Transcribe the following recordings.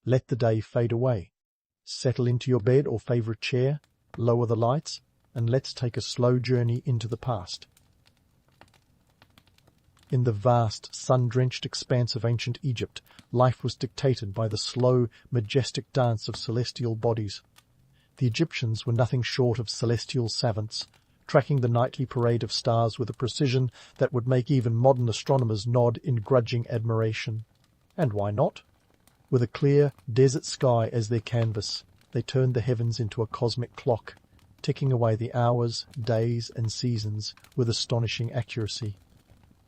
Let the day fade away. Settle into your bed or favorite chair, lower the lights, and let's take a slow journey into the past. In the vast, sun-drenched expanse of ancient Egypt, life was dictated by the slow, majestic dance of celestial bodies. The Egyptians were nothing short of celestial savants, tracking the nightly parade of stars with a precision that would make even modern astronomers nod in grudging admiration. And why not? With a clear, desert sky as their canvas, they turned the heavens into a cosmic clock, ticking away the hours, days, and seasons with astonishing accuracy.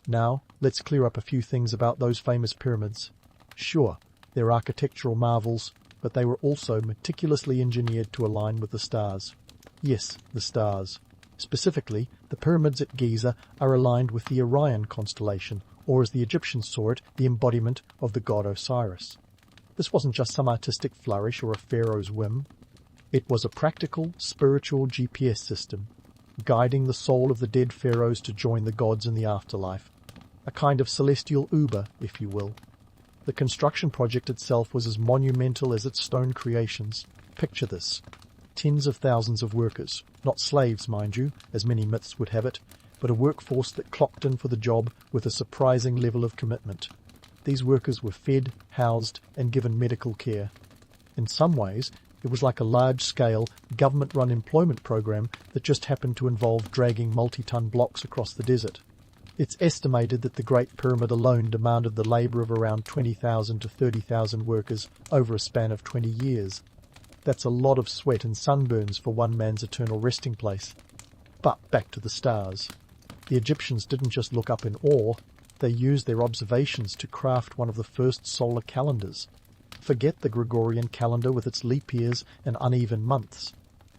Now, let's clear up a few things about those famous pyramids. Sure, they're architectural marvels, but they were also meticulously engineered to align with the stars. Yes, the stars. Specifically, the pyramids at Giza are aligned with the Orion constellation, or as the Egyptians saw it, the embodiment of the god Osiris. This wasn't just some artistic flourish or a pharaoh's whim. It was a practical, spiritual GPS system, guiding the soul of the dead pharaohs to join the gods in the afterlife. A kind of celestial Uber, if you will. The construction project itself was as monumental as its stone creations. Picture this. Tens of thousands of workers, not slaves, mind you, as many myths would have it, but a workforce that clocked in for the job with a surprising level of commitment. These workers were fed, housed, and given medical care. In some ways, it was like a large-scale, government-run employment program that just happened to involve dragging multi-ton blocks across the desert. It's estimated that the Great Pyramid alone demanded the labour of around 20,000 to 30,000 workers over a span of 20 years. That's a lot of sweat and sunburns for one man's eternal resting place. But back to the stars. The Egyptians didn't just look up in awe, they used their observations to craft one of the first solar calendars. Forget the Gregorian calendar with its leap years and uneven months.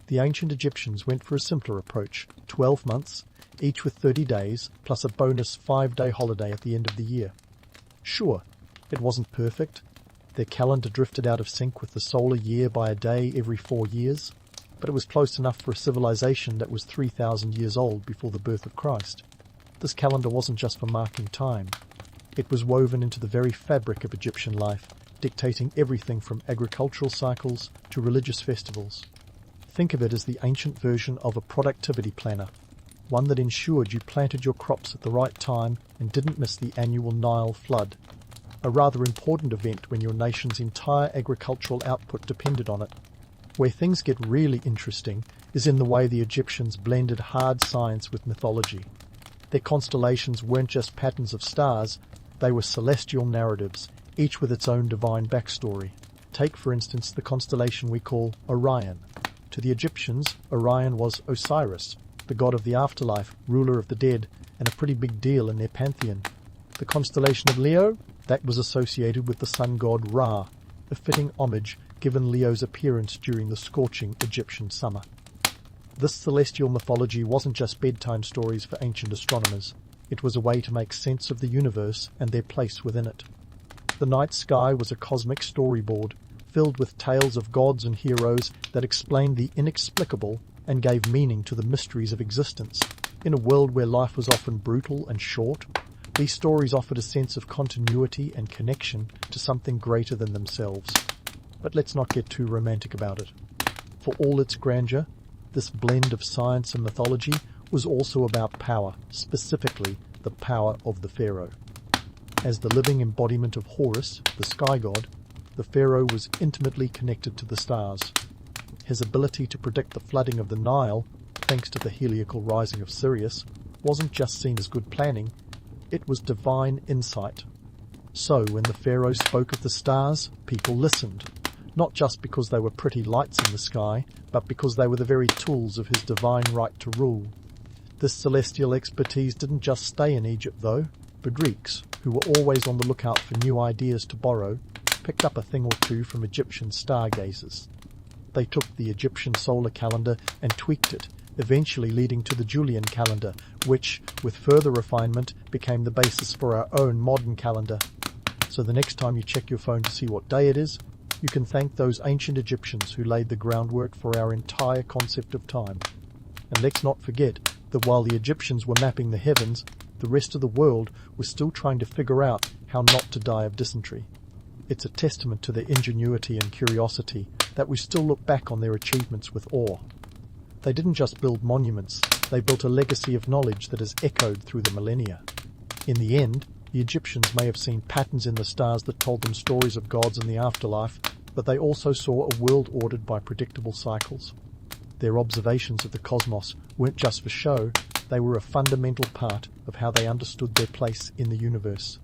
The ancient Egyptians went for a simpler approach, 12 months, each with 30 days, plus a bonus 5-day holiday at the end of the year. Sure, it wasn't perfect. Their calendar drifted out of sync with the solar year by a day every 4 years, but it was close enough for a civilization that was 3,000 years old before the birth of Christ. This calendar wasn't just for marking time. It was woven into the very fabric of Egyptian life, dictating everything from agricultural cycles to religious festivals. Think of it as the ancient version of a productivity planner, one that ensured you planted your crops at the right time and didn't miss the annual Nile flood, a rather important event when your nation's entire agricultural output depended on it. Where things get really interesting is in the way the Egyptians blended hard science with mythology. Their constellations weren't just patterns of stars, they were celestial narratives, each with its own divine backstory. Take, for instance, the constellation we call Orion. To the Egyptians, Orion was Osiris, the god of the afterlife, ruler of the dead, and a pretty big deal in their pantheon. The constellation of Leo, that was associated with the sun god Ra, a fitting homage given Leo's appearance during the scorching Egyptian summer. This celestial mythology wasn't just bedtime stories for ancient astronomers. It was a way to make sense of the universe and their place within it. The night sky was a cosmic storyboard, filled with tales of gods and heroes that explained the inexplicable and gave meaning to the mysteries of existence. In a world where life was often brutal and short, these stories offered a sense of continuity and connection to something greater than themselves. But let's not get too romantic about it. For all its grandeur, this blend of science and mythology was also about power, specifically the power of the pharaoh. As the living embodiment of Horus, the sky god, the pharaoh was intimately connected to the stars. His ability to predict the flooding of the Nile, thanks to the heliacal rising of Sirius, wasn't just seen as good planning, it was divine insight. So when the pharaoh spoke of the stars, people listened, not just because they were pretty lights in the sky, but because they were the very tools of his divine right to rule. This celestial expertise didn't just stay in Egypt, though. The Greeks, who were always on the lookout for new ideas to borrow, picked up a thing or two from Egyptian stargazers. They took the Egyptian solar calendar and tweaked it, eventually leading to the Julian calendar, which, with further refinement, became the basis for our own modern calendar. So the next time you check your phone to see what day it is, you can thank those ancient Egyptians who laid the groundwork for our entire concept of time. And let's not forget that while the Egyptians were mapping the heavens, the rest of the world was still trying to figure out how not to die of dysentery. It's a testament to their ingenuity and curiosity that we still look back on their achievements with awe. They didn't just build monuments, they built a legacy of knowledge that has echoed through the millennia. In the end, the Egyptians may have seen patterns in the stars that told them stories of gods and the afterlife, but they also saw a world ordered by predictable cycles. Their observations of the cosmos weren't just for show, they were a fundamental part of how they understood their place in the universe.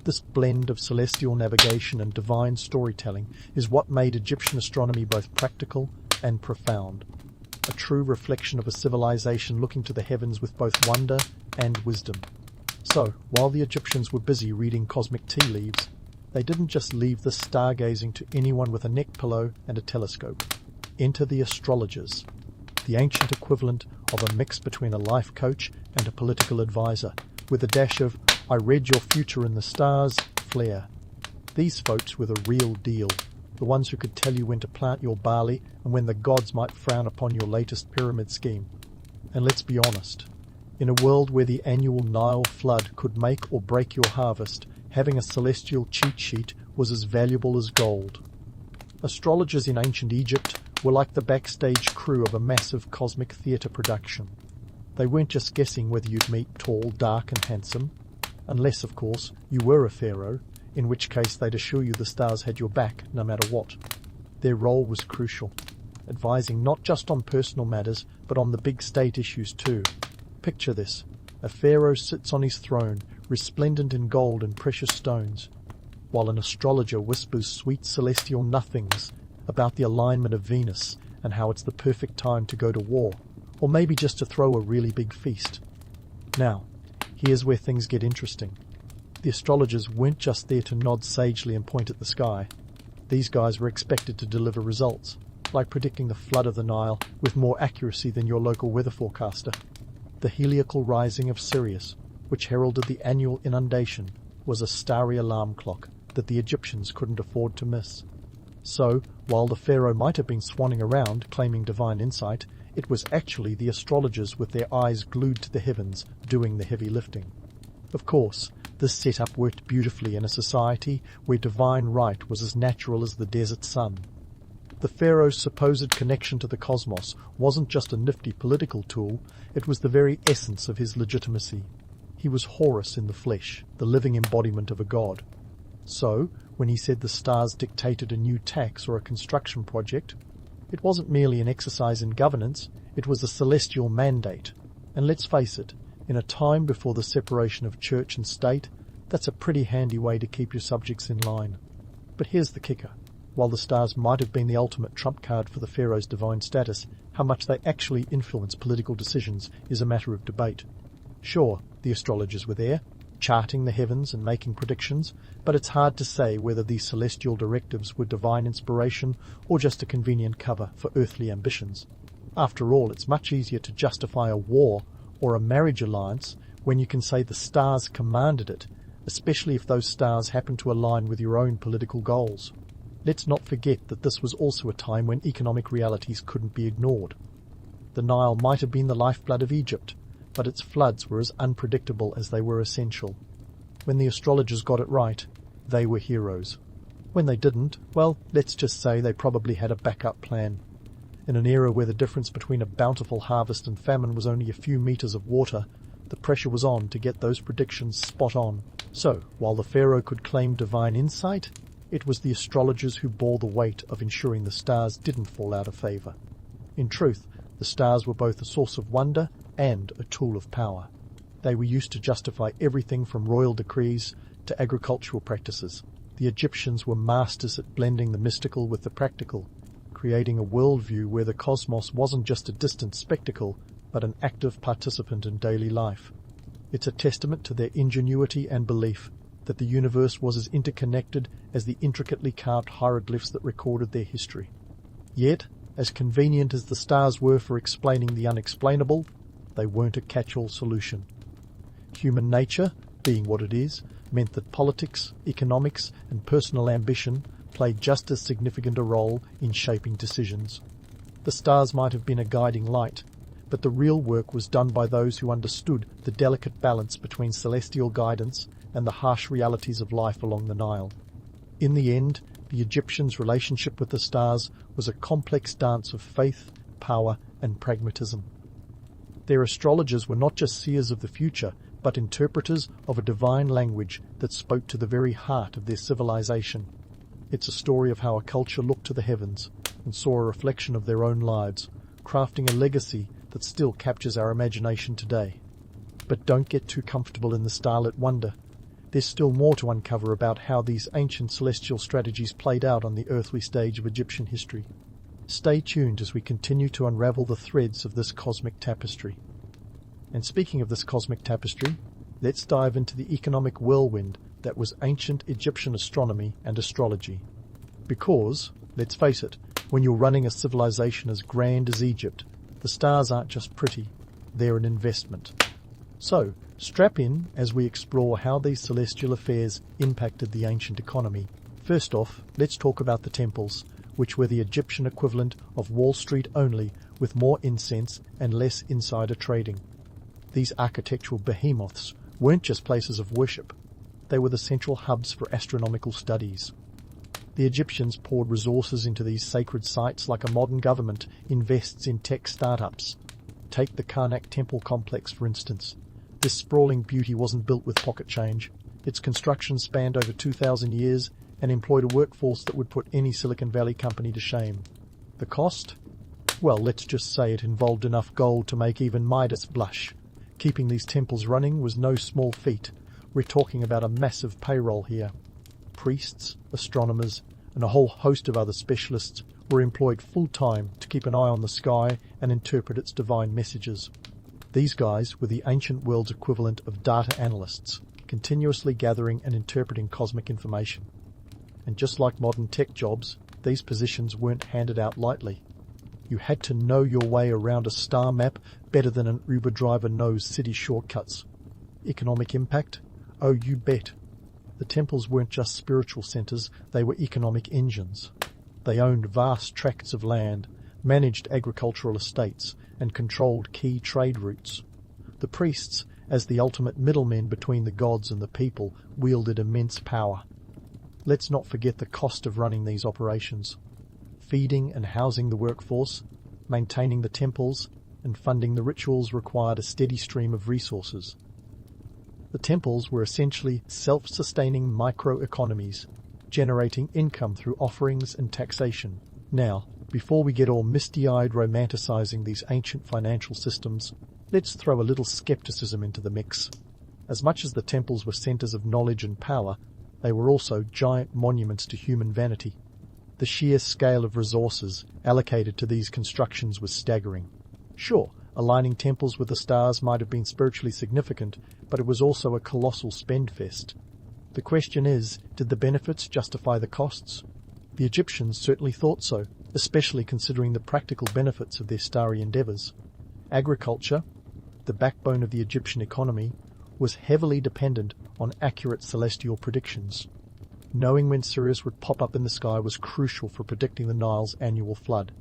This blend of celestial navigation and divine storytelling is what made Egyptian astronomy both practical and profound. A true reflection of a civilization looking to the heavens with both wonder and wisdom. So, while the Egyptians were busy reading cosmic tea leaves, they didn't just leave the stargazing to anyone with a neck pillow and a telescope. Enter the Astrologers, the ancient equivalent of a mix between a life coach and a political advisor, with a dash of "I read your future in the stars" flair. These folks were the real deal, the ones who could tell you when to plant your barley and when the gods might frown upon your latest pyramid scheme. And let's be honest, in a world where the annual Nile flood could make or break your harvest, having a celestial cheat sheet was as valuable as gold. Astrologers in ancient Egypt were like the backstage crew of a massive cosmic theatre production. They weren't just guessing whether you'd meet tall, dark and handsome, unless, of course, you were a pharaoh, in which case they'd assure you the stars had your back no matter what. Their role was crucial, advising not just on personal matters, but on the big state issues too. Picture this. A pharaoh sits on his throne, resplendent in gold and precious stones, while an astrologer whispers sweet celestial nothings about the alignment of Venus and how it's the perfect time to go to war, or maybe just to throw a really big feast. Now, here's where things get interesting. The astrologers weren't just there to nod sagely and point at the sky. These guys were expected to deliver results, like predicting the flood of the Nile with more accuracy than your local weather forecaster. The heliacal rising of Sirius, which heralded the annual inundation, was a starry alarm clock that the Egyptians couldn't afford to miss. So, while the pharaoh might have been swanning around claiming divine insight, it was actually the astrologers with their eyes glued to the heavens doing the heavy lifting. Of course, this setup worked beautifully in a society where divine right was as natural as the desert sun. The pharaoh's supposed connection to the cosmos wasn't just a nifty political tool, it was the very essence of his legitimacy. He was Horus in the flesh, the living embodiment of a god. So, when he said the stars dictated a new tax or a construction project, it wasn't merely an exercise in governance, it was a celestial mandate. And let's face it, in a time before the separation of church and state, that's a pretty handy way to keep your subjects in line. But here's the kicker. While the stars might have been the ultimate trump card for the pharaoh's divine status, how much they actually influence political decisions is a matter of debate. Sure, the astrologers were there, charting the heavens and making predictions, but it's hard to say whether these celestial directives were divine inspiration or just a convenient cover for earthly ambitions. After all, it's much easier to justify a war or a marriage alliance when you can say the stars commanded it, especially if those stars happen to align with your own political goals. Let's not forget that this was also a time when economic realities couldn't be ignored. The Nile might have been the lifeblood of Egypt, but its floods were as unpredictable as they were essential. When the astrologers got it right, they were heroes. When they didn't, well, let's just say they probably had a backup plan. In an era where the difference between a bountiful harvest and famine was only a few meters of water, the pressure was on to get those predictions spot on. So, while the pharaoh could claim divine insight, it was the astrologers who bore the weight of ensuring the stars didn't fall out of favor. In truth, the stars were both a source of wonder and a tool of power. They were used to justify everything from royal decrees to agricultural practices. The Egyptians were masters at blending the mystical with the practical, creating a worldview where the cosmos wasn't just a distant spectacle, but an active participant in daily life. It's a testament to their ingenuity and belief that the universe was as interconnected as the intricately carved hieroglyphs that recorded their history. Yet, as convenient as the stars were for explaining the unexplainable, they weren't a catch-all solution. Human nature, being what it is, meant that politics, economics, and personal ambition played just as significant a role in shaping decisions. The stars might have been a guiding light, but the real work was done by those who understood the delicate balance between celestial guidance and the harsh realities of life along the Nile. In the end, the Egyptians' relationship with the stars was a complex dance of faith, power, and pragmatism. Their astrologers were not just seers of the future, but interpreters of a divine language that spoke to the very heart of their civilization. It's a story of how a culture looked to the heavens and saw a reflection of their own lives, crafting a legacy that still captures our imagination today. But don't get too comfortable in the starlit wonder. There's still more to uncover about how these ancient celestial strategies played out on the earthly stage of Egyptian history. Stay tuned as we continue to unravel the threads of this cosmic tapestry. And speaking of this cosmic tapestry, let's dive into the economic whirlwind that was ancient Egyptian astronomy and astrology. Because, let's face it, when you're running a civilization as grand as Egypt, the stars aren't just pretty, they're an investment. So, strap in as we explore how these celestial affairs impacted the ancient economy. First off, let's talk about the temples, which were the Egyptian equivalent of Wall Street only, with more incense and less insider trading. These architectural behemoths weren't just places of worship, they were the central hubs for astronomical studies. The Egyptians poured resources into these sacred sites like a modern government invests in tech startups. Take the Karnak temple complex, for instance. This sprawling beauty wasn't built with pocket change. Its construction spanned over 2,000 years and employed a workforce that would put any Silicon Valley company to shame. The cost? Well, let's just say it involved enough gold to make even Midas blush. Keeping these temples running was no small feat. We're talking about a massive payroll here. Priests, astronomers, and a whole host of other specialists were employed full-time to keep an eye on the sky and interpret its divine messages. These guys were the ancient world's equivalent of data analysts, continuously gathering and interpreting cosmic information. And just like modern tech jobs, these positions weren't handed out lightly. You had to know your way around a star map better than an Uber driver knows city shortcuts. Economic impact? Oh, you bet. The temples weren't just spiritual centers, they were economic engines. They owned vast tracts of land, managed agricultural estates, and controlled key trade routes. The priests, as the ultimate middlemen between the gods and the people, wielded immense power. Let's not forget the cost of running these operations. Feeding and housing the workforce, maintaining the temples, and funding the rituals required a steady stream of resources. The temples were essentially self-sustaining microeconomies, generating income through offerings and taxation. Now, before we get all misty-eyed romanticizing these ancient financial systems, let's throw a little skepticism into the mix. As much as the temples were centers of knowledge and power, they were also giant monuments to human vanity. The sheer scale of resources allocated to these constructions was staggering. Sure, aligning temples with the stars might have been spiritually significant, but it was also a colossal spendfest. The question is, did the benefits justify the costs? The Egyptians certainly thought so, especially considering the practical benefits of their starry endeavors. Agriculture, the backbone of the Egyptian economy, was heavily dependent on accurate celestial predictions. Knowing when Sirius would pop up in the sky was crucial for predicting the Nile's annual flood.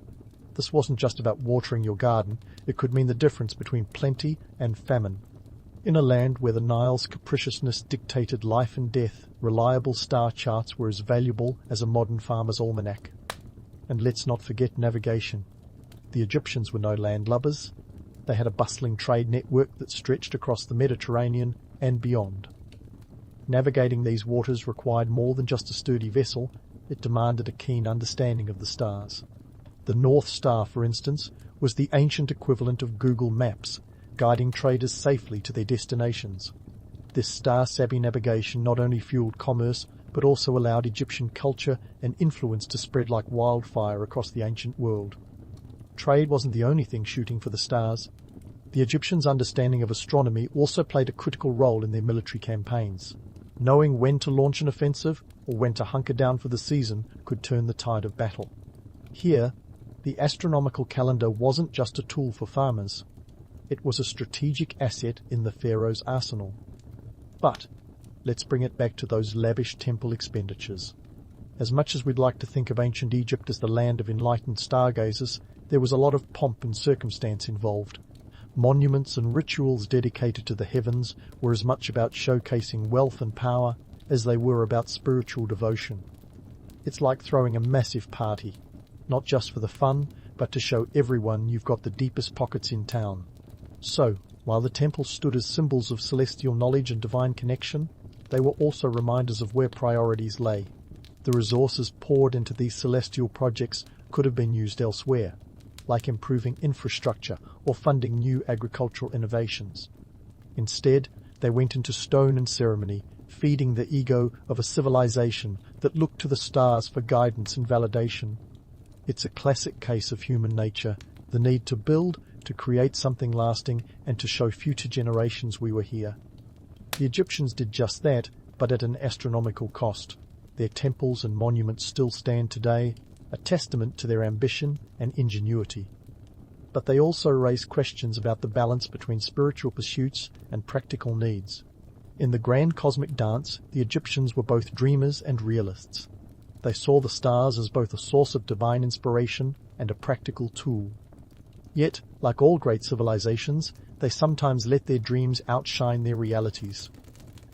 This wasn't just about watering your garden, it could mean the difference between plenty and famine. In a land where the Nile's capriciousness dictated life and death, reliable star charts were as valuable as a modern farmer's almanac. And let's not forget navigation. The Egyptians were no landlubbers. They had a bustling trade network that stretched across the Mediterranean and beyond. Navigating these waters required more than just a sturdy vessel, it demanded a keen understanding of the stars. The North Star, for instance, was the ancient equivalent of Google Maps, guiding traders safely to their destinations. This star-savvy navigation not only fueled commerce, but also allowed Egyptian culture and influence to spread like wildfire across the ancient world. Trade wasn't the only thing shooting for the stars. The Egyptians' understanding of astronomy also played a critical role in their military campaigns. Knowing when to launch an offensive or when to hunker down for the season could turn the tide of battle. Here, the astronomical calendar wasn't just a tool for farmers. It was a strategic asset in the pharaoh's arsenal. But let's bring it back to those lavish temple expenditures. As much as we'd like to think of ancient Egypt as the land of enlightened stargazers, there was a lot of pomp and circumstance involved. Monuments and rituals dedicated to the heavens were as much about showcasing wealth and power as they were about spiritual devotion. It's like throwing a massive party, not just for the fun, but to show everyone you've got the deepest pockets in town. So, while the temples stood as symbols of celestial knowledge and divine connection, they were also reminders of where priorities lay. The resources poured into these celestial projects could have been used elsewhere, like improving infrastructure or funding new agricultural innovations. Instead, they went into stone and ceremony, feeding the ego of a civilization that looked to the stars for guidance and validation. It's a classic case of human nature, the need to build, to create something lasting, and to show future generations we were here. The Egyptians did just that, but at an astronomical cost. Their temples and monuments still stand today, a testament to their ambition and ingenuity. But they also raise questions about the balance between spiritual pursuits and practical needs. In the grand cosmic dance, the Egyptians were both dreamers and realists. They saw the stars as both a source of divine inspiration and a practical tool. Yet, like all great civilizations, they sometimes let their dreams outshine their realities.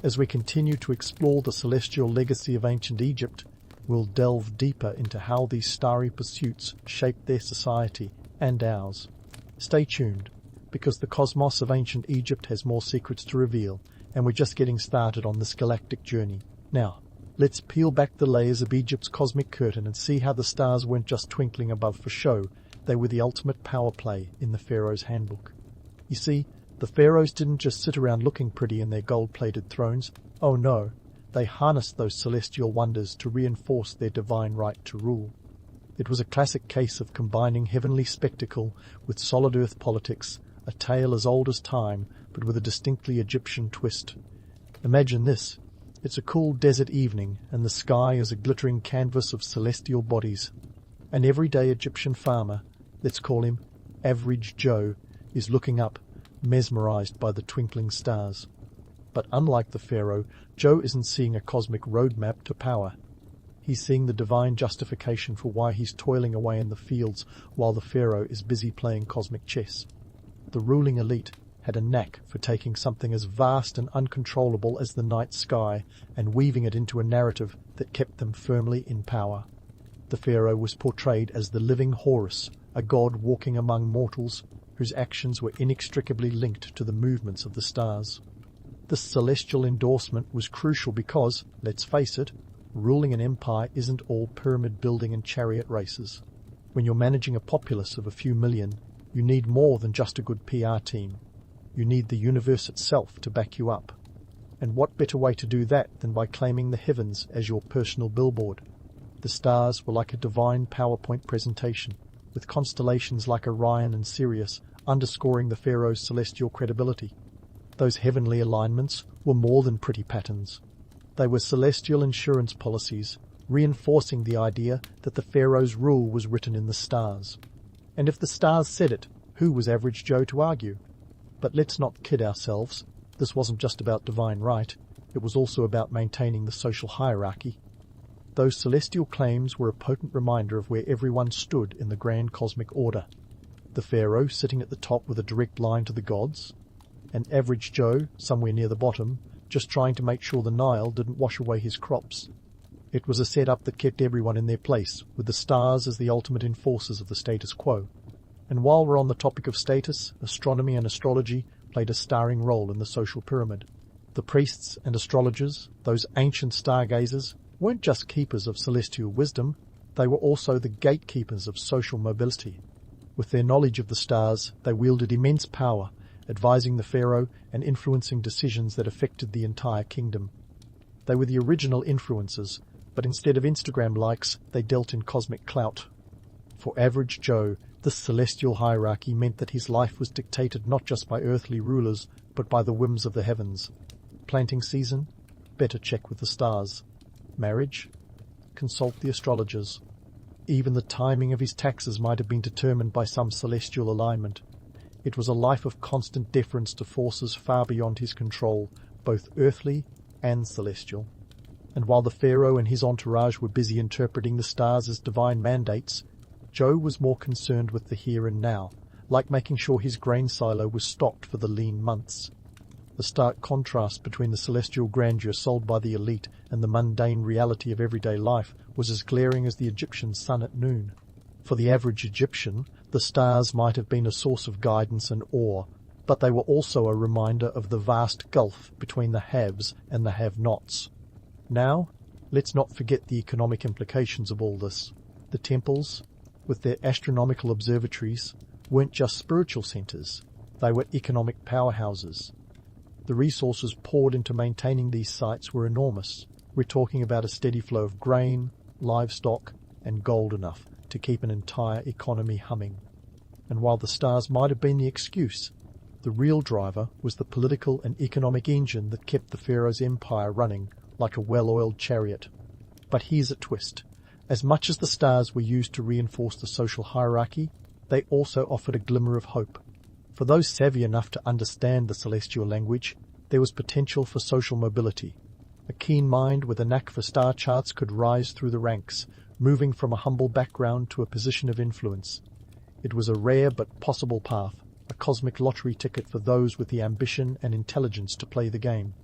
As we continue to explore the celestial legacy of ancient Egypt, we'll delve deeper into how these starry pursuits shaped their society and ours. Stay tuned, because the cosmos of ancient Egypt has more secrets to reveal, and we're just getting started on this galactic journey. Now, let's peel back the layers of Egypt's cosmic curtain and see how the stars weren't just twinkling above for show, they were the ultimate power play in the Pharaoh's handbook. You see, the pharaohs didn't just sit around looking pretty in their gold-plated thrones. Oh no, they harnessed those celestial wonders to reinforce their divine right to rule. It was a classic case of combining heavenly spectacle with solid earth politics, a tale as old as time, but with a distinctly Egyptian twist. Imagine this. It's a cool desert evening, and the sky is a glittering canvas of celestial bodies. An everyday Egyptian farmer, let's call him Average Joe, is looking up, mesmerized by the twinkling stars. But unlike the pharaoh, Joe isn't seeing a cosmic roadmap to power. He's seeing the divine justification for why he's toiling away in the fields while the pharaoh is busy playing cosmic chess. The ruling elite had a knack for taking something as vast and uncontrollable as the night sky and weaving it into a narrative that kept them firmly in power. The pharaoh was portrayed as the living Horus, a god walking among mortals whose actions were inextricably linked to the movements of the stars. This celestial endorsement was crucial because, let's face it, ruling an empire isn't all pyramid building and chariot races. When you're managing a populace of a few million, you need more than just a good PR team. You need the universe itself to back you up. And what better way to do that than by claiming the heavens as your personal billboard? The stars were like a divine PowerPoint presentation, with constellations like Orion and Sirius underscoring the pharaoh's celestial credibility. Those heavenly alignments were more than pretty patterns. They were celestial insurance policies, reinforcing the idea that the pharaoh's rule was written in the stars. And if the stars said it, who was Average Joe to argue? But let's not kid ourselves. This wasn't just about divine right. It was also about maintaining the social hierarchy. Those celestial claims were a potent reminder of where everyone stood in the grand cosmic order. The pharaoh sitting at the top with a direct line to the gods, and Average Joe somewhere near the bottom, just trying to make sure the Nile didn't wash away his crops. It was a setup that kept everyone in their place, with the stars as the ultimate enforcers of the status quo. And while we're on the topic of status, astronomy and astrology played a starring role in the social pyramid. The priests and astrologers, those ancient stargazers, weren't just keepers of celestial wisdom, they were also the gatekeepers of social mobility. With their knowledge of the stars, they wielded immense power, advising the pharaoh and influencing decisions that affected the entire kingdom. They were the original influencers, but instead of Instagram likes, they dealt in cosmic clout. For Average Joe, this celestial hierarchy meant that his life was dictated not just by earthly rulers, but by the whims of the heavens. Planting season? Better check with the stars. Marriage? Consult the astrologers. Even the timing of his taxes might have been determined by some celestial alignment. It was a life of constant deference to forces far beyond his control, both earthly and celestial. And while the pharaoh and his entourage were busy interpreting the stars as divine mandates, Joe was more concerned with the here and now, like making sure his grain silo was stocked for the lean months. The stark contrast between the celestial grandeur sold by the elite and the mundane reality of everyday life was as glaring as the Egyptian sun at noon. For the average Egyptian, the stars might have been a source of guidance and awe, but they were also a reminder of the vast gulf between the haves and the have-nots. Now, let's not forget the economic implications of all this. The temples, with their astronomical observatories, weren't just spiritual centres, they were economic powerhouses. The resources poured into maintaining these sites were enormous. We're talking about a steady flow of grain, livestock, and gold enough to keep an entire economy humming. And while the stars might have been the excuse, the real driver was the political and economic engine that kept the pharaoh's empire running like a well-oiled chariot. But here's a twist. As much as the stars were used to reinforce the social hierarchy, they also offered a glimmer of hope. For those savvy enough to understand the celestial language, there was potential for social mobility. A keen mind with a knack for star charts could rise through the ranks, moving from a humble background to a position of influence. It was a rare but possible path, a cosmic lottery ticket for those with the ambition and intelligence to play the game.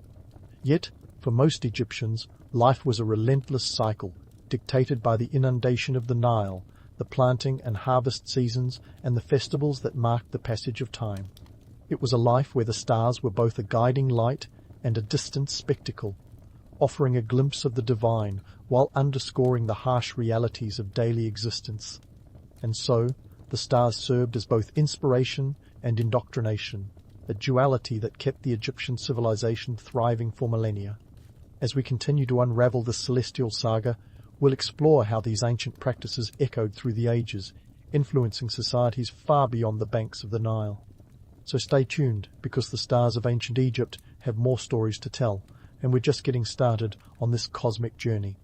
Yet, for most Egyptians, life was a relentless cycle, dictated by the inundation of the Nile, the planting and harvest seasons, and the festivals that marked the passage of time. It was a life where the stars were both a guiding light and a distant spectacle, offering a glimpse of the divine while underscoring the harsh realities of daily existence. And so, the stars served as both inspiration and indoctrination, a duality that kept the Egyptian civilization thriving for millennia. As we continue to unravel this celestial saga, we'll explore how these ancient practices echoed through the ages, influencing societies far beyond the banks of the Nile. So stay tuned, because the stars of ancient Egypt have more stories to tell, and we're just getting started on this cosmic journey.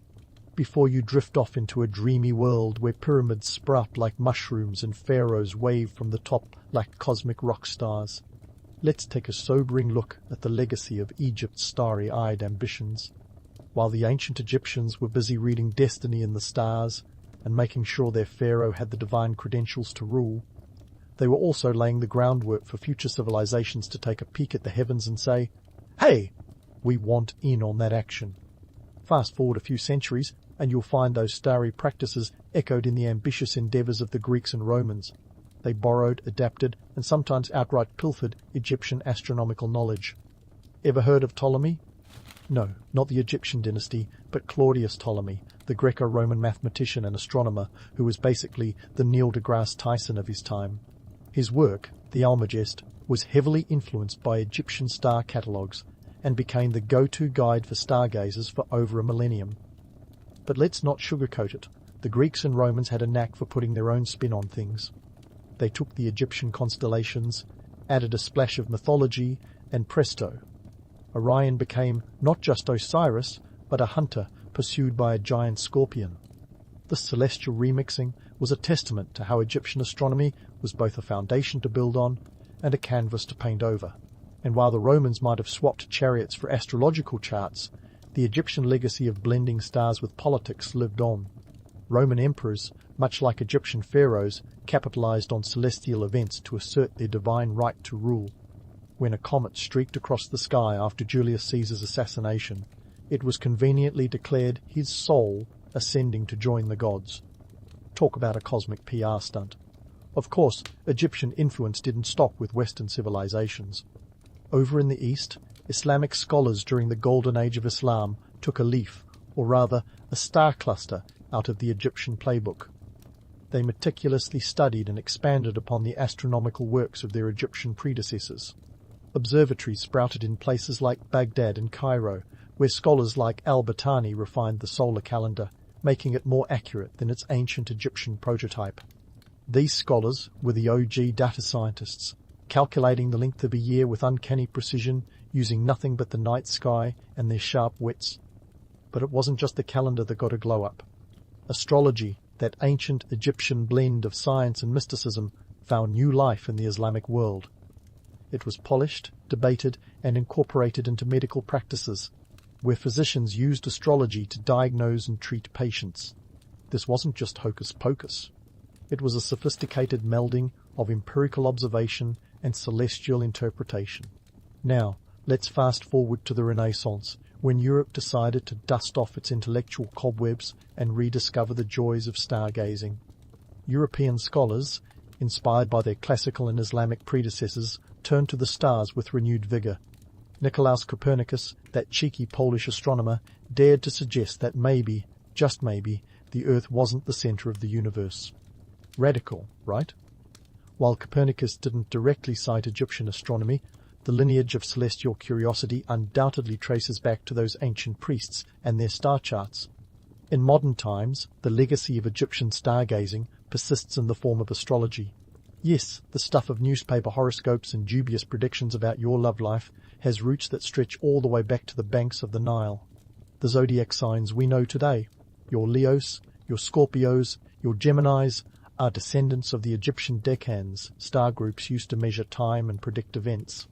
Before you drift off into a dreamy world where pyramids sprout like mushrooms and pharaohs wave from the top like cosmic rock stars, let's take a sobering look at the legacy of Egypt's starry-eyed ambitions. While the ancient Egyptians were busy reading destiny in the stars and making sure their pharaoh had the divine credentials to rule, they were also laying the groundwork for future civilizations to take a peek at the heavens and say, "Hey, we want in on that action." Fast forward a few centuries, and you'll find those starry practices echoed in the ambitious endeavours of the Greeks and Romans. They borrowed, adapted, and sometimes outright pilfered Egyptian astronomical knowledge. Ever heard of Ptolemy? No, not the Egyptian dynasty, but Claudius Ptolemy, the Greco-Roman mathematician and astronomer who was basically the Neil deGrasse Tyson of his time. His work, the Almagest, was heavily influenced by Egyptian star catalogues and became the go-to guide for stargazers for over a millennium. But let's not sugarcoat it. The Greeks and Romans had a knack for putting their own spin on things. They took the Egyptian constellations, added a splash of mythology, and presto, Orion became not just Osiris, but a hunter pursued by a giant scorpion. This celestial remixing was a testament to how Egyptian astronomy was both a foundation to build on and a canvas to paint over. And while the Romans might have swapped chariots for astrological charts, the Egyptian legacy of blending stars with politics lived on. Roman emperors, much like Egyptian pharaohs, capitalized on celestial events to assert their divine right to rule. When a comet streaked across the sky after Julius Caesar's assassination, it was conveniently declared his soul ascending to join the gods. Talk about a cosmic PR stunt. Of course, Egyptian influence didn't stop with Western civilizations. Over in the East, Islamic scholars during the Golden Age of Islam took a leaf, or rather a star cluster, out of the Egyptian playbook. They meticulously studied and expanded upon the astronomical works of their Egyptian predecessors. Observatories sprouted in places like Baghdad and Cairo, where scholars like al-Battani refined the solar calendar, making it more accurate than its ancient Egyptian prototype. These scholars were the OG data scientists, calculating the length of a year with uncanny precision, using nothing but the night sky and their sharp wits. But it wasn't just the calendar that got a glow-up. Astrology, that ancient Egyptian blend of science and mysticism, found new life in the Islamic world. It was polished, debated, and incorporated into medical practices, where physicians used astrology to diagnose and treat patients. This wasn't just hocus-pocus. It was a sophisticated melding of empirical observation and celestial interpretation. Now, let's fast forward to the Renaissance, when Europe decided to dust off its intellectual cobwebs and rediscover the joys of stargazing. European scholars, inspired by their classical and Islamic predecessors, turned to the stars with renewed vigour. Nicolaus Copernicus, that cheeky Polish astronomer, dared to suggest that maybe, just maybe, the Earth wasn't the centre of the universe. Radical, right? While Copernicus didn't directly cite Egyptian astronomy, the lineage of celestial curiosity undoubtedly traces back to those ancient priests and their star charts. In modern times, the legacy of Egyptian stargazing persists in the form of astrology. Yes, the stuff of newspaper horoscopes and dubious predictions about your love life has roots that stretch all the way back to the banks of the Nile. The zodiac signs we know today, your Leos, your Scorpios, your Geminis, are descendants of the Egyptian decans, star groups used to measure time and predict events.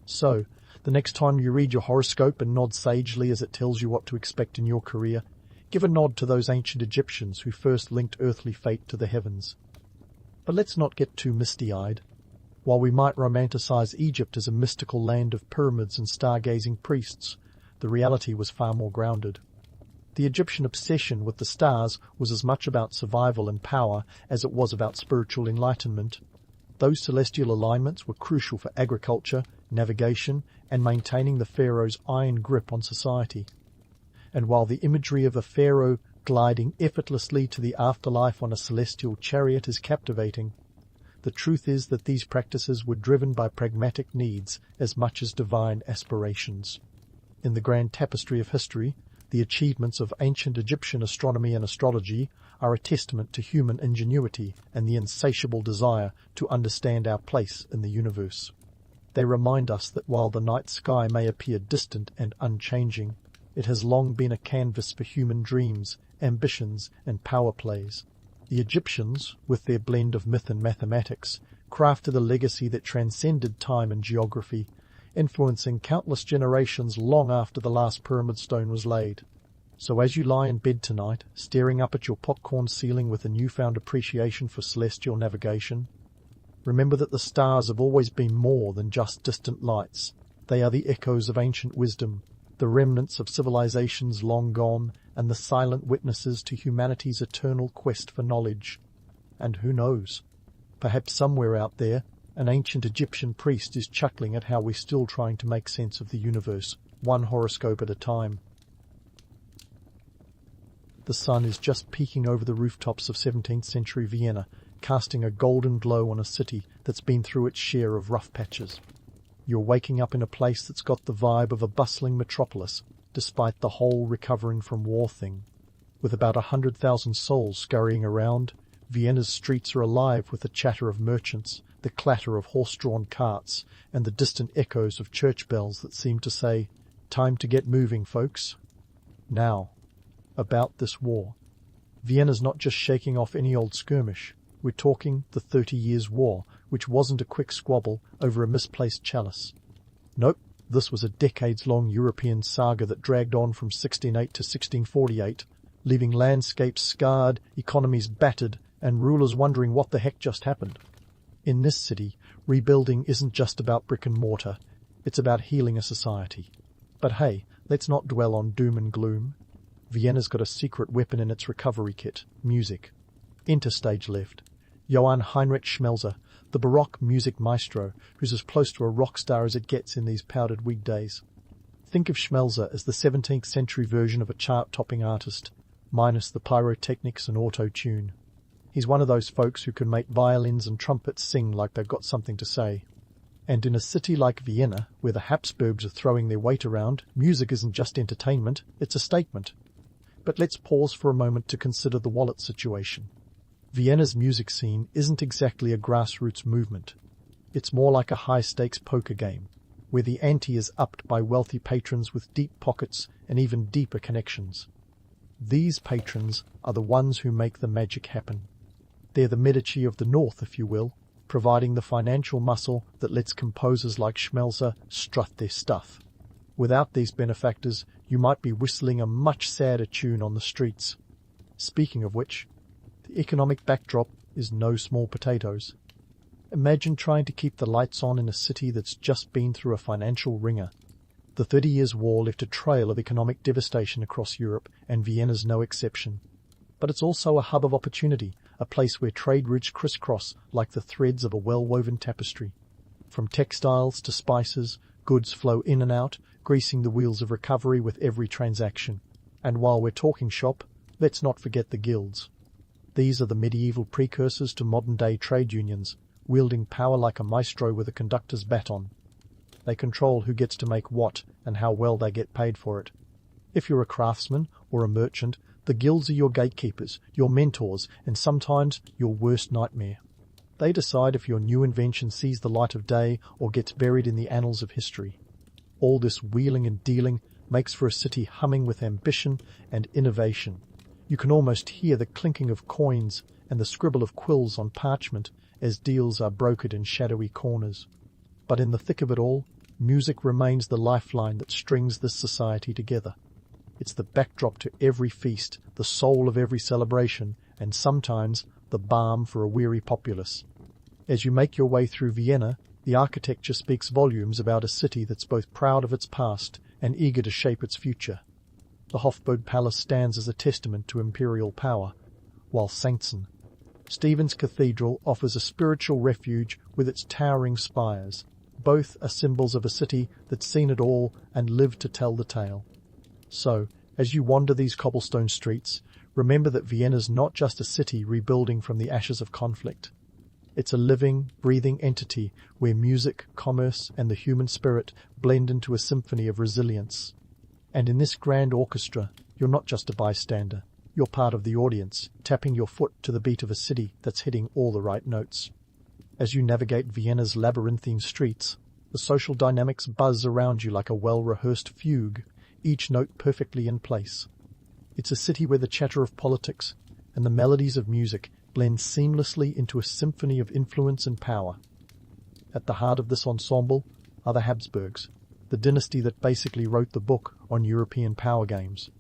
So, the next time you read your horoscope and nod sagely as it tells you what to expect in your career, give a nod to those ancient Egyptians who first linked earthly fate to the heavens. But let's not get too misty-eyed. While we might romanticize Egypt as a mystical land of pyramids and stargazing priests, the reality was far more grounded. The Egyptian obsession with the stars was as much about survival and power as it was about spiritual enlightenment. Those celestial alignments were crucial for agriculture, navigation, and maintaining the pharaoh's iron grip on society. And while the imagery of a pharaoh gliding effortlessly to the afterlife on a celestial chariot is captivating, the truth is that these practices were driven by pragmatic needs as much as divine aspirations. In the grand tapestry of history, the achievements of ancient Egyptian astronomy and astrology are a testament to human ingenuity and the insatiable desire to understand our place in the universe. They remind us that while the night sky may appear distant and unchanging, it has long been a canvas for human dreams, ambitions, and power plays. The Egyptians, with their blend of myth and mathematics, crafted a legacy that transcended time and geography, influencing countless generations long after the last pyramid stone was laid. So as you lie in bed tonight, staring up at your popcorn ceiling with a newfound appreciation for celestial navigation, remember that the stars have always been more than just distant lights. They are the echoes of ancient wisdom, the remnants of civilizations long gone, and the silent witnesses to humanity's eternal quest for knowledge. And who knows? Perhaps somewhere out there, an ancient Egyptian priest is chuckling at how we're still trying to make sense of the universe, one horoscope at a time. The sun is just peeking over the rooftops of 17th century Vienna, casting a golden glow on a city that's been through its share of rough patches. You're waking up in a place that's got the vibe of a bustling metropolis, despite the whole recovering from war thing. With about 100,000 souls scurrying around, Vienna's streets are alive with the chatter of merchants, the clatter of horse-drawn carts, and the distant echoes of church bells that seem to say, "Time to get moving, folks." Now, about this war. Vienna's not just shaking off any old skirmish. We're talking the 30 Years' War, which wasn't a quick squabble over a misplaced chalice. Nope, this was a decades-long European saga that dragged on from 1608 to 1648, leaving landscapes scarred, economies battered, and rulers wondering what the heck just happened. In this city, rebuilding isn't just about brick and mortar, it's about healing a society. But hey, let's not dwell on doom and gloom. Vienna's got a secret weapon in its recovery kit, music. Enter stage left. Johann Heinrich Schmelzer, the Baroque music maestro, who's as close to a rock star as it gets in these powdered weekdays. Think of Schmelzer as the 17th century version of a chart-topping artist, minus the pyrotechnics and auto-tune. He's one of those folks who can make violins and trumpets sing like they've got something to say. And in a city like Vienna, where the Habsburgs are throwing their weight around, music isn't just entertainment, it's a statement. But let's pause for a moment to consider the wallet situation. Vienna's music scene isn't exactly a grassroots movement. It's more like a high-stakes poker game, where the ante is upped by wealthy patrons with deep pockets and even deeper connections. These patrons are the ones who make the magic happen. They're the Medici of the North, if you will, providing the financial muscle that lets composers like Schmelzer strut their stuff. Without these benefactors, you might be whistling a much sadder tune on the streets. Speaking of which, the economic backdrop is no small potatoes. Imagine trying to keep the lights on in a city that's just been through a financial wringer. The 30 Years' War left a trail of economic devastation across Europe, and Vienna's no exception. But it's also a hub of opportunity, a place where trade routes crisscross like the threads of a well-woven tapestry. From textiles to spices, goods flow in and out, greasing the wheels of recovery with every transaction. And while we're talking shop, let's not forget the guilds. These are the medieval precursors to modern-day trade unions, wielding power like a maestro with a conductor's baton. They control who gets to make what and how well they get paid for it. If you're a craftsman or a merchant, the guilds are your gatekeepers, your mentors, and sometimes your worst nightmare. They decide if your new invention sees the light of day or gets buried in the annals of history. All this wheeling and dealing makes for a city humming with ambition and innovation. You can almost hear the clinking of coins and the scribble of quills on parchment as deals are brokered in shadowy corners. But in the thick of it all, music remains the lifeline that strings this society together. It's the backdrop to every feast, the soul of every celebration, and sometimes the balm for a weary populace. As you make your way through Vienna, the architecture speaks volumes about a city that's both proud of its past and eager to shape its future. The Hofburg Palace stands as a testament to imperial power, while Saintsen, Stephen's Cathedral, offers a spiritual refuge with its towering spires. Both are symbols of a city that's seen it all and lived to tell the tale. So, as you wander these cobblestone streets, remember that Vienna's not just a city rebuilding from the ashes of conflict. It's a living, breathing entity where music, commerce, and the human spirit blend into a symphony of resilience. And in this grand orchestra, you're not just a bystander. You're part of the audience, tapping your foot to the beat of a city that's hitting all the right notes. As you navigate Vienna's labyrinthine streets, the social dynamics buzz around you like a well-rehearsed fugue, each note perfectly in place. It's a city where the chatter of politics and the melodies of music blend seamlessly into a symphony of influence and power. At the heart of this ensemble are the Habsburgs, the dynasty that basically wrote the book on European power games.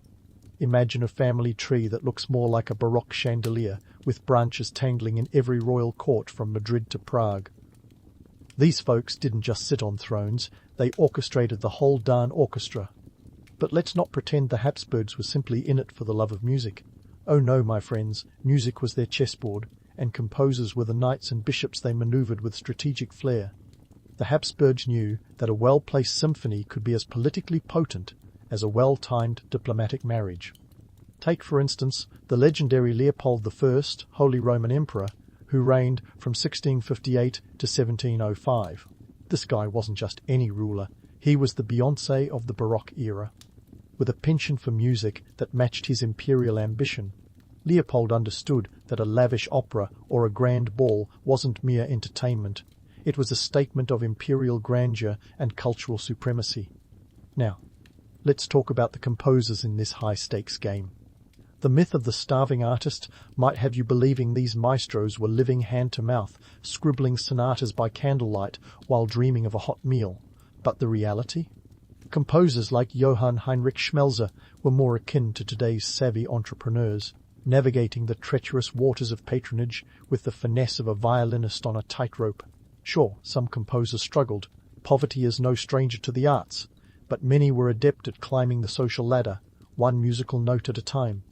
Imagine a family tree that looks more like a Baroque chandelier, with branches tangling in every royal court from Madrid to Prague. These folks didn't just sit on thrones, they orchestrated the whole darn orchestra. But let's not pretend the Habsburgs were simply in it for the love of music. Oh no, my friends, music was their chessboard, and composers were the knights and bishops they maneuvered with strategic flair. The Habsburgs knew that a well-placed symphony could be as politically potent as a well-timed diplomatic marriage. Take, for instance, the legendary Leopold I, Holy Roman Emperor, who reigned from 1658 to 1705. This guy wasn't just any ruler, he was the Beyoncé of the Baroque era. With a penchant for music that matched his imperial ambition, Leopold understood that a lavish opera or a grand ball wasn't mere entertainment. It was a statement of imperial grandeur and cultural supremacy. Now, let's talk about the composers in this high-stakes game. The myth of the starving artist might have you believing these maestros were living hand-to-mouth, scribbling sonatas by candlelight while dreaming of a hot meal. But the reality? Composers like Johann Heinrich Schmelzer were more akin to today's savvy entrepreneurs, navigating the treacherous waters of patronage with the finesse of a violinist on a tightrope. Sure, some composers struggled. Poverty is no stranger to the arts, but many were adept at climbing the social ladder, one musical note at a time.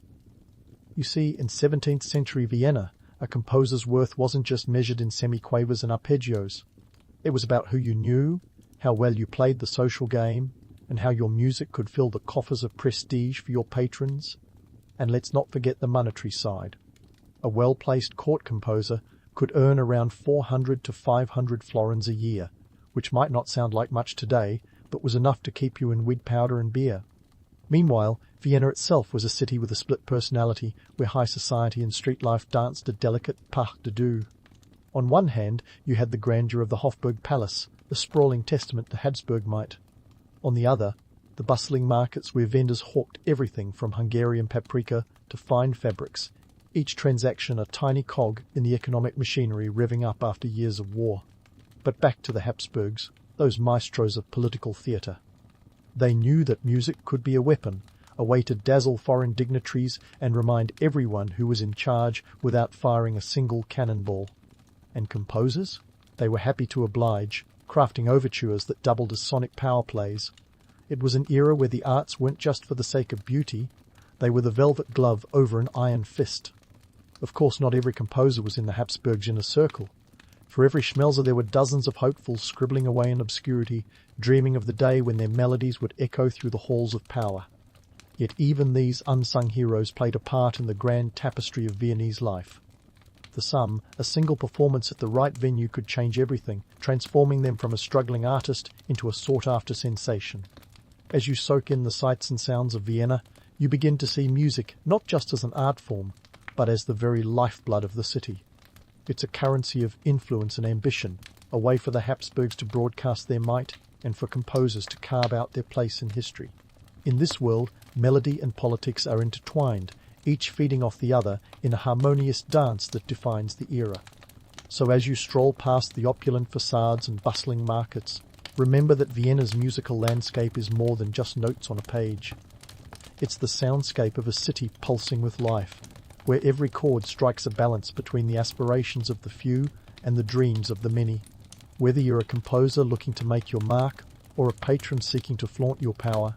You see, in 17th century Vienna, a composer's worth wasn't just measured in semiquavers and arpeggios. It was about who you knew, how well you played the social game, and how your music could fill the coffers of prestige for your patrons. And let's not forget the monetary side. A well-placed court composer could earn around 400 to 500 florins a year, which might not sound like much today, but was enough to keep you in weed powder and beer. Meanwhile, Vienna itself was a city with a split personality, where high society and street life danced a delicate pas de deux. On one hand, you had the grandeur of the Hofburg Palace, a sprawling testament to Habsburg might. On the other, the bustling markets where vendors hawked everything from Hungarian paprika to fine fabrics, each transaction a tiny cog in the economic machinery revving up after years of war. But back to the Habsburgs, those maestros of political theatre. They knew that music could be a weapon, a way to dazzle foreign dignitaries and remind everyone who was in charge without firing a single cannonball. And composers? They were happy to oblige, crafting overtures that doubled as sonic power plays. It was an era where the arts weren't just for the sake of beauty, they were the velvet glove over an iron fist. Of course, not every composer was in the Habsburgs' inner circle. For every Schmelzer there were dozens of hopefuls scribbling away in obscurity, dreaming of the day when their melodies would echo through the halls of power. Yet even these unsung heroes played a part in the grand tapestry of Viennese life. For some, a single performance at the right venue could change everything, transforming them from a struggling artist into a sought-after sensation. As you soak in the sights and sounds of Vienna, you begin to see music not just as an art form, but as the very lifeblood of the city. It's a currency of influence and ambition, a way for the Habsburgs to broadcast their might and for composers to carve out their place in history. In this world, melody and politics are intertwined, each feeding off the other in a harmonious dance that defines the era. So as you stroll past the opulent facades and bustling markets, remember that Vienna's musical landscape is more than just notes on a page. It's the soundscape of a city pulsing with life, where every chord strikes a balance between the aspirations of the few and the dreams of the many. Whether you're a composer looking to make your mark or a patron seeking to flaunt your power,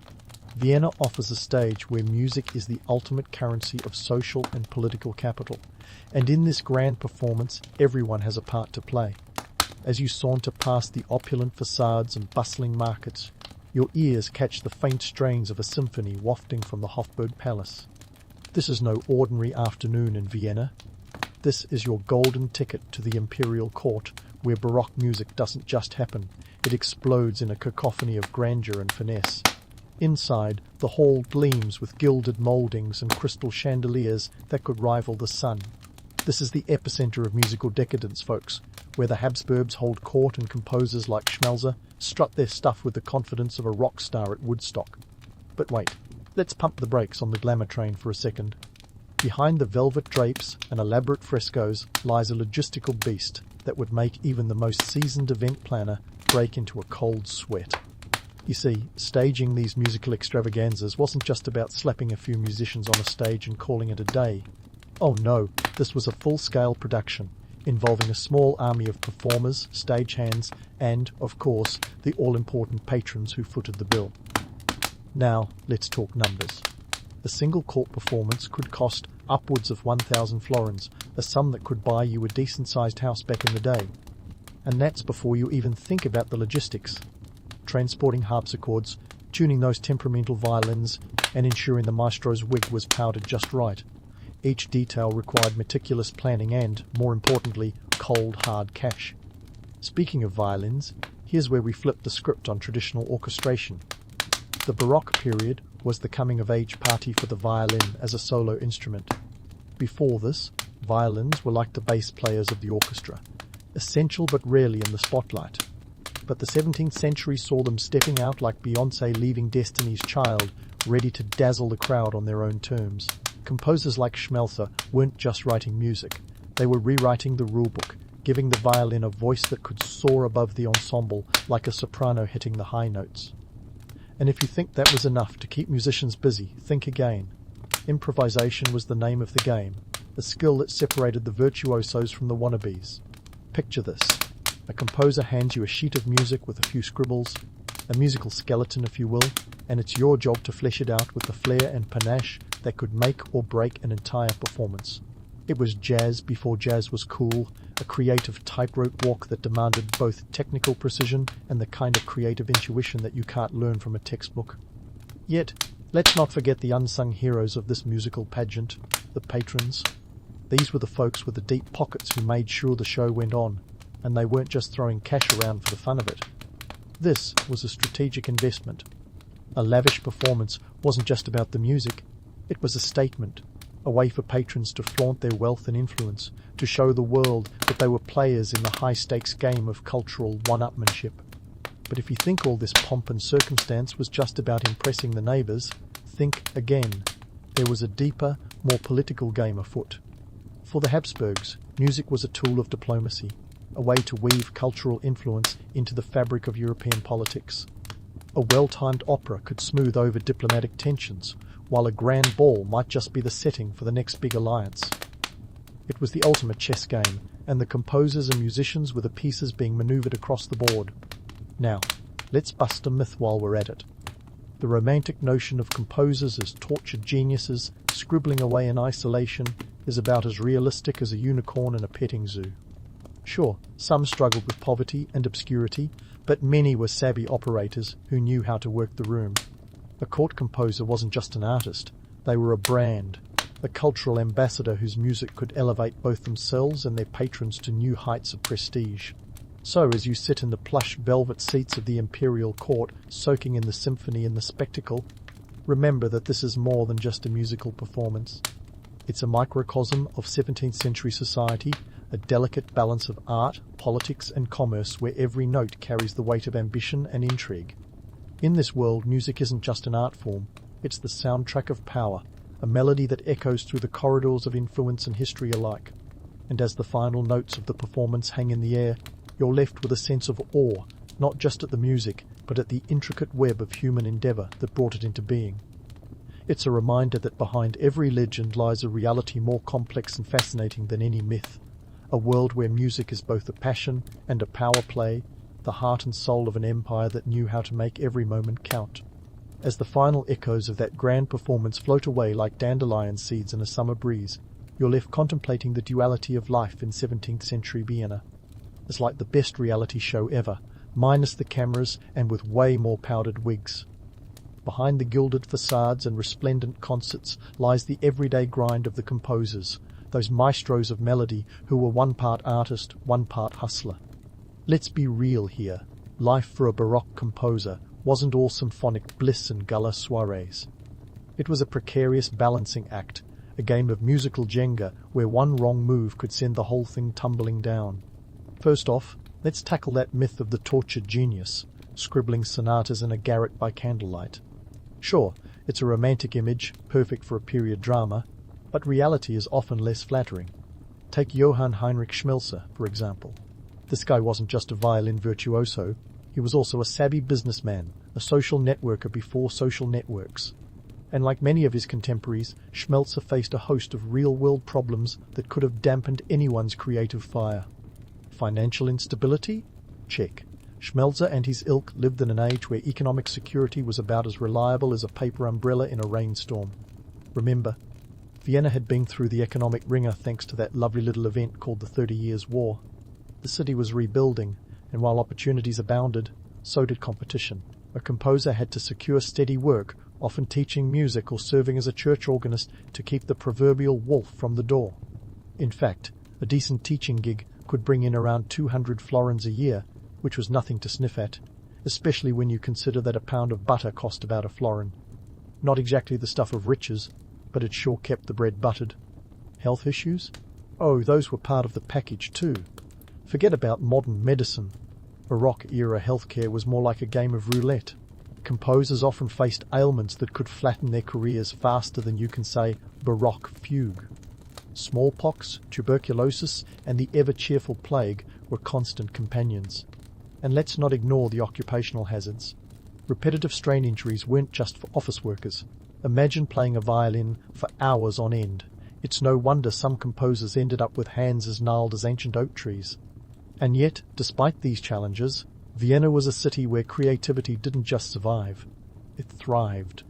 Vienna offers a stage where music is the ultimate currency of social and political capital, and in this grand performance everyone has a part to play. As you saunter past the opulent facades and bustling markets, your ears catch the faint strains of a symphony wafting from the Hofburg Palace. This is no ordinary afternoon in Vienna. This is your golden ticket to the imperial court, where Baroque music doesn't just happen, it explodes in a cacophony of grandeur and finesse. Inside, the hall gleams with gilded mouldings and crystal chandeliers that could rival the sun. This is the epicenter of musical decadence, folks, where the Habsburgs hold court and composers like Schmelzer strut their stuff with the confidence of a rock star at Woodstock. But wait, let's pump the brakes on the glamour train for a second. Behind the velvet drapes and elaborate frescoes lies a logistical beast that would make even the most seasoned event planner break into a cold sweat. You see, staging these musical extravaganzas wasn't just about slapping a few musicians on a stage and calling it a day. Oh no, this was a full-scale production, involving a small army of performers, stagehands, and, of course, the all-important patrons who footed the bill. Now, let's talk numbers. A single court performance could cost upwards of 1,000 florins, a sum that could buy you a decent-sized house back in the day. And that's before you even think about the logistics. Transporting harpsichords, tuning those temperamental violins, and ensuring the maestro's wig was powdered just right. Each detail required meticulous planning and, more importantly, cold, hard cash. Speaking of violins, here's where we flip the script on traditional orchestration. The Baroque period was the coming-of-age party for the violin as a solo instrument. Before this, violins were like the bass players of the orchestra, essential but rarely in the spotlight. But the 17th century saw them stepping out like Beyoncé leaving Destiny's Child, ready to dazzle the crowd on their own terms. Composers like Schmelzer weren't just writing music, they were rewriting the rulebook, giving the violin a voice that could soar above the ensemble like a soprano hitting the high notes. And if you think that was enough to keep musicians busy, think again. Improvisation was the name of the game, a skill that separated the virtuosos from the wannabes. Picture this. A composer hands you a sheet of music with a few scribbles, a musical skeleton if you will, and it's your job to flesh it out with the flair and panache that could make or break an entire performance. It was jazz before jazz was cool, a creative tightrope walk that demanded both technical precision and the kind of creative intuition that you can't learn from a textbook. Yet, let's not forget the unsung heroes of this musical pageant, the patrons. These were the folks with the deep pockets who made sure the show went on, and they weren't just throwing cash around for the fun of it. This was a strategic investment. A lavish performance wasn't just about the music, it was a statement, a way for patrons to flaunt their wealth and influence, to show the world that they were players in the high-stakes game of cultural one-upmanship. But if you think all this pomp and circumstance was just about impressing the neighbours, think again. There was a deeper, more political game afoot. For the Habsburgs, music was a tool of diplomacy, a way to weave cultural influence into the fabric of European politics. A well-timed opera could smooth over diplomatic tensions, while a grand ball might just be the setting for the next big alliance. It was the ultimate chess game, and the composers and musicians were the pieces being maneuvered across the board. Now, let's bust a myth while we're at it. The romantic notion of composers as tortured geniuses scribbling away in isolation is about as realistic as a unicorn in a petting zoo. Sure, some struggled with poverty and obscurity, but many were savvy operators who knew how to work the room. A court composer wasn't just an artist, they were a brand, a cultural ambassador whose music could elevate both themselves and their patrons to new heights of prestige. So, as you sit in the plush velvet seats of the imperial court, soaking in the symphony and the spectacle, remember that this is more than just a musical performance. It's a microcosm of 17th century society, a delicate balance of art, politics and commerce where every note carries the weight of ambition and intrigue. In this world, music isn't just an art form, it's the soundtrack of power, a melody that echoes through the corridors of influence and history alike. And as the final notes of the performance hang in the air, you're left with a sense of awe, not just at the music, but at the intricate web of human endeavour that brought it into being. It's a reminder that behind every legend lies a reality more complex and fascinating than any myth, a world where music is both a passion and a power play, the heart and soul of an empire that knew how to make every moment count. As the final echoes of that grand performance float away like dandelion seeds in a summer breeze, you're left contemplating the duality of life in 17th century Vienna. It's like the best reality show ever, minus the cameras and with way more powdered wigs. Behind the gilded facades and resplendent concerts lies the everyday grind of the composers, those maestros of melody who were one part artist, one part hustler. Let's be real here. Life for a Baroque composer wasn't all symphonic bliss and gala soirees. It was a precarious balancing act, a game of musical Jenga where one wrong move could send the whole thing tumbling down. First off, let's tackle that myth of the tortured genius, scribbling sonatas in a garret by candlelight. Sure, it's a romantic image, perfect for a period drama, but reality is often less flattering. Take Johann Heinrich Schmelzer, for example. This guy wasn't just a violin virtuoso, he was also a savvy businessman, a social networker before social networks. And like many of his contemporaries, Schmelzer faced a host of real-world problems that could have dampened anyone's creative fire. Financial instability? Check. Schmelzer and his ilk lived in an age where economic security was about as reliable as a paper umbrella in a rainstorm. Remember, Vienna had been through the economic ringer thanks to that lovely little event called the 30 Years' War. The city was rebuilding, and while opportunities abounded, so did competition. A composer had to secure steady work, often teaching music or serving as a church organist to keep the proverbial wolf from the door. In fact, a decent teaching gig could bring in around 200 florins a year, which was nothing to sniff at, especially when you consider that a pound of butter cost about a florin. Not exactly the stuff of riches, but it sure kept the bread buttered. Health issues? Oh, those were part of the package too. Forget about modern medicine. Baroque-era healthcare was more like a game of roulette. Composers often faced ailments that could flatten their careers faster than you can say Baroque fugue. Smallpox, tuberculosis, and the ever-cheerful plague were constant companions. And let's not ignore the occupational hazards. Repetitive strain injuries weren't just for office workers. Imagine playing a violin for hours on end. It's no wonder some composers ended up with hands as gnarled as ancient oak trees. And yet, despite these challenges, Vienna was a city where creativity didn't just survive, it thrived.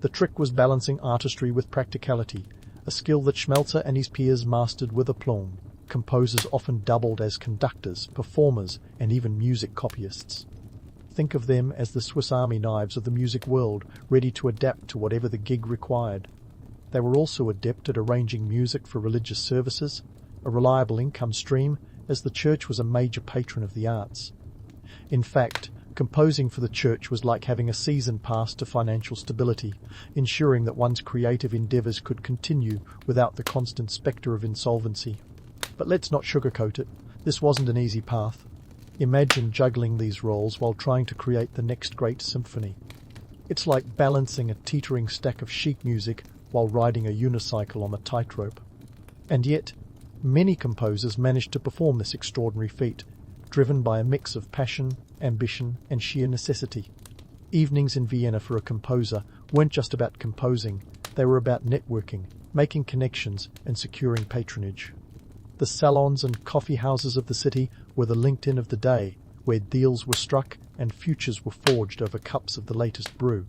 The trick was balancing artistry with practicality, a skill that Schmelzer and his peers mastered with aplomb. Composers often doubled as conductors, performers, and even music copyists. Think of them as the Swiss Army knives of the music world, ready to adapt to whatever the gig required. They were also adept at arranging music for religious services, a reliable income stream, as the church was a major patron of the arts. In fact, composing for the church was like having a season pass to financial stability, ensuring that one's creative endeavours could continue without the constant spectre of insolvency. But let's not sugarcoat it, this wasn't an easy path. Imagine juggling these roles while trying to create the next great symphony. It's like balancing a teetering stack of sheet music while riding a unicycle on a tightrope. And yet, many composers managed to perform this extraordinary feat, driven by a mix of passion, ambition, and sheer necessity. Evenings in Vienna for a composer weren't just about composing, they were about networking, making connections, and securing patronage. The salons and coffee houses of the city were the LinkedIn of the day, where deals were struck and futures were forged over cups of the latest brew.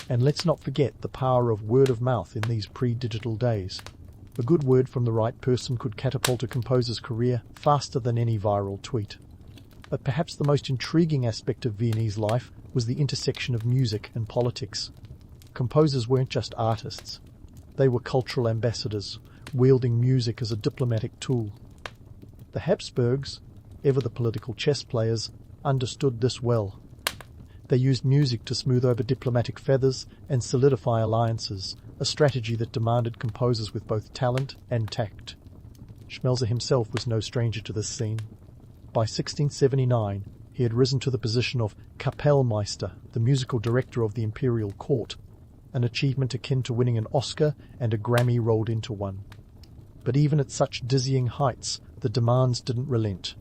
And let's not forget the power of word of mouth in these pre-digital days. A good word from the right person could catapult a composer's career faster than any viral tweet. But perhaps the most intriguing aspect of Viennese life was the intersection of music and politics. Composers weren't just artists. They were cultural ambassadors, wielding music as a diplomatic tool. The Habsburgs, ever the political chess players, understood this well. They used music to smooth over diplomatic feathers and solidify alliances, a strategy that demanded composers with both talent and tact. Schmelzer himself was no stranger to this scene. By 1679, he had risen to the position of Kapellmeister, the musical director of the imperial court, an achievement akin to winning an Oscar and a Grammy rolled into one. But even at such dizzying heights, the demands didn't relent.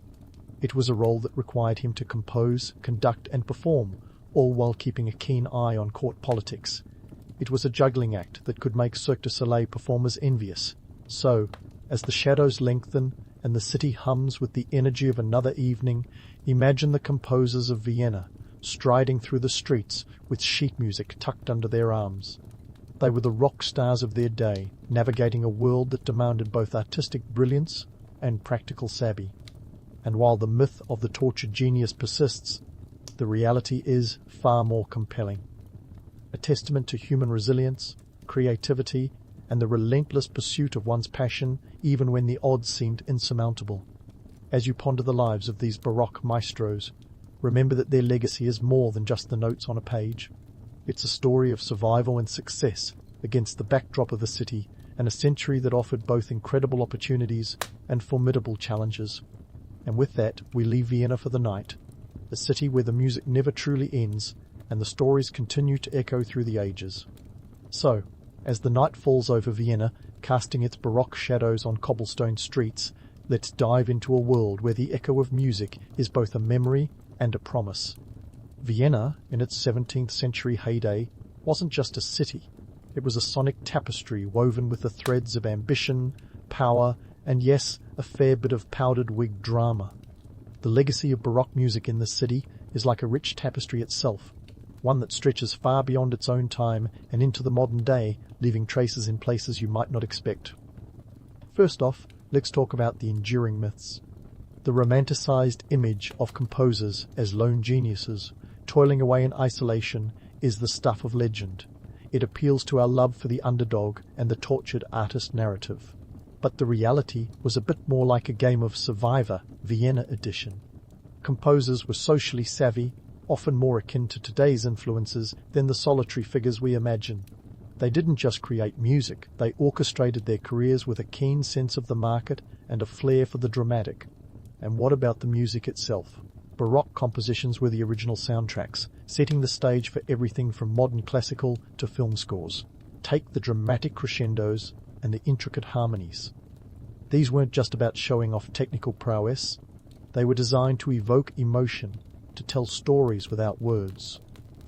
It was a role that required him to compose, conduct, and perform, all while keeping a keen eye on court politics. It was a juggling act that could make Cirque du Soleil performers envious. So, as the shadows lengthen and the city hums with the energy of another evening, imagine the composers of Vienna striding through the streets with sheet music tucked under their arms. They were the rock stars of their day, navigating a world that demanded both artistic brilliance and practical savvy. And while the myth of the tortured genius persists, the reality is far more compelling. A testament to human resilience, creativity, and the relentless pursuit of one's passion even when the odds seemed insurmountable. As you ponder the lives of these Baroque maestros, remember that their legacy is more than just the notes on a page. It's a story of survival and success against the backdrop of a city and a century that offered both incredible opportunities and formidable challenges. And with that, we leave Vienna for the night, a city where the music never truly ends and the stories continue to echo through the ages. So, as the night falls over Vienna, casting its Baroque shadows on cobblestone streets, let's dive into a world where the echo of music is both a memory and a promise. Vienna, in its 17th century heyday, wasn't just a city. It was a sonic tapestry woven with the threads of ambition, power, and yes, a fair bit of powdered wig drama. The legacy of Baroque music in this city is like a rich tapestry itself, one that stretches far beyond its own time and into the modern day, leaving traces in places you might not expect. First off, let's talk about the enduring myths. The romanticized image of composers as lone geniuses, toiling away in isolation, is the stuff of legend. It appeals to our love for the underdog and the tortured artist narrative. But the reality was a bit more like a game of Survivor, Vienna edition. Composers were socially savvy, often more akin to today's influences than the solitary figures we imagine. They didn't just create music, they orchestrated their careers with a keen sense of the market and a flair for the dramatic. And what about the music itself? Baroque compositions were the original soundtracks, setting the stage for everything from modern classical to film scores. Take the dramatic crescendos and the intricate harmonies. These weren't just about showing off technical prowess. They were designed to evoke emotion, to tell stories without words.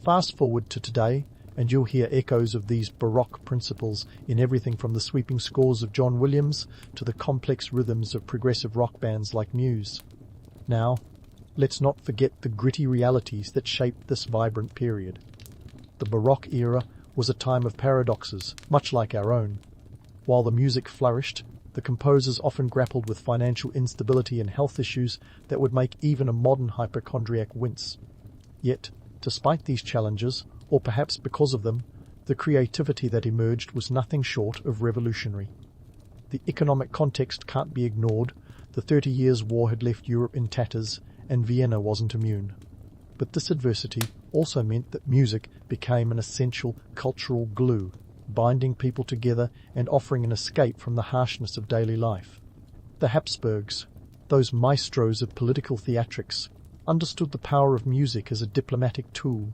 Fast forward to today, and you'll hear echoes of these Baroque principles in everything from the sweeping scores of John Williams to the complex rhythms of progressive rock bands like Muse. Now, let's not forget the gritty realities that shaped this vibrant period. The Baroque era was a time of paradoxes, much like our own. While the music flourished, the composers often grappled with financial instability and health issues that would make even a modern hypochondriac wince. Yet, despite these challenges, or perhaps because of them, the creativity that emerged was nothing short of revolutionary. The economic context can't be ignored. The 30 Years' War had left Europe in tatters, and Vienna wasn't immune. But this adversity also meant that music became an essential cultural glue, binding people together and offering an escape from the harshness of daily life. The Habsburgs, those maestros of political theatrics, understood the power of music as a diplomatic tool.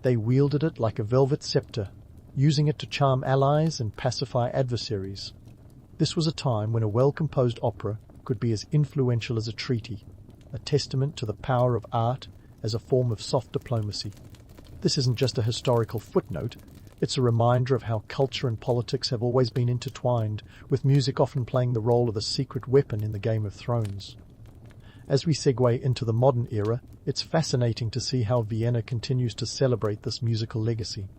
They wielded it like a velvet scepter, using it to charm allies and pacify adversaries. This was a time when a well-composed opera could be as influential as a treaty, a testament to the power of art as a form of soft diplomacy. This isn't just a historical footnote, it's a reminder of how culture and politics have always been intertwined, with music often playing the role of a secret weapon in the Game of Thrones. As we segue into the modern era, it's fascinating to see how Vienna continues to celebrate this musical legacy.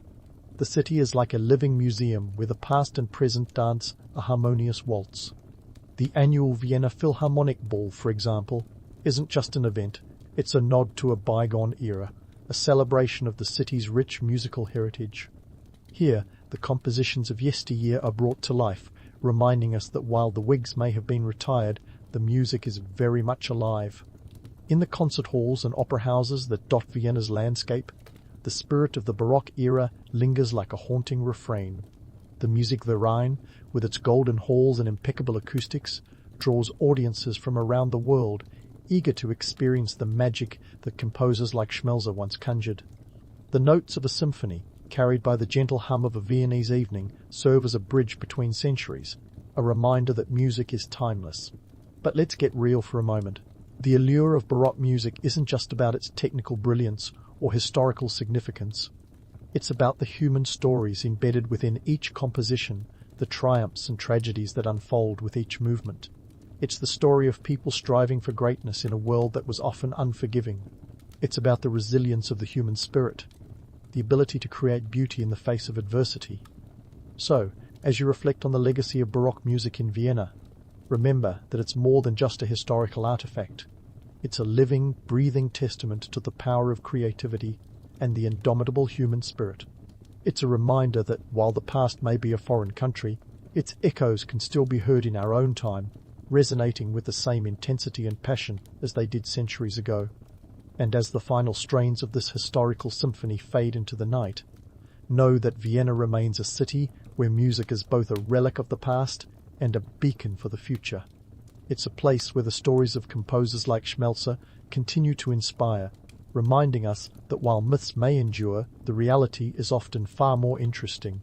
The city is like a living museum where the past and present dance a harmonious waltz. The annual Vienna Philharmonic Ball, for example, isn't just an event, it's a nod to a bygone era, a celebration of the city's rich musical heritage. Here, the compositions of yesteryear are brought to life, reminding us that while the wigs may have been retired, the music is very much alive. In the concert halls and opera houses that dot Vienna's landscape, the spirit of the Baroque era lingers like a haunting refrain. The music Verein, with its golden halls and impeccable acoustics, draws audiences from around the world, eager to experience the magic that composers like Schmelzer once conjured. The notes of a symphony, carried by the gentle hum of a Viennese evening, serve as a bridge between centuries, a reminder that music is timeless. But let's get real for a moment. The allure of Baroque music isn't just about its technical brilliance or historical significance. It's about the human stories embedded within each composition, the triumphs and tragedies that unfold with each movement. It's the story of people striving for greatness in a world that was often unforgiving. It's about the resilience of the human spirit, the ability to create beauty in the face of adversity. So, as you reflect on the legacy of Baroque music in Vienna, remember that it's more than just a historical artifact. It's a living, breathing testament to the power of creativity and the indomitable human spirit. It's a reminder that while the past may be a foreign country, its echoes can still be heard in our own time, resonating with the same intensity and passion as they did centuries ago. And as the final strains of this historical symphony fade into the night, know that Vienna remains a city where music is both a relic of the past and a beacon for the future. It's a place where the stories of composers like Schmelzer continue to inspire, reminding us that while myths may endure, the reality is often far more interesting.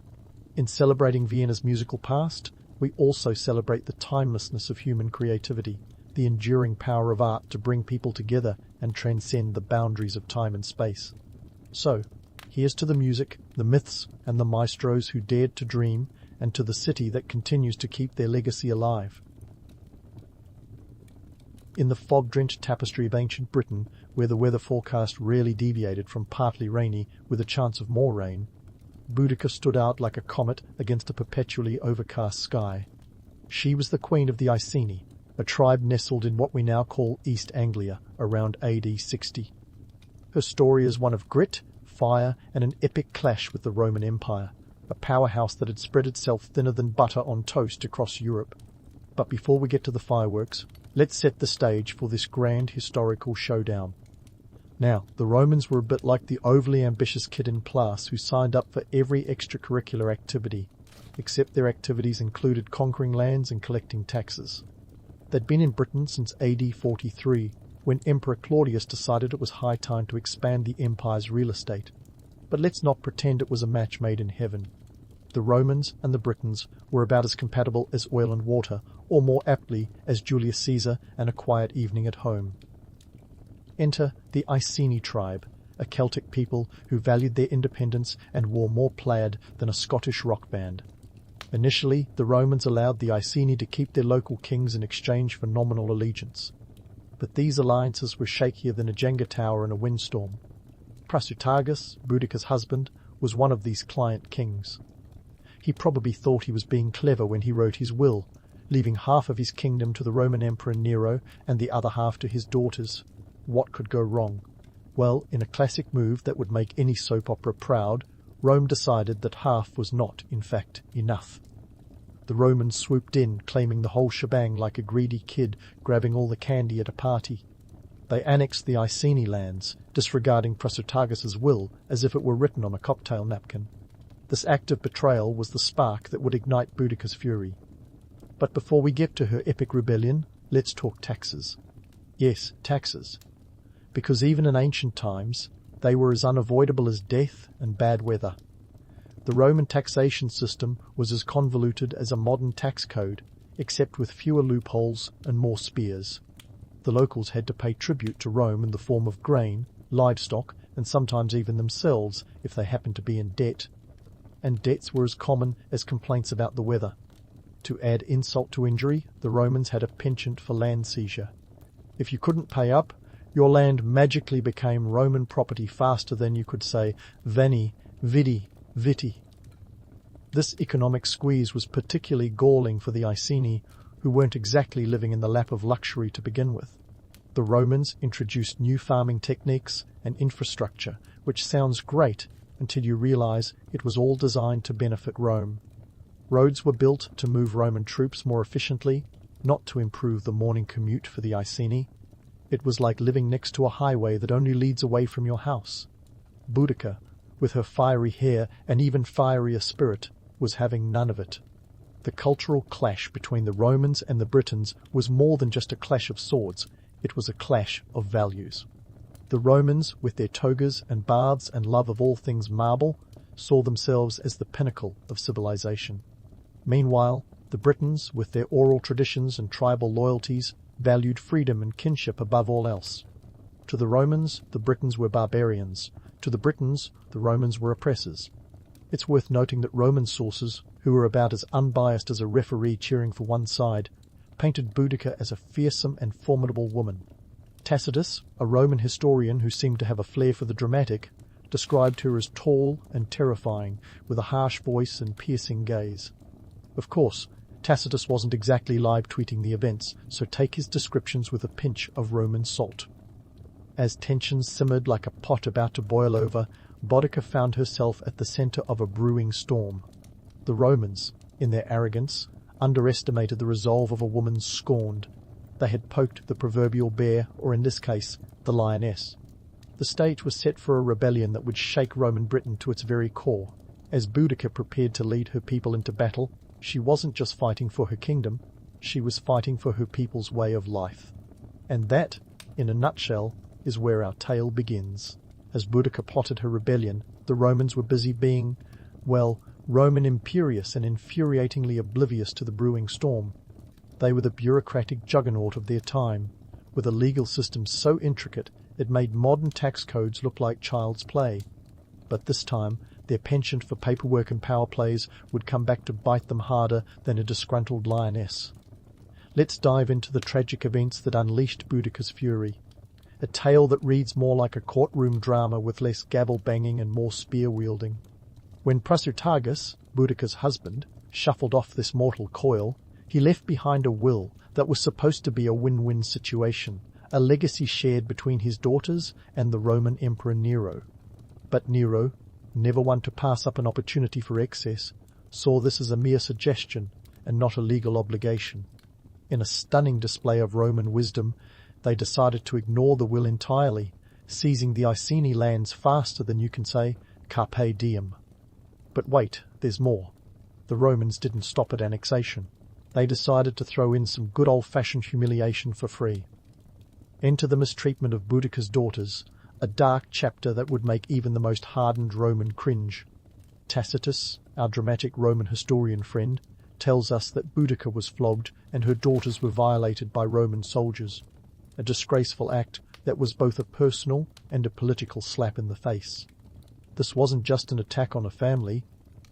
In celebrating Vienna's musical past, we also celebrate the timelessness of human creativity, the enduring power of art to bring people together and transcend the boundaries of time and space. So, here's to the music, the myths, and the maestros who dared to dream, and to the city that continues to keep their legacy alive. In the fog-drenched tapestry of ancient Britain, where the weather forecast rarely deviated from partly rainy with a chance of more rain, Boudica stood out like a comet against a perpetually overcast sky. She was the queen of the Iceni, a tribe nestled in what we now call East Anglia, around AD 60. Her story is one of grit, fire, and an epic clash with the Roman Empire, a powerhouse that had spread itself thinner than butter on toast across Europe. But before we get to the fireworks, let's set the stage for this grand historical showdown. Now, the Romans were a bit like the overly ambitious kid in class who signed up for every extracurricular activity, except their activities included conquering lands and collecting taxes. They'd been in Britain since AD 43, when Emperor Claudius decided it was high time to expand the empire's real estate. But let's not pretend it was a match made in heaven. The Romans and the Britons were about as compatible as oil and water, or more aptly as Julius Caesar and a quiet evening at home. Enter the Iceni tribe, a Celtic people who valued their independence and wore more plaid than a Scottish rock band. Initially, the Romans allowed the Iceni to keep their local kings in exchange for nominal allegiance. But these alliances were shakier than a Jenga tower in a windstorm. Prasutagus, Boudica's husband, was one of these client kings. He probably thought he was being clever when he wrote his will, leaving half of his kingdom to the Roman Emperor Nero and the other half to his daughters. What could go wrong? Well, in a classic move that would make any soap opera proud, Rome decided that half was not, in fact, enough. The Romans swooped in, claiming the whole shebang like a greedy kid grabbing all the candy at a party. They annexed the Iceni lands, disregarding Prasutagus's will as if it were written on a cocktail napkin. This act of betrayal was the spark that would ignite Boudica's fury. But before we get to her epic rebellion, let's talk taxes. Yes, taxes. Because even in ancient times, they were as unavoidable as death and bad weather. The Roman taxation system was as convoluted as a modern tax code, except with fewer loopholes and more spears. The locals had to pay tribute to Rome in the form of grain, livestock, and sometimes even themselves if they happened to be in debt. And debts were as common as complaints about the weather. To add insult to injury, the Romans had a penchant for land seizure. If you couldn't pay up, your land magically became Roman property faster than you could say veni, vidi, viti. This economic squeeze was particularly galling for the Iceni, who weren't exactly living in the lap of luxury to begin with. The Romans introduced new farming techniques and infrastructure, which sounds great until you realize it was all designed to benefit Rome. Roads were built to move Roman troops more efficiently, not to improve the morning commute for the Iceni. It was like living next to a highway that only leads away from your house. Boudica, with her fiery hair and even fierier spirit, was having none of it. The cultural clash between the Romans and the Britons was more than just a clash of swords, it was a clash of values. The Romans, with their togas and baths and love of all things marble, saw themselves as the pinnacle of civilization. Meanwhile, the Britons, with their oral traditions and tribal loyalties, valued freedom and kinship above all else. To the Romans, the Britons were barbarians. To the Britons, the Romans were oppressors. It's worth noting that Roman sources, who were about as unbiased as a referee cheering for one side, painted Boudica as a fearsome and formidable woman. Tacitus, a Roman historian who seemed to have a flair for the dramatic, described her as tall and terrifying, with a harsh voice and piercing gaze. Of course, Tacitus wasn't exactly live-tweeting the events, so take his descriptions with a pinch of Roman salt. As tensions simmered like a pot about to boil over, Boudica found herself at the center of a brewing storm. The Romans, in their arrogance, underestimated the resolve of a woman scorned. They had poked the proverbial bear, or in this case, the lioness. The stage was set for a rebellion that would shake Roman Britain to its very core. As Boudica prepared to lead her people into battle, she wasn't just fighting for her kingdom, she was fighting for her people's way of life. And that, in a nutshell, is where our tale begins. As Boudica plotted her rebellion, the Romans were busy being, well, Roman imperious and infuriatingly oblivious to the brewing storm. They were the bureaucratic juggernaut of their time, with a legal system so intricate it made modern tax codes look like child's play. But this time, their penchant for paperwork and power plays would come back to bite them harder than a disgruntled lioness. Let's dive into the tragic events that unleashed Boudica's fury. A tale that reads more like a courtroom drama with less gavel-banging and more spear-wielding. When Prasutagus, Boudica's husband, shuffled off this mortal coil, he left behind a will that was supposed to be a win-win situation, a legacy shared between his daughters and the Roman Emperor Nero. But Nero, never one to pass up an opportunity for excess, saw this as a mere suggestion and not a legal obligation. In a stunning display of Roman wisdom, they decided to ignore the will entirely, seizing the Iceni lands faster than you can say carpe diem. But wait, there's more. The Romans didn't stop at annexation. They decided to throw in some good old-fashioned humiliation for free. Enter the mistreatment of Boudica's daughters, a dark chapter that would make even the most hardened Roman cringe. Tacitus, our dramatic Roman historian friend, tells us that Boudica was flogged and her daughters were violated by Roman soldiers, a disgraceful act that was both a personal and a political slap in the face. This wasn't just an attack on a family,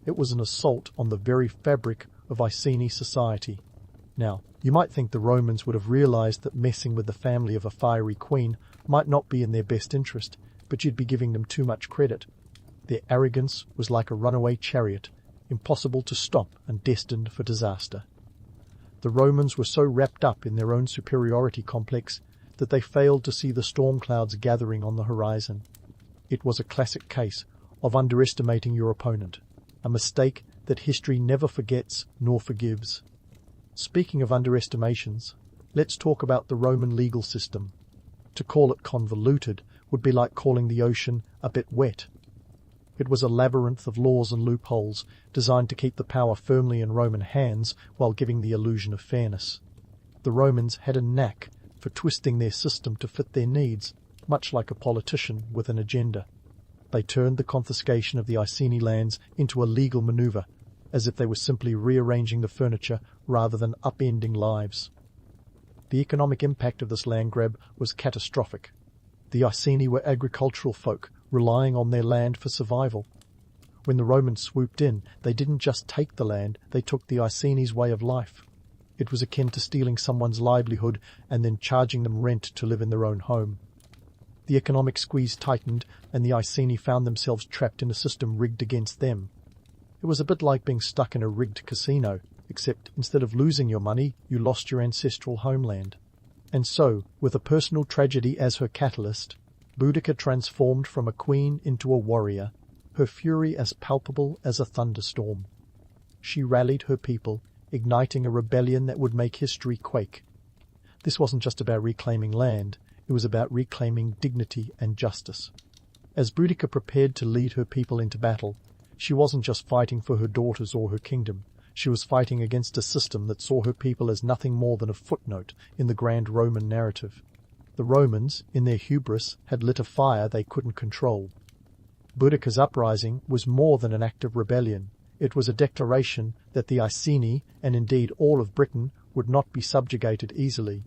it was an assault on the very fabric of Iceni society. Now, you might think the Romans would have realized that messing with the family of a fiery queen might not be in their best interest, but you'd be giving them too much credit. Their arrogance was like a runaway chariot, impossible to stop and destined for disaster. The Romans were so wrapped up in their own superiority complex that they failed to see the storm clouds gathering on the horizon. It was a classic case of underestimating your opponent, a mistake that history never forgets nor forgives. Speaking of underestimations, let's talk about the Roman legal system. To call it convoluted would be like calling the ocean a bit wet. It was a labyrinth of laws and loopholes designed to keep the power firmly in Roman hands while giving the illusion of fairness. The Romans had a knack for twisting their system to fit their needs, much like a politician with an agenda. They turned the confiscation of the Iceni lands into a legal maneuver, as if they were simply rearranging the furniture rather than upending lives. The economic impact of this land grab was catastrophic. The Iceni were agricultural folk, relying on their land for survival. When the Romans swooped in, they didn't just take the land, they took the Iceni's way of life. It was akin to stealing someone's livelihood and then charging them rent to live in their own home. The economic squeeze tightened, and the Iceni found themselves trapped in a system rigged against them. It was a bit like being stuck in a rigged casino, except instead of losing your money, you lost your ancestral homeland. And so, with a personal tragedy as her catalyst, Boudica transformed from a queen into a warrior, her fury as palpable as a thunderstorm. She rallied her people, igniting a rebellion that would make history quake. This wasn't just about reclaiming land, it was about reclaiming dignity and justice. As Boudica prepared to lead her people into battle, she wasn't just fighting for her daughters or her kingdom. She was fighting against a system that saw her people as nothing more than a footnote in the grand Roman narrative. The Romans, in their hubris, had lit a fire they couldn't control. Boudica's uprising was more than an act of rebellion. It was a declaration that the Iceni, and indeed all of Britain, would not be subjugated easily.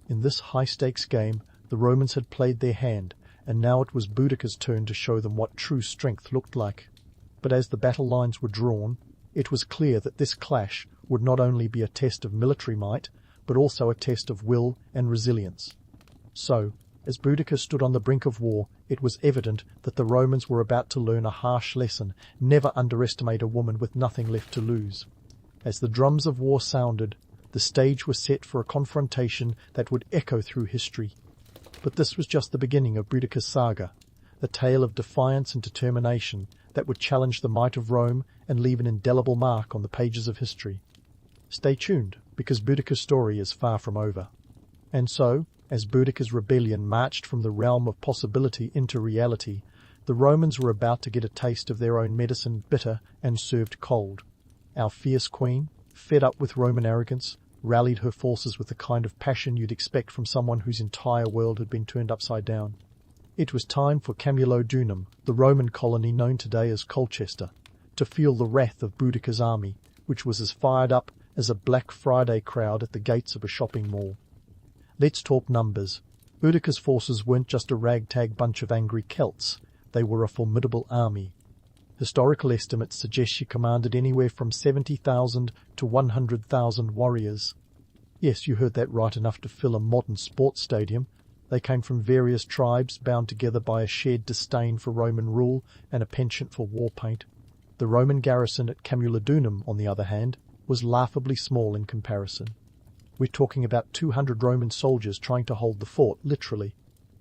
In this high-stakes game, the Romans had played their hand, and now it was Boudica's turn to show them what true strength looked like. But as the battle lines were drawn, it was clear that this clash would not only be a test of military might, but also a test of will and resilience. So, as Boudica stood on the brink of war, it was evident that the Romans were about to learn a harsh lesson: never underestimate a woman with nothing left to lose. As the drums of war sounded, the stage was set for a confrontation that would echo through history. But this was just the beginning of Boudica's saga, a tale of defiance and determination that would challenge the might of Rome and leave an indelible mark on the pages of history. Stay tuned, because Boudica's story is far from over. And so, as Boudica's rebellion marched from the realm of possibility into reality, the Romans were about to get a taste of their own medicine, bitter and served cold. Our fierce queen, fed up with Roman arrogance, rallied her forces with the kind of passion you'd expect from someone whose entire world had been turned upside down. It was time for Camulodunum, the Roman colony known today as Colchester, to feel the wrath of Boudica's army, which was as fired up as a Black Friday crowd at the gates of a shopping mall. Let's talk numbers. Boudica's forces weren't just a ragtag bunch of angry Celts, they were a formidable army. Historical estimates suggest she commanded anywhere from 70,000 to 100,000 warriors. Yes, you heard that right, enough to fill a modern sports stadium. They came from various tribes bound together by a shared disdain for Roman rule and a penchant for war paint. The Roman garrison at Camulodunum, on the other hand, was laughably small in comparison. We're talking about 200 Roman soldiers trying to hold the fort, literally.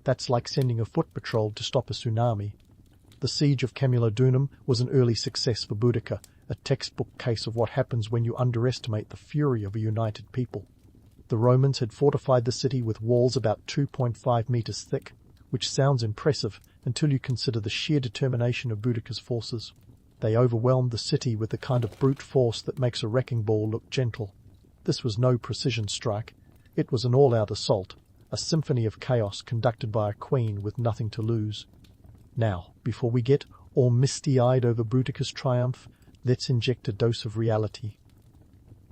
That's like sending a foot patrol to stop a tsunami. The siege of Camulodunum was an early success for Boudica, a textbook case of what happens when you underestimate the fury of a united people. The Romans had fortified the city with walls about 2.5 meters thick, which sounds impressive until you consider the sheer determination of Boudica's forces. They overwhelmed the city with the kind of brute force that makes a wrecking ball look gentle. This was no precision strike. It was an all-out assault, a symphony of chaos conducted by a queen with nothing to lose. Now, before we get all misty-eyed over Boudica's triumph, let's inject a dose of reality.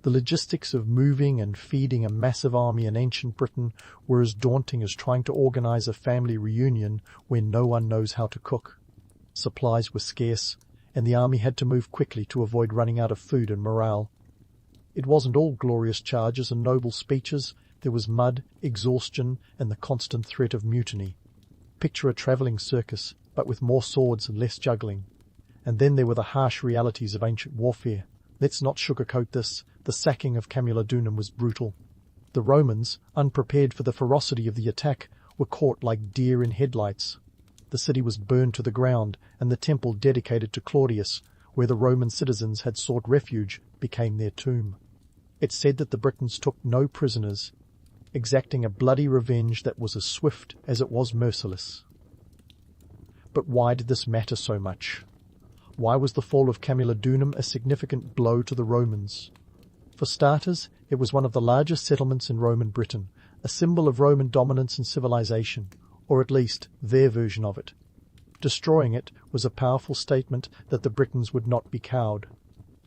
The logistics of moving and feeding a massive army in ancient Britain were as daunting as trying to organize a family reunion when no one knows how to cook. Supplies were scarce, and the army had to move quickly to avoid running out of food and morale. It wasn't all glorious charges and noble speeches. There was mud, exhaustion, and the constant threat of mutiny. Picture a travelling circus, but with more swords and less juggling. And then there were the harsh realities of ancient warfare. Let's not sugarcoat this. The sacking of Camulodunum was brutal. The Romans, unprepared for the ferocity of the attack, were caught like deer in headlights. The city was burned to the ground, and the temple dedicated to Claudius, where the Roman citizens had sought refuge, became their tomb. It's said that the Britons took no prisoners, exacting a bloody revenge that was as swift as it was merciless. But why did this matter so much? Why was the fall of Camulodunum a significant blow to the Romans? For starters, it was one of the largest settlements in Roman Britain, a symbol of Roman dominance and civilization, or at least their version of it. Destroying it was a powerful statement that the Britons would not be cowed.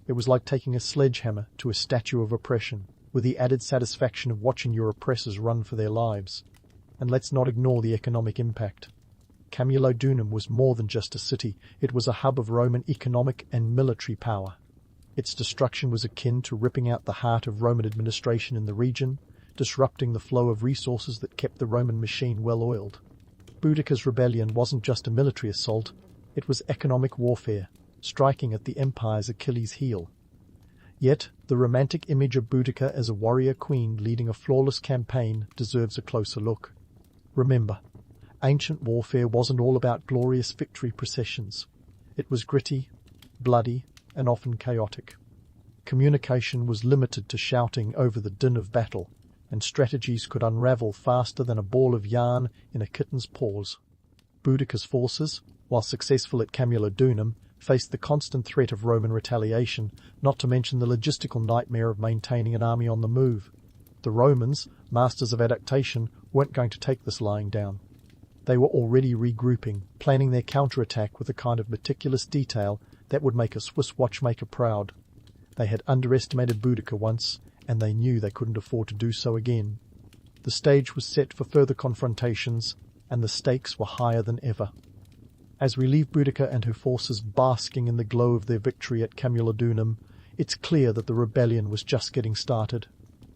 It was like taking a sledgehammer to a statue of oppression, with the added satisfaction of watching your oppressors run for their lives. And let's not ignore the economic impact. Camulodunum was more than just a city. It was a hub of Roman economic and military power. Its destruction was akin to ripping out the heart of Roman administration in the region, disrupting the flow of resources that kept the Roman machine well-oiled. Boudica's rebellion wasn't just a military assault, it was economic warfare. striking at the empire's Achilles heel. Yet, the romantic image of Boudica as a warrior queen leading a flawless campaign deserves a closer look. Remember, ancient warfare wasn't all about glorious victory processions. It was gritty, bloody, and often chaotic. Communication was limited to shouting over the din of battle, and strategies could unravel faster than a ball of yarn in a kitten's paws. Boudica's forces, while successful at Camulodunum, faced the constant threat of Roman retaliation, not to mention the logistical nightmare of maintaining an army on the move. The Romans, masters of adaptation, weren't going to take this lying down. They were already regrouping, planning their counterattack with a kind of meticulous detail that would make a Swiss watchmaker proud. They had underestimated Boudica once, and they knew they couldn't afford to do so again. The stage was set for further confrontations, and the stakes were higher than ever. As we leave Boudica and her forces basking in the glow of their victory at Camulodunum, it's clear that the rebellion was just getting started.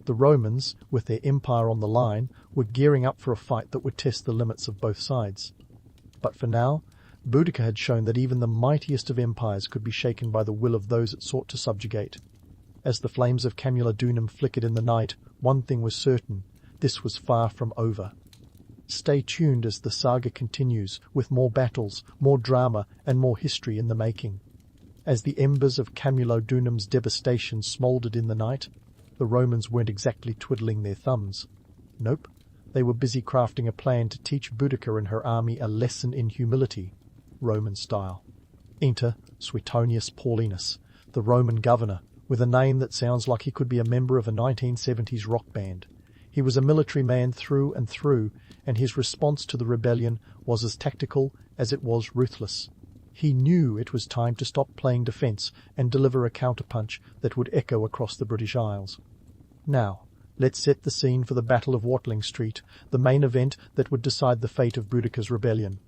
The Romans, with their empire on the line, were gearing up for a fight that would test the limits of both sides. But for now, Boudica had shown that even the mightiest of empires could be shaken by the will of those it sought to subjugate. As the flames of Camulodunum flickered in the night, one thing was certain: this was far from over. Stay tuned as the saga continues, with more battles, more drama, and more history in the making. As the embers of Camulodunum's devastation smouldered in the night, the Romans weren't exactly twiddling their thumbs. Nope, they were busy crafting a plan to teach Boudica and her army a lesson in humility, Roman style. Enter Suetonius Paulinus, the Roman governor, with a name that sounds like he could be a member of a 1970s rock band. He was a military man through and through, and his response to the rebellion was as tactical as it was ruthless. He knew it was time to stop playing defence and deliver a counterpunch that would echo across the British Isles. Now, let's set the scene for the Battle of Watling Street, the main event that would decide the fate of Boudica's rebellion.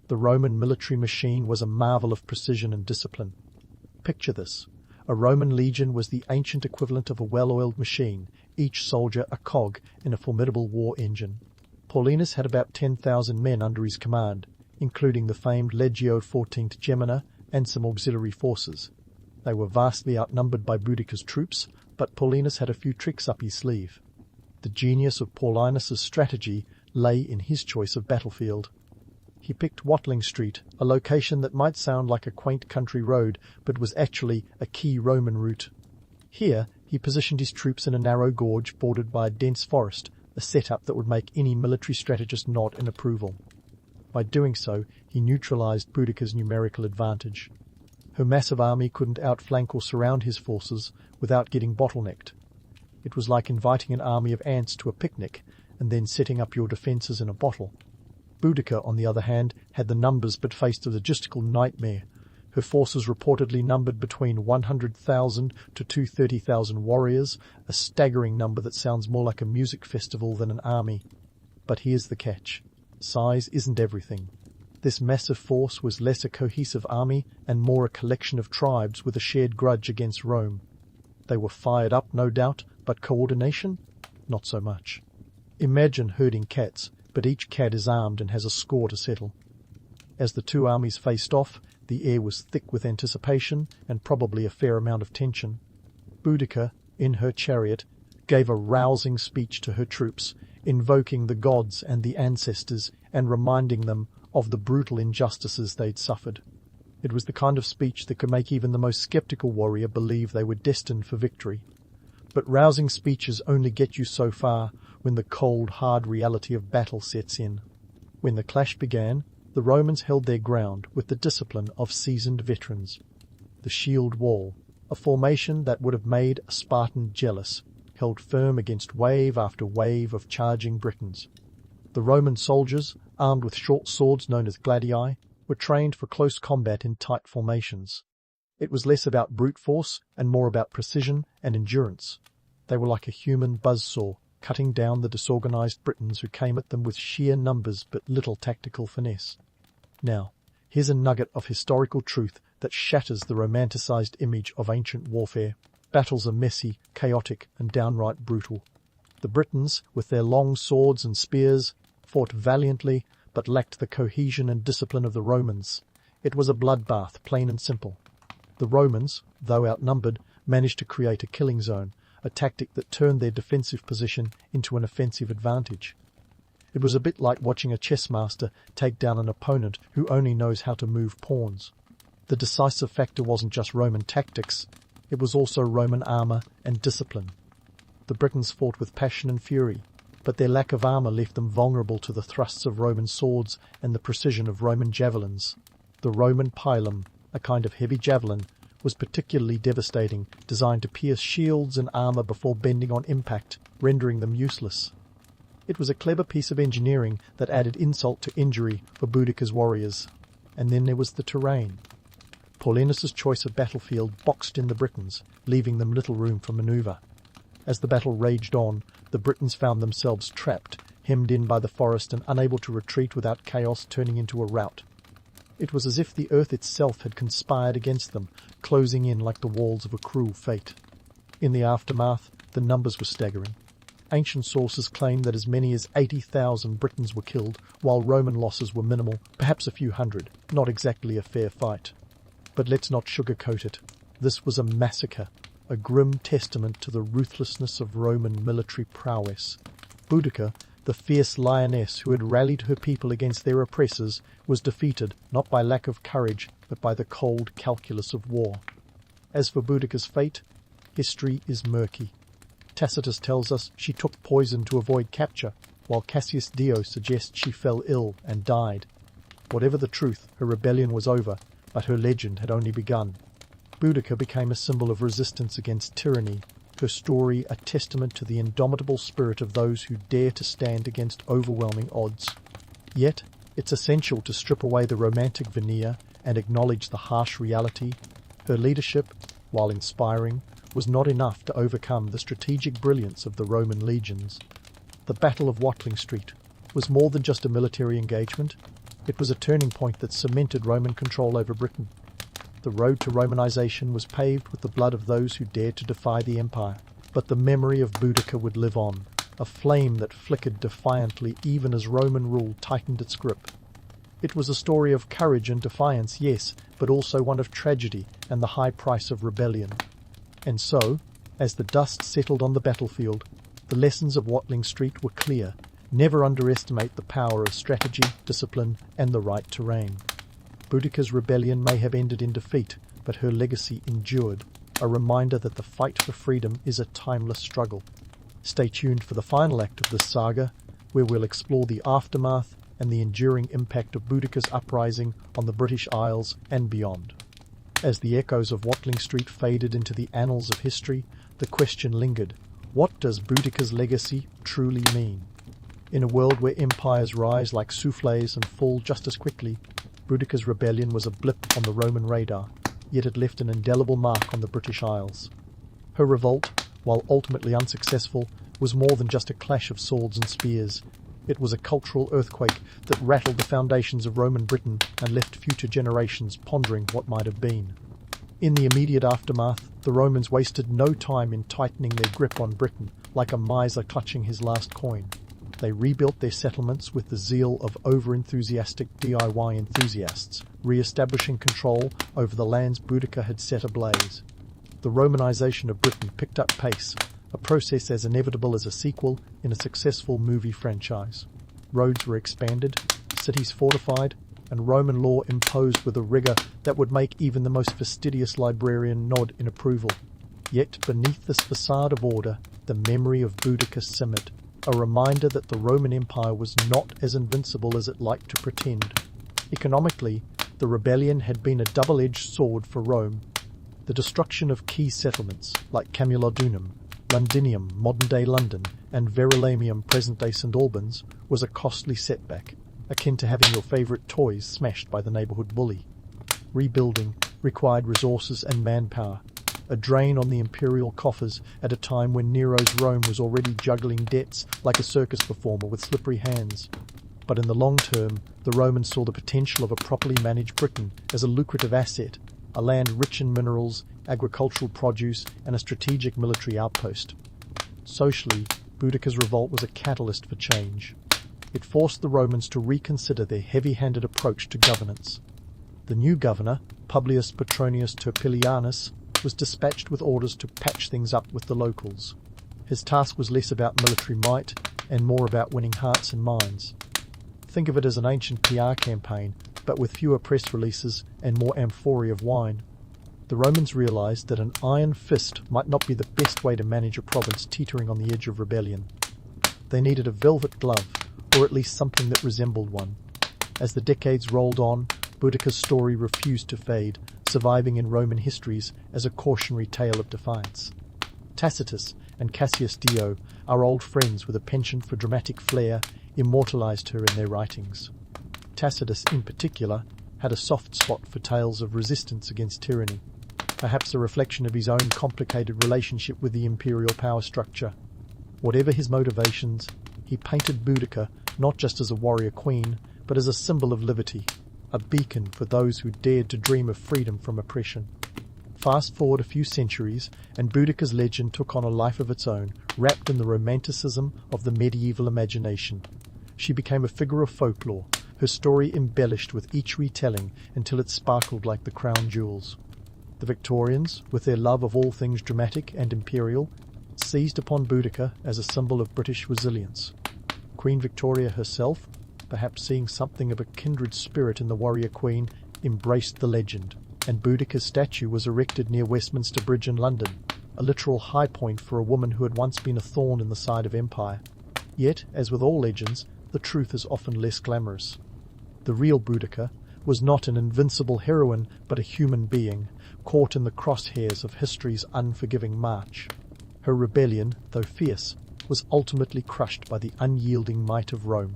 The Roman military machine was a marvel of precision and discipline. Picture this. A Roman legion was the ancient equivalent of a well-oiled machine, each soldier a cog in a formidable war engine. Paulinus had about 10,000 men under his command, including the famed Legio XIV Gemina and some auxiliary forces. They were vastly outnumbered by Boudica's troops, but Paulinus had a few tricks up his sleeve. The genius of Paulinus's strategy lay in his choice of battlefield. He picked Watling Street, a location that might sound like a quaint country road, but was actually a key Roman route. Here, he positioned his troops in a narrow gorge bordered by a dense forest, a setup that would make any military strategist nod in approval. By doing so, he neutralized Boudica's numerical advantage. Her massive army couldn't outflank or surround his forces without getting bottlenecked. It was like inviting an army of ants to a picnic and then setting up your defences in a bottle. Boudica, on the other hand, had the numbers but faced a logistical nightmare. Her forces reportedly numbered between 100,000 to 230,000 warriors, a staggering number that sounds more like a music festival than an army. But here's the catch. Size isn't everything. This massive force was less a cohesive army and more a collection of tribes with a shared grudge against Rome. They were fired up, no doubt, but coordination? Not so much. Imagine herding cats, but each cat is armed and has a score to settle. As the two armies faced off, the air was thick with anticipation and probably a fair amount of tension. Boudica, in her chariot, gave a rousing speech to her troops, invoking the gods and the ancestors and reminding them of the brutal injustices they'd suffered. It was the kind of speech that could make even the most skeptical warrior believe they were destined for victory. But rousing speeches only get you so far when the cold, hard reality of battle sets in. When the clash began, the Romans held their ground with the discipline of seasoned veterans. The shield wall, a formation that would have made a Spartan jealous, held firm against wave after wave of charging Britons. The Roman soldiers, armed with short swords known as gladii, were trained for close combat in tight formations. It was less about brute force and more about precision and endurance. They were like a human buzzsaw, cutting down the disorganized Britons who came at them with sheer numbers but little tactical finesse. Now, here's a nugget of historical truth that shatters the romanticized image of ancient warfare. Battles are messy, chaotic, and downright brutal. The Britons, with their long swords and spears, fought valiantly but lacked the cohesion and discipline of the Romans. It was a bloodbath, plain and simple. The Romans, though outnumbered, managed to create a killing zone, a tactic that turned their defensive position into an offensive advantage. It was a bit like watching a chess master take down an opponent who only knows how to move pawns. The decisive factor wasn't just Roman tactics, it was also Roman armour and discipline. The Britons fought with passion and fury, but their lack of armour left them vulnerable to the thrusts of Roman swords and the precision of Roman javelins. The Roman pilum, a kind of heavy javelin, was particularly devastating, designed to pierce shields and armour before bending on impact, rendering them useless. It was a clever piece of engineering that added insult to injury for Boudica's warriors. And then there was the terrain. Paulinus's choice of battlefield boxed in the Britons, leaving them little room for manoeuvre. As the battle raged on, the Britons found themselves trapped, hemmed in by the forest and unable to retreat without chaos turning into a rout. It was as if the earth itself had conspired against them, closing in like the walls of a cruel fate. In the aftermath, the numbers were staggering. Ancient sources claim that as many as 80,000 Britons were killed, while Roman losses were minimal, perhaps a few hundred, not exactly a fair fight. But let's not sugarcoat it. This was a massacre, a grim testament to the ruthlessness of Roman military prowess. Boudica, the fierce lioness who had rallied her people against their oppressors, was defeated not by lack of courage, but by the cold calculus of war. As for Boudica's fate, history is murky. Tacitus tells us she took poison to avoid capture, while Cassius Dio suggests she fell ill and died. Whatever the truth, her rebellion was over, but her legend had only begun. Boudica became a symbol of resistance against tyranny, her story a testament to the indomitable spirit of those who dare to stand against overwhelming odds. Yet, it's essential to strip away the romantic veneer and acknowledge the harsh reality. Her leadership, while inspiring, was not enough to overcome the strategic brilliance of the Roman legions. The Battle of Watling Street was more than just a military engagement. It was a turning point that cemented Roman control over Britain. The road to Romanization was paved with the blood of those who dared to defy the empire. But the memory of Boudica would live on, a flame that flickered defiantly even as Roman rule tightened its grip. It was a story of courage and defiance, yes, but also one of tragedy and the high price of rebellion. And so, as the dust settled on the battlefield, the lessons of Watling Street were clear. Never underestimate the power of strategy, discipline, and the right terrain. Boudica's rebellion may have ended in defeat, but her legacy endured, a reminder that the fight for freedom is a timeless struggle. Stay tuned for the final act of this saga, where we'll explore the aftermath and the enduring impact of Boudica's uprising on the British Isles and beyond. As the echoes of Watling Street faded into the annals of history, the question lingered, what does Boudica's legacy truly mean? In a world where empires rise like soufflés and fall just as quickly, Boudica's rebellion was a blip on the Roman radar, yet it left an indelible mark on the British Isles. Her revolt, while ultimately unsuccessful, was more than just a clash of swords and spears. It was a cultural earthquake that rattled the foundations of Roman Britain and left future generations pondering what might have been. In the immediate aftermath, the Romans wasted no time in tightening their grip on Britain, like a miser clutching his last coin. They rebuilt their settlements with the zeal of over-enthusiastic DIY enthusiasts, re-establishing control over the lands Boudica had set ablaze. The Romanization of Britain picked up pace, a process as inevitable as a sequel in a successful movie franchise. Roads were expanded, cities fortified, and Roman law imposed with a rigour that would make even the most fastidious librarian nod in approval. Yet beneath this facade of order, the memory of Boudica simmered, a reminder that the Roman Empire was not as invincible as it liked to pretend. Economically, the rebellion had been a double-edged sword for Rome. The destruction of key settlements like Camulodunum, Londinium, modern-day London, and Verulamium, present-day St Albans, was a costly setback, akin to having your favourite toys smashed by the neighbourhood bully. Rebuilding required resources and manpower, a drain on the imperial coffers at a time when Nero's Rome was already juggling debts like a circus performer with slippery hands. But in the long term, the Romans saw the potential of a properly managed Britain as a lucrative asset, a land rich in minerals, agricultural produce, and a strategic military outpost. Socially, Boudica's revolt was a catalyst for change. It forced the Romans to reconsider their heavy-handed approach to governance. The new governor, Publius Petronius Turpilianus was dispatched with orders to patch things up with the locals. His task was less about military might and more about winning hearts and minds. Think of it as an ancient PR campaign, but with fewer press releases and more amphorae of wine. The Romans realized that an iron fist might not be the best way to manage a province teetering on the edge of rebellion. They needed a velvet glove, or at least something that resembled one. As the decades rolled on, Boudica's story refused to fade, surviving in Roman histories as a cautionary tale of defiance. Tacitus and Cassius Dio, our old friends with a penchant for dramatic flair, immortalized her in their writings. Tacitus, in particular, had a soft spot for tales of resistance against tyranny, perhaps a reflection of his own complicated relationship with the imperial power structure. Whatever his motivations, he painted Boudica not just as a warrior queen, but as a symbol of liberty, a beacon for those who dared to dream of freedom from oppression. Fast forward a few centuries, and Boudica's legend took on a life of its own, wrapped in the romanticism of the medieval imagination. She became a figure of folklore, her story embellished with each retelling until it sparkled like the crown jewels. The Victorians, with their love of all things dramatic and imperial, seized upon Boudica as a symbol of British resilience. Queen Victoria herself, perhaps seeing something of a kindred spirit in the warrior queen, embraced the legend, and Boudica's statue was erected near Westminster Bridge in London, a literal high point for a woman who had once been a thorn in the side of empire. Yet, as with all legends, the truth is often less glamorous. The real Boudica was not an invincible heroine, but a human being, caught in the crosshairs of history's unforgiving march. Her rebellion, though fierce, was ultimately crushed by the unyielding might of Rome.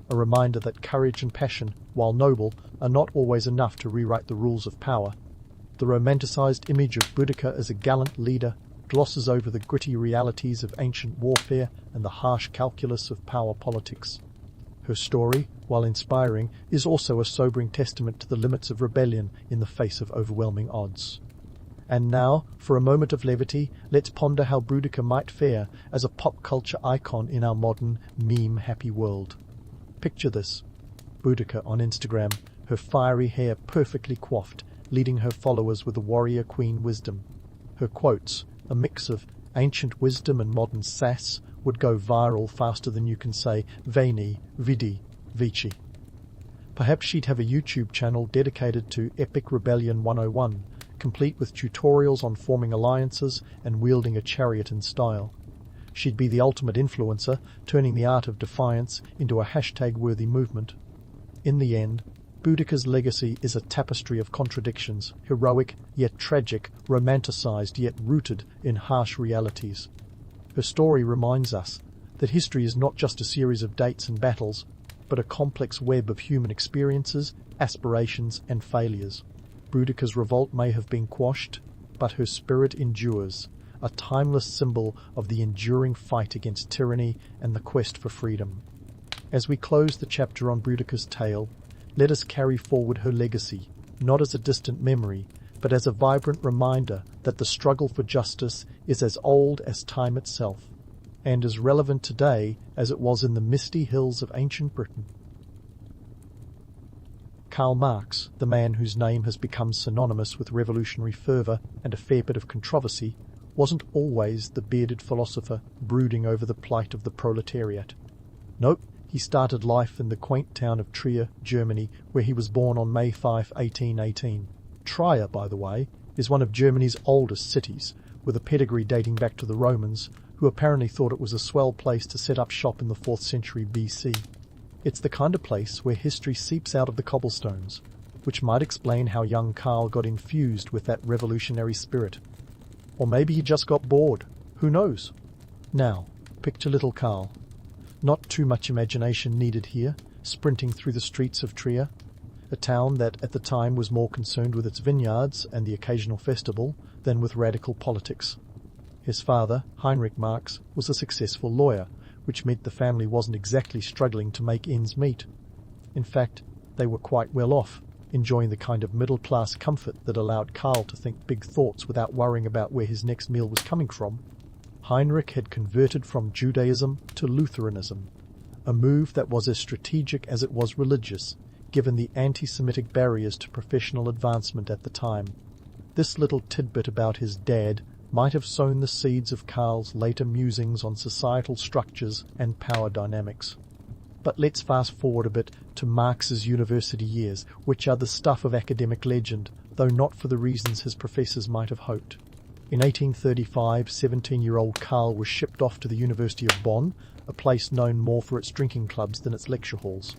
A reminder that courage and passion, while noble, are not always enough to rewrite the rules of power. The romanticized image of Boudica as a gallant leader glosses over the gritty realities of ancient warfare and the harsh calculus of power politics. Her story, while inspiring, is also a sobering testament to the limits of rebellion in the face of overwhelming odds. And now, for a moment of levity, let's ponder how Boudica might fare as a pop culture icon in our modern, meme-happy world. Picture this: Boudica on Instagram, her fiery hair perfectly coiffed, leading her followers with a warrior queen wisdom. Her quotes, a mix of ancient wisdom and modern sass, would go viral faster than you can say Veni, Vidi, Vici. Perhaps she'd have a YouTube channel dedicated to Epic Rebellion 101, complete with tutorials on forming alliances and wielding a chariot in style. She'd be the ultimate influencer, turning the art of defiance into a hashtag-worthy movement. In the end, Boudica's legacy is a tapestry of contradictions, heroic yet tragic, romanticized yet rooted in harsh realities. Her story reminds us that history is not just a series of dates and battles, but a complex web of human experiences, aspirations, and failures. Boudica's revolt may have been quashed, but her spirit endures, a timeless symbol of the enduring fight against tyranny and the quest for freedom. As we close the chapter on Boudica's tale, let us carry forward her legacy, not as a distant memory, but as a vibrant reminder that the struggle for justice is as old as time itself, and as relevant today as it was in the misty hills of ancient Britain. Karl Marx, the man whose name has become synonymous with revolutionary fervour and a fair bit of controversy, wasn't always the bearded philosopher brooding over the plight of the proletariat. Nope, he started life in the quaint town of Trier, Germany, where he was born on May 5, 1818. Trier, by the way, is one of Germany's oldest cities, with a pedigree dating back to the Romans, who apparently thought it was a swell place to set up shop in the 4th century BC. It's the kind of place where history seeps out of the cobblestones, which might explain how young Karl got infused with that revolutionary spirit. Or maybe he just got bored. Who knows? Now, picture little Karl. Not too much imagination needed here, sprinting through the streets of Trier, a town that at the time was more concerned with its vineyards and the occasional festival than with radical politics. His father, Heinrich Marx, was a successful lawyer, which meant the family wasn't exactly struggling to make ends meet. In fact, they were quite well off, enjoying the kind of middle-class comfort that allowed Karl to think big thoughts without worrying about where his next meal was coming from. Heinrich had converted from Judaism to Lutheranism, a move that was as strategic as it was religious, given the anti-Semitic barriers to professional advancement at the time. This little tidbit about his dad might have sown the seeds of Karl's later musings on societal structures and power dynamics. But let's fast forward a bit to Marx's university years, which are the stuff of academic legend, though not for the reasons his professors might have hoped. In 1835, 17-year-old Karl was shipped off to the University of Bonn, a place known more for its drinking clubs than its lecture halls.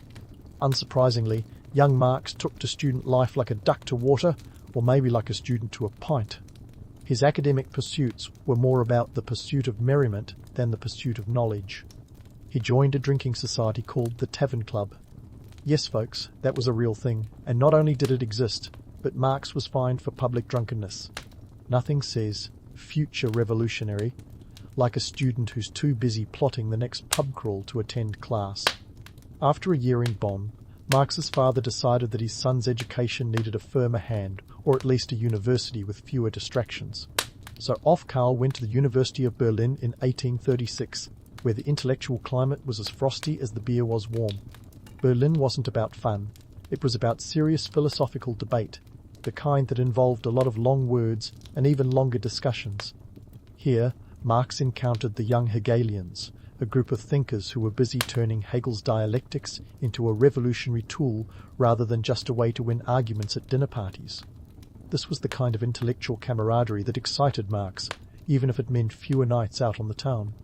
Unsurprisingly, young Marx took to student life like a duck to water, or maybe like a student to a pint. His academic pursuits were more about the pursuit of merriment than the pursuit of knowledge. He joined a drinking society called the Tavern Club. Yes, folks, that was a real thing, and not only did it exist, but Marx was fined for public drunkenness. Nothing says future revolutionary like a student who's too busy plotting the next pub crawl to attend class. After a year in Bonn, Marx's father decided that his son's education needed a firmer hand, or at least a university with fewer distractions. So off Karl went to the University of Berlin in 1836, where the intellectual climate was as frosty as the beer was warm. Berlin wasn't about fun. It was about serious philosophical debate, the kind that involved a lot of long words and even longer discussions. Here, Marx encountered the young Hegelians, a group of thinkers who were busy turning Hegel's dialectics into a revolutionary tool rather than just a way to win arguments at dinner parties. This was the kind of intellectual camaraderie that excited Marx, even if it meant fewer nights out on the town.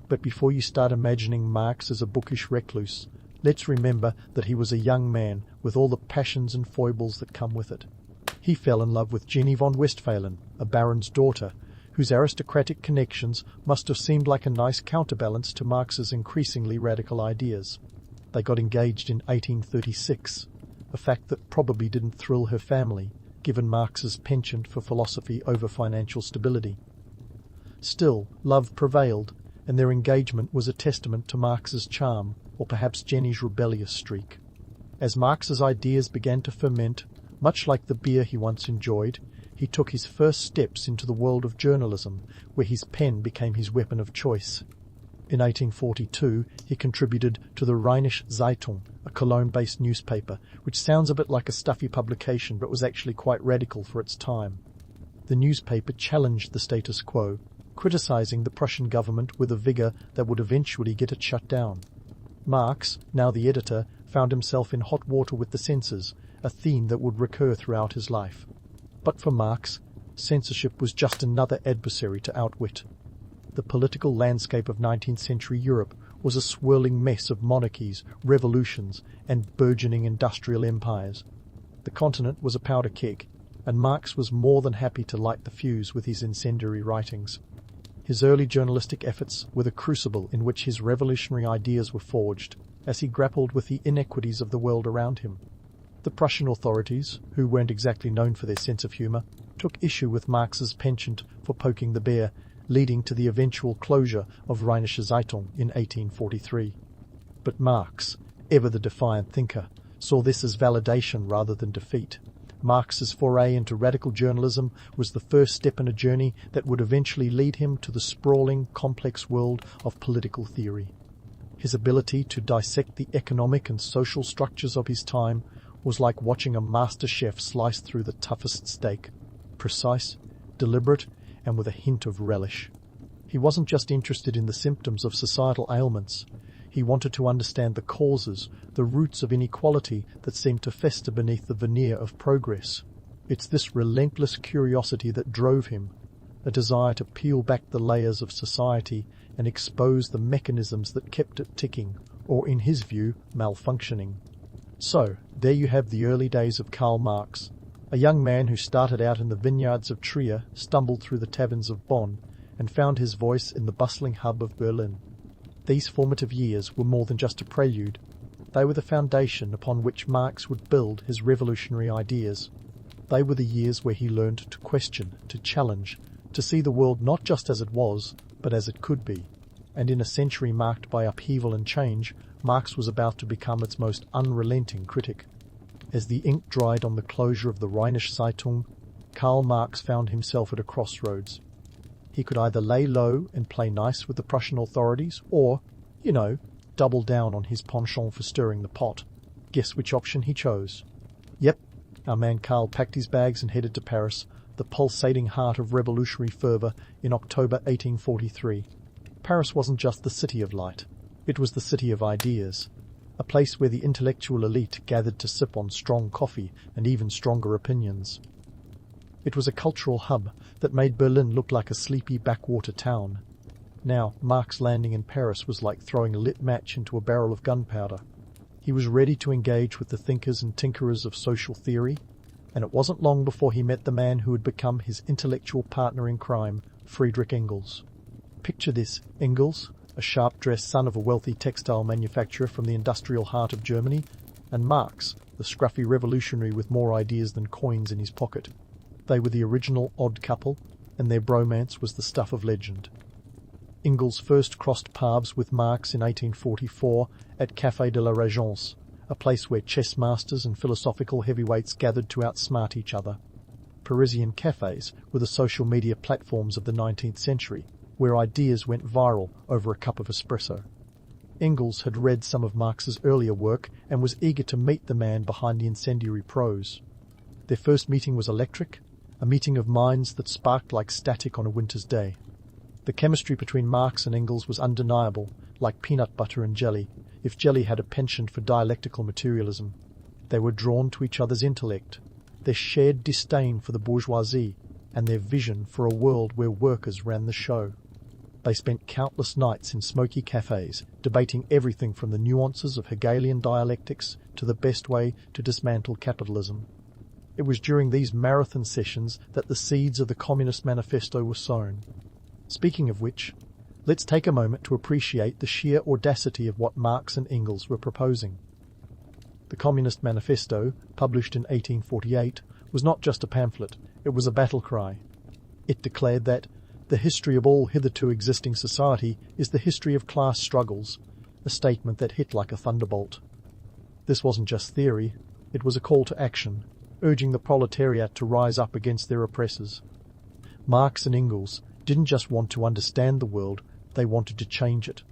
But before you start imagining Marx as a bookish recluse, let's remember that he was a young man with all the passions and foibles that come with it. He fell in love with Jenny von Westphalen, a baron's daughter, whose aristocratic connections must have seemed like a nice counterbalance to Marx's increasingly radical ideas. They got engaged in 1836, a fact that probably didn't thrill her family, given Marx's penchant for philosophy over financial stability. Still, love prevailed, and their engagement was a testament to Marx's charm, or perhaps Jenny's rebellious streak. As Marx's ideas began to ferment, much like the beer he once enjoyed, he took his first steps into the world of journalism, where his pen became his weapon of choice. In 1842, he contributed to the Rheinische Zeitung, a Cologne-based newspaper, which sounds a bit like a stuffy publication but was actually quite radical for its time. The newspaper challenged the status quo, criticizing the Prussian government with a vigor that would eventually get it shut down. Marx, now the editor, found himself in hot water with the censors, a theme that would recur throughout his life. But for Marx, censorship was just another adversary to outwit. The political landscape of 19th century Europe was a swirling mess of monarchies, revolutions, and burgeoning industrial empires. The continent was a powder keg, and Marx was more than happy to light the fuse with his incendiary writings. His early journalistic efforts were the crucible in which his revolutionary ideas were forged, as he grappled with the inequities of the world around him. The Prussian authorities, who weren't exactly known for their sense of humour, took issue with Marx's penchant for poking the bear, leading to the eventual closure of Rheinische Zeitung in 1843. But Marx, ever the defiant thinker, saw this as validation rather than defeat. Marx's foray into radical journalism was the first step in a journey that would eventually lead him to the sprawling, complex world of political theory. His ability to dissect the economic and social structures of his time was like watching a master chef slice through the toughest steak, precise, deliberate, and with a hint of relish. He wasn't just interested in the symptoms of societal ailments. He wanted to understand the causes, the roots of inequality that seemed to fester beneath the veneer of progress. It's this relentless curiosity that drove him, a desire to peel back the layers of society and expose the mechanisms that kept it ticking, or in his view, malfunctioning. So, there you have the early days of Karl Marx, a young man who started out in the vineyards of Trier, stumbled through the taverns of Bonn, and found his voice in the bustling hub of Berlin. These formative years were more than just a prelude. They were the foundation upon which Marx would build his revolutionary ideas. They were the years where he learned to question, to challenge, to see the world not just as it was, but as it could be. And in a century marked by upheaval and change, Marx was about to become its most unrelenting critic. As the ink dried on the closure of the Rheinische Zeitung, Karl Marx found himself at a crossroads. He could either lay low and play nice with the Prussian authorities, or, double down on his penchant for stirring the pot. Guess which option he chose? Yep, our man Karl packed his bags and headed to Paris, the pulsating heart of revolutionary fervour, in October 1843. Paris wasn't just the city of light. It was the city of ideas, a place where the intellectual elite gathered to sip on strong coffee and even stronger opinions. It was a cultural hub that made Berlin look like a sleepy backwater town. Now, Marx landing in Paris was like throwing a lit match into a barrel of gunpowder. He was ready to engage with the thinkers and tinkerers of social theory, and it wasn't long before he met the man who would become his intellectual partner in crime, Friedrich Engels. Picture this: Engels, a sharp-dressed son of a wealthy textile manufacturer from the industrial heart of Germany, and Marx, the scruffy revolutionary with more ideas than coins in his pocket. They were the original odd couple, and their bromance was the stuff of legend. Engels first crossed paths with Marx in 1844 at Café de la Régence, a place where chess masters and philosophical heavyweights gathered to outsmart each other. Parisian cafes were the social media platforms of the 19th century, where ideas went viral over a cup of espresso. Engels had read some of Marx's earlier work and was eager to meet the man behind the incendiary prose. Their first meeting was electric, a meeting of minds that sparked like static on a winter's day. The chemistry between Marx and Engels was undeniable, like peanut butter and jelly, if jelly had a penchant for dialectical materialism. They were drawn to each other's intellect, their shared disdain for the bourgeoisie, and their vision for a world where workers ran the show. They spent countless nights in smoky cafes, debating everything from the nuances of Hegelian dialectics to the best way to dismantle capitalism. It was during these marathon sessions that the seeds of the Communist Manifesto were sown. Speaking of which, let's take a moment to appreciate the sheer audacity of what Marx and Engels were proposing. The Communist Manifesto, published in 1848, was not just a pamphlet, it was a battle cry. It declared that the history of all hitherto existing society is the history of class struggles, a statement that hit like a thunderbolt. This wasn't just theory, it was a call to action, urging the proletariat to rise up against their oppressors. Marx and Engels didn't just want to understand the world, they wanted to change it.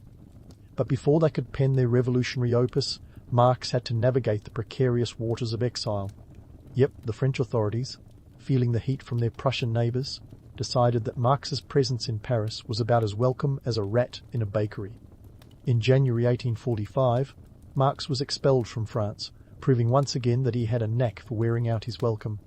But before they could pen their revolutionary opus, Marx had to navigate the precarious waters of exile. Yep, the French authorities, feeling the heat from their Prussian neighbours, decided that Marx's presence in Paris was about as welcome as a rat in a bakery. In January 1845, Marx was expelled from France, proving once again that he had a knack for wearing out his welcome.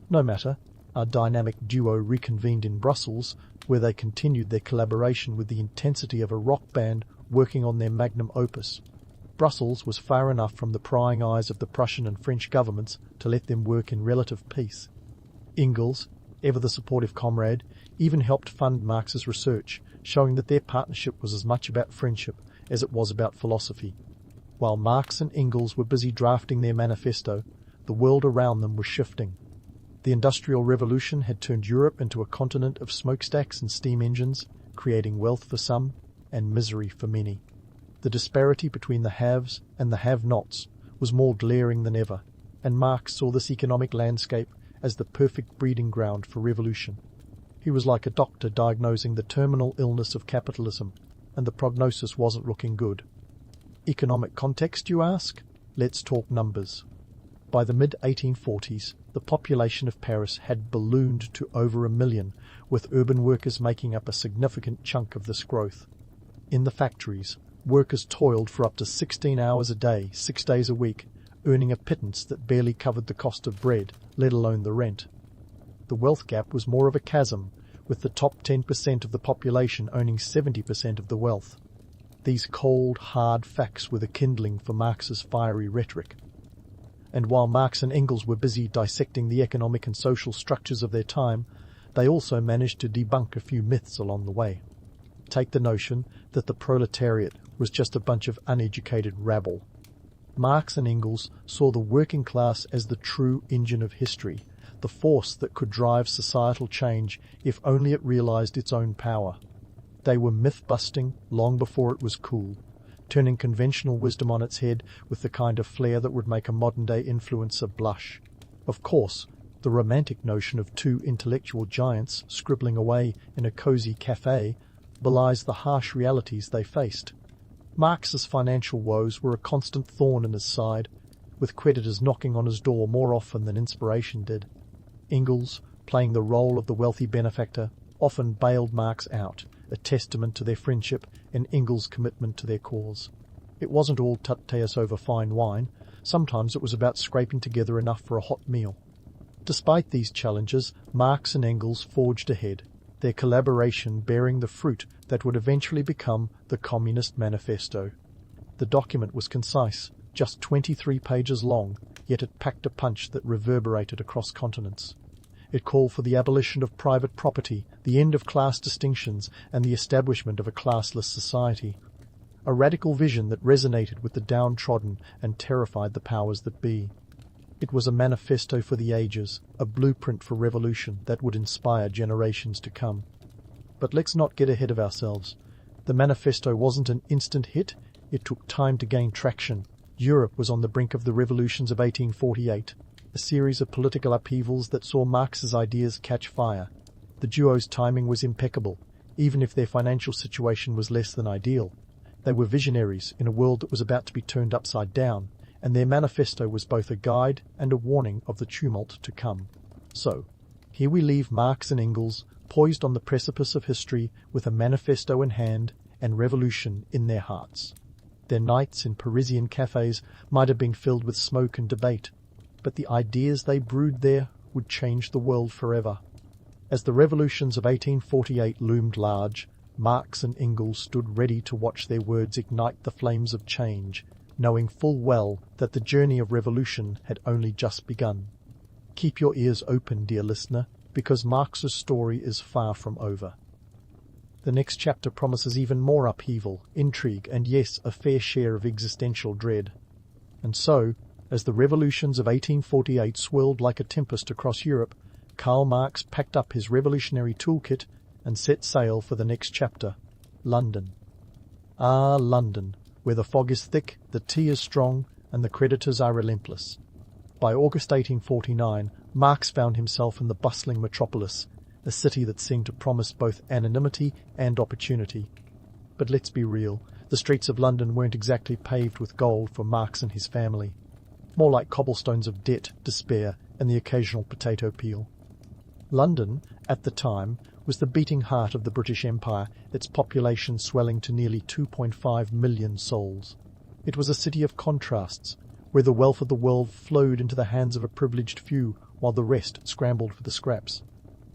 No matter, our dynamic duo reconvened in Brussels, where they continued their collaboration with the intensity of a rock band working on their magnum opus. Brussels was far enough from the prying eyes of the Prussian and French governments to let them work in relative peace. Engels, ever the supportive comrade, even helped fund Marx's research, showing that their partnership was as much about friendship as it was about philosophy. While Marx and Engels were busy drafting their manifesto, the world around them was shifting. The Industrial Revolution had turned Europe into a continent of smokestacks and steam engines, creating wealth for some and misery for many. The disparity between the haves and the have-nots was more glaring than ever, and Marx saw this economic landscape as the perfect breeding ground for revolution. He was like a doctor diagnosing the terminal illness of capitalism, and the prognosis wasn't looking good. Economic context, you ask? Let's talk numbers. By the mid-1840s, the population of Paris had ballooned to over 1 million, with urban workers making up a significant chunk of this growth. In the factories, workers toiled for up to 16 hours a day, 6 days a week, earning a pittance that barely covered the cost of bread, let alone the rent. The wealth gap was more of a chasm, with the top 10% of the population owning 70% of the wealth. These cold, hard facts were the kindling for Marx's fiery rhetoric. And while Marx and Engels were busy dissecting the economic and social structures of their time, they also managed to debunk a few myths along the way. Take the notion that the proletariat was just a bunch of uneducated rabble. Marx and Engels saw the working class as the true engine of history, the force that could drive societal change if only it realized its own power. They were myth-busting long before it was cool, turning conventional wisdom on its head with the kind of flair that would make a modern-day influencer blush. Of course, the romantic notion of two intellectual giants scribbling away in a cozy cafe belies the harsh realities they faced. Marx's financial woes were a constant thorn in his side. with creditors knocking on his door more often than inspiration did. Engels, playing the role of the wealthy benefactor, often bailed Marx out, a testament to their friendship and Engels' commitment to their cause. It wasn't all tut-teus over fine wine. Sometimes it was about scraping together enough for a hot meal. Despite these challenges, Marx and Engels forged ahead, their collaboration bearing the fruit that would eventually become the Communist Manifesto. The document was concise, just 23 pages long, yet it packed a punch that reverberated across continents. It called for the abolition of private property, the end of class distinctions, and the establishment of a classless society. A radical vision that resonated with the downtrodden and terrified the powers that be. It was a manifesto for the ages, a blueprint for revolution that would inspire generations to come. But let's not get ahead of ourselves. The manifesto wasn't an instant hit. It took time to gain traction. Europe was on the brink of the revolutions of 1848, a series of political upheavals that saw Marx's ideas catch fire. The duo's timing was impeccable, even if their financial situation was less than ideal. They were visionaries in a world that was about to be turned upside down, and their manifesto was both a guide and a warning of the tumult to come. So, here we leave Marx and Engels, poised on the precipice of history with a manifesto in hand and revolution in their hearts. Their nights in Parisian cafes might have been filled with smoke and debate, but the ideas they brewed there would change the world forever. As the revolutions of 1848 loomed large, Marx and Engels stood ready to watch their words ignite the flames of change, knowing full well that the journey of revolution had only just begun. Keep your ears open, dear listener, because Marx's story is far from over. The next chapter promises even more upheaval, intrigue, and yes, a fair share of existential dread. And so, as the revolutions of 1848 swirled like a tempest across Europe, Karl Marx packed up his revolutionary toolkit and set sail for the next chapter, London. Ah, London, where the fog is thick, the tea is strong, and the creditors are relentless. By August 1849, Marx found himself in the bustling metropolis, a city that seemed to promise both anonymity and opportunity. But let's be real, the streets of London weren't exactly paved with gold for Marx and his family. More like cobblestones of debt, despair, and the occasional potato peel. London, at the time, was the beating heart of the British Empire, its population swelling to nearly 2.5 million souls. It was a city of contrasts, where the wealth of the world flowed into the hands of a privileged few, while the rest scrambled for the scraps.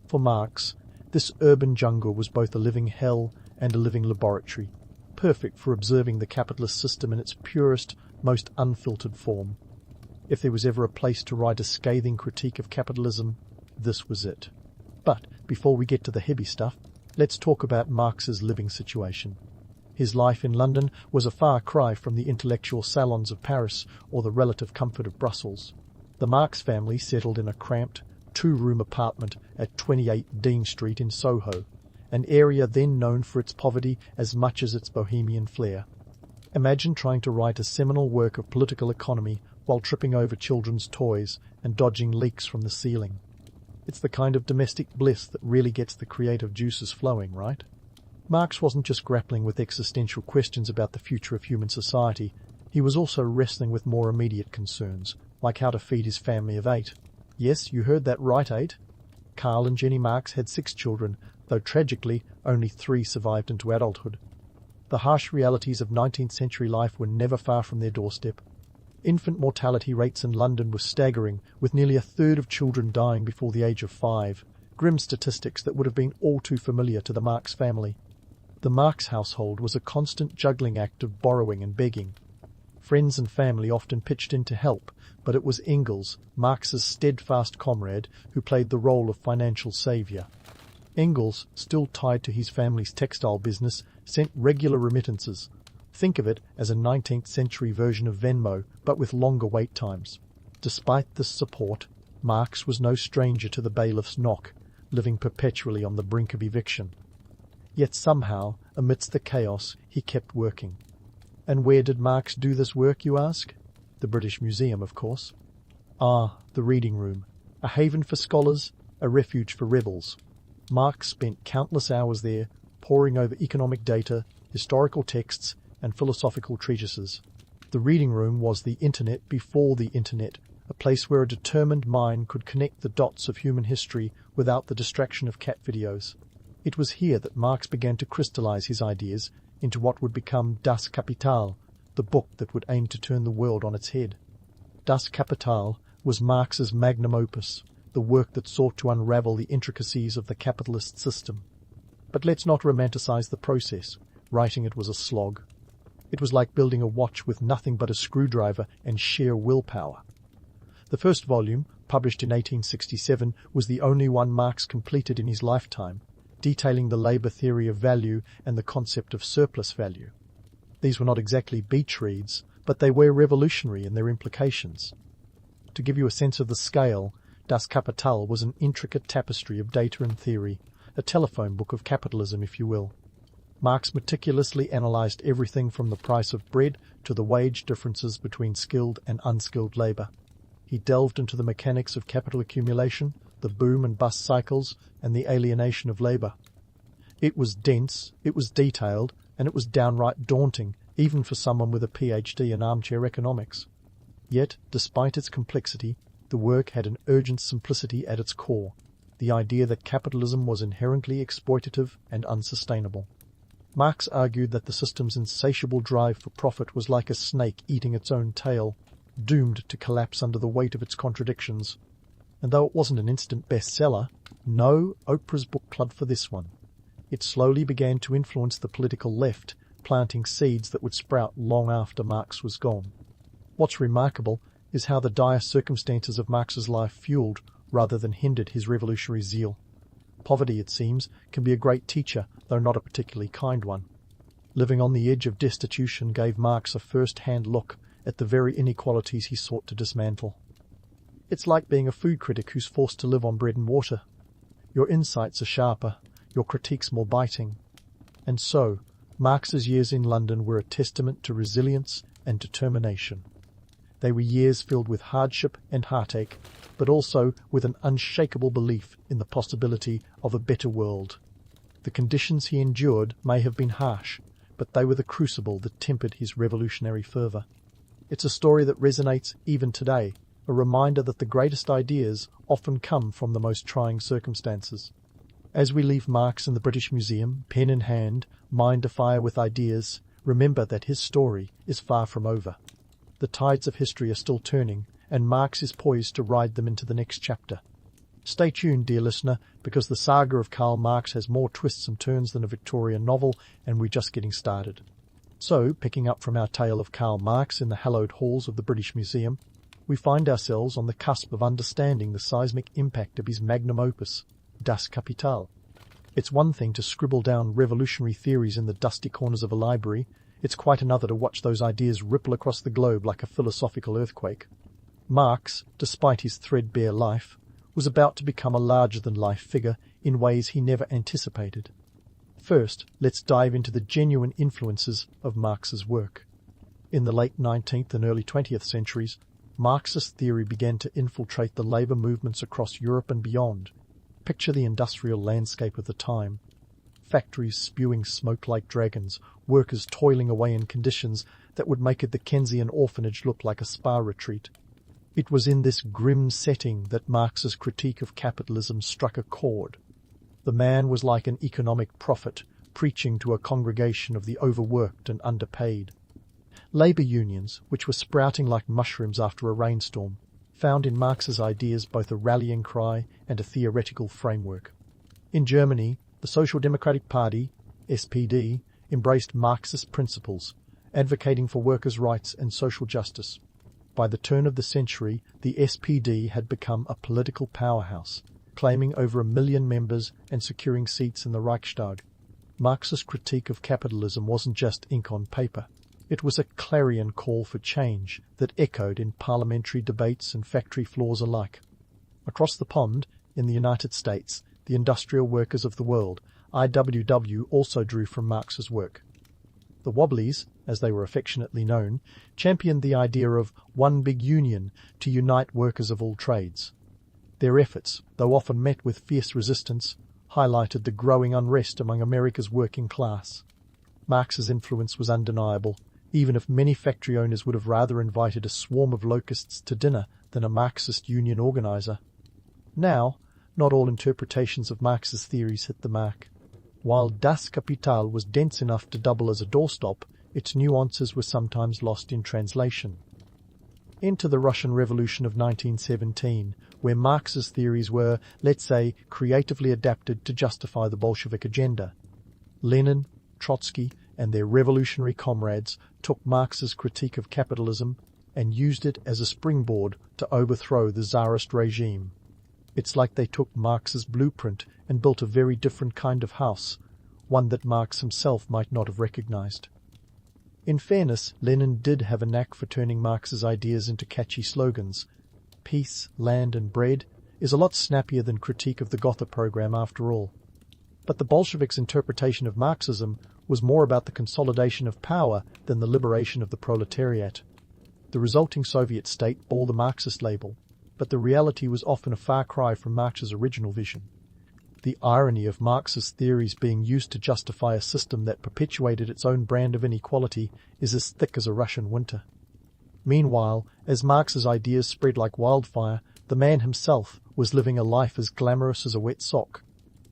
For Marx, this urban jungle was both a living hell and a living laboratory, perfect for observing the capitalist system in its purest, most unfiltered form. If there was ever a place to write a scathing critique of capitalism, this was it. But before we get to the heavy stuff, let's talk about Marx's living situation. His life in London was a far cry from the intellectual salons of Paris or the relative comfort of Brussels. The Marx family settled in a cramped, two-room apartment at 28 Dean Street in Soho, an area then known for its poverty as much as its bohemian flair. Imagine trying to write a seminal work of political economy while tripping over children's toys and dodging leaks from the ceiling. It's the kind of domestic bliss that really gets the creative juices flowing, right? Marx wasn't just grappling with existential questions about the future of human society. He was also wrestling with more immediate concerns, like how to feed his family of 8. Yes, you heard that right, 8. Karl and Jenny Marx had 6 children, though tragically only 3 survived into adulthood. The harsh realities of 19th century life were never far from their doorstep. Infant mortality rates in London were staggering, with nearly a third of children dying before the age of 5, grim statistics that would have been all too familiar to the Marx family. The Marx household was a constant juggling act of borrowing and begging. Friends and family often pitched in to help, but it was Engels, Marx's steadfast comrade, who played the role of financial saviour. Engels, still tied to his family's textile business, sent regular remittances. Think of it as a 19th century version of Venmo, but with longer wait times. Despite this support, Marx was no stranger to the bailiff's knock, living perpetually on the brink of eviction. Yet somehow, amidst the chaos, he kept working. And where did Marx do this work, you ask? The British Museum, of course. Ah, the reading room, a haven for scholars, a refuge for rebels. Marx spent countless hours there, poring over economic data, historical texts, and philosophical treatises. The reading room was the internet before the internet, a place where a determined mind could connect the dots of human history without the distraction of cat videos. It was here that Marx began to crystallize his ideas into what would become Das Kapital, the book that would aim to turn the world on its head. Das Kapital was Marx's magnum opus, the work that sought to unravel the intricacies of the capitalist system. But let's not romanticize the process. Writing it was a slog. It was like building a watch with nothing but a screwdriver and sheer willpower. The first volume, published in 1867, was the only one Marx completed in his lifetime, detailing the labour theory of value and the concept of surplus value. These were not exactly beach reads, but they were revolutionary in their implications. To give you a sense of the scale, Das Kapital was an intricate tapestry of data and theory, a telephone book of capitalism, if you will. Marx meticulously analysed everything from the price of bread to the wage differences between skilled and unskilled labour. He delved into the mechanics of capital accumulation, the boom and bust cycles, and the alienation of labour. It was dense, it was detailed, and it was downright daunting, even for someone with a PhD in armchair economics. Yet, despite its complexity, the work had an urgent simplicity at its core, the idea that capitalism was inherently exploitative and unsustainable. Marx argued that the system's insatiable drive for profit was like a snake eating its own tail, doomed to collapse under the weight of its contradictions. And though it wasn't an instant bestseller, no Oprah's book club for this one. It slowly began to influence the political left, planting seeds that would sprout long after Marx was gone. What's remarkable is how the dire circumstances of Marx's life fueled rather than hindered his revolutionary zeal. Poverty, it seems, can be a great teacher, though not a particularly kind one. Living on the edge of destitution gave Marx a first-hand look at the very inequalities he sought to dismantle. It's like being a food critic who's forced to live on bread and water. Your insights are sharper, your critiques more biting. And so, Marx's years in London were a testament to resilience and determination. They were years filled with hardship and heartache, but also with an unshakable belief in the possibility of a better world. The conditions he endured may have been harsh, but they were the crucible that tempered his revolutionary fervour. It's a story that resonates even today, a reminder that the greatest ideas often come from the most trying circumstances. As we leave Marx in the British Museum, pen in hand, mind afire with ideas, remember that his story is far from over. The tides of history are still turning, and Marx is poised to ride them into the next chapter. Stay tuned, dear listener, because the saga of Karl Marx has more twists and turns than a Victorian novel, and we're just getting started. So, picking up from our tale of Karl Marx in the hallowed halls of the British Museum, we find ourselves on the cusp of understanding the seismic impact of his magnum opus, Das Kapital. It's one thing to scribble down revolutionary theories in the dusty corners of a library. It's quite another to watch those ideas ripple across the globe like a philosophical earthquake. Marx, despite his threadbare life, was about to become a larger-than-life figure in ways he never anticipated. First, let's dive into the genuine influences of Marx's work. In the late 19th and early 20th centuries, Marxist theory began to infiltrate the labour movements across Europe and beyond. Picture the industrial landscape of the time. Factories spewing smoke like dragons, workers toiling away in conditions that would make a Dickensian orphanage look like a spa retreat. It was in this grim setting that Marx's critique of capitalism struck a chord. The man was like an economic prophet, preaching to a congregation of the overworked and underpaid. Labour unions, which were sprouting like mushrooms after a rainstorm, found in Marx's ideas both a rallying cry and a theoretical framework. In Germany, the Social Democratic Party, SPD, embraced Marxist principles, advocating for workers' rights and social justice. By the turn of the century, the SPD had become a political powerhouse, claiming over 1 million members and securing seats in the Reichstag. Marx's critique of capitalism wasn't just ink on paper. It was a clarion call for change that echoed in parliamentary debates and factory floors alike. Across the pond, in the United States, the Industrial Workers of the World, IWW, also drew from Marx's work. The Wobblies, as they were affectionately known, championed the idea of one big union to unite workers of all trades. Their efforts, though often met with fierce resistance, highlighted the growing unrest among America's working class. Marx's influence was undeniable, even if many factory owners would have rather invited a swarm of locusts to dinner than a Marxist union organizer. Now, not all interpretations of Marx's theories hit the mark. While Das Kapital was dense enough to double as a doorstop, its nuances were sometimes lost in translation. Enter the Russian Revolution of 1917, where Marx's theories were, let's say, creatively adapted to justify the Bolshevik agenda. Lenin, Trotsky, and their revolutionary comrades took Marx's critique of capitalism and used it as a springboard to overthrow the Tsarist regime. It's like they took Marx's blueprint and built a very different kind of house, one that Marx himself might not have recognized. In fairness, Lenin did have a knack for turning Marx's ideas into catchy slogans. Peace, land and bread is a lot snappier than critique of the Gotha program after all. But the Bolsheviks' interpretation of Marxism was more about the consolidation of power than the liberation of the proletariat. The resulting Soviet state bore the Marxist label, but the reality was often a far cry from Marx's original vision. The irony of Marx's theories being used to justify a system that perpetuated its own brand of inequality is as thick as a Russian winter. Meanwhile, as Marx's ideas spread like wildfire, the man himself was living a life as glamorous as a wet sock.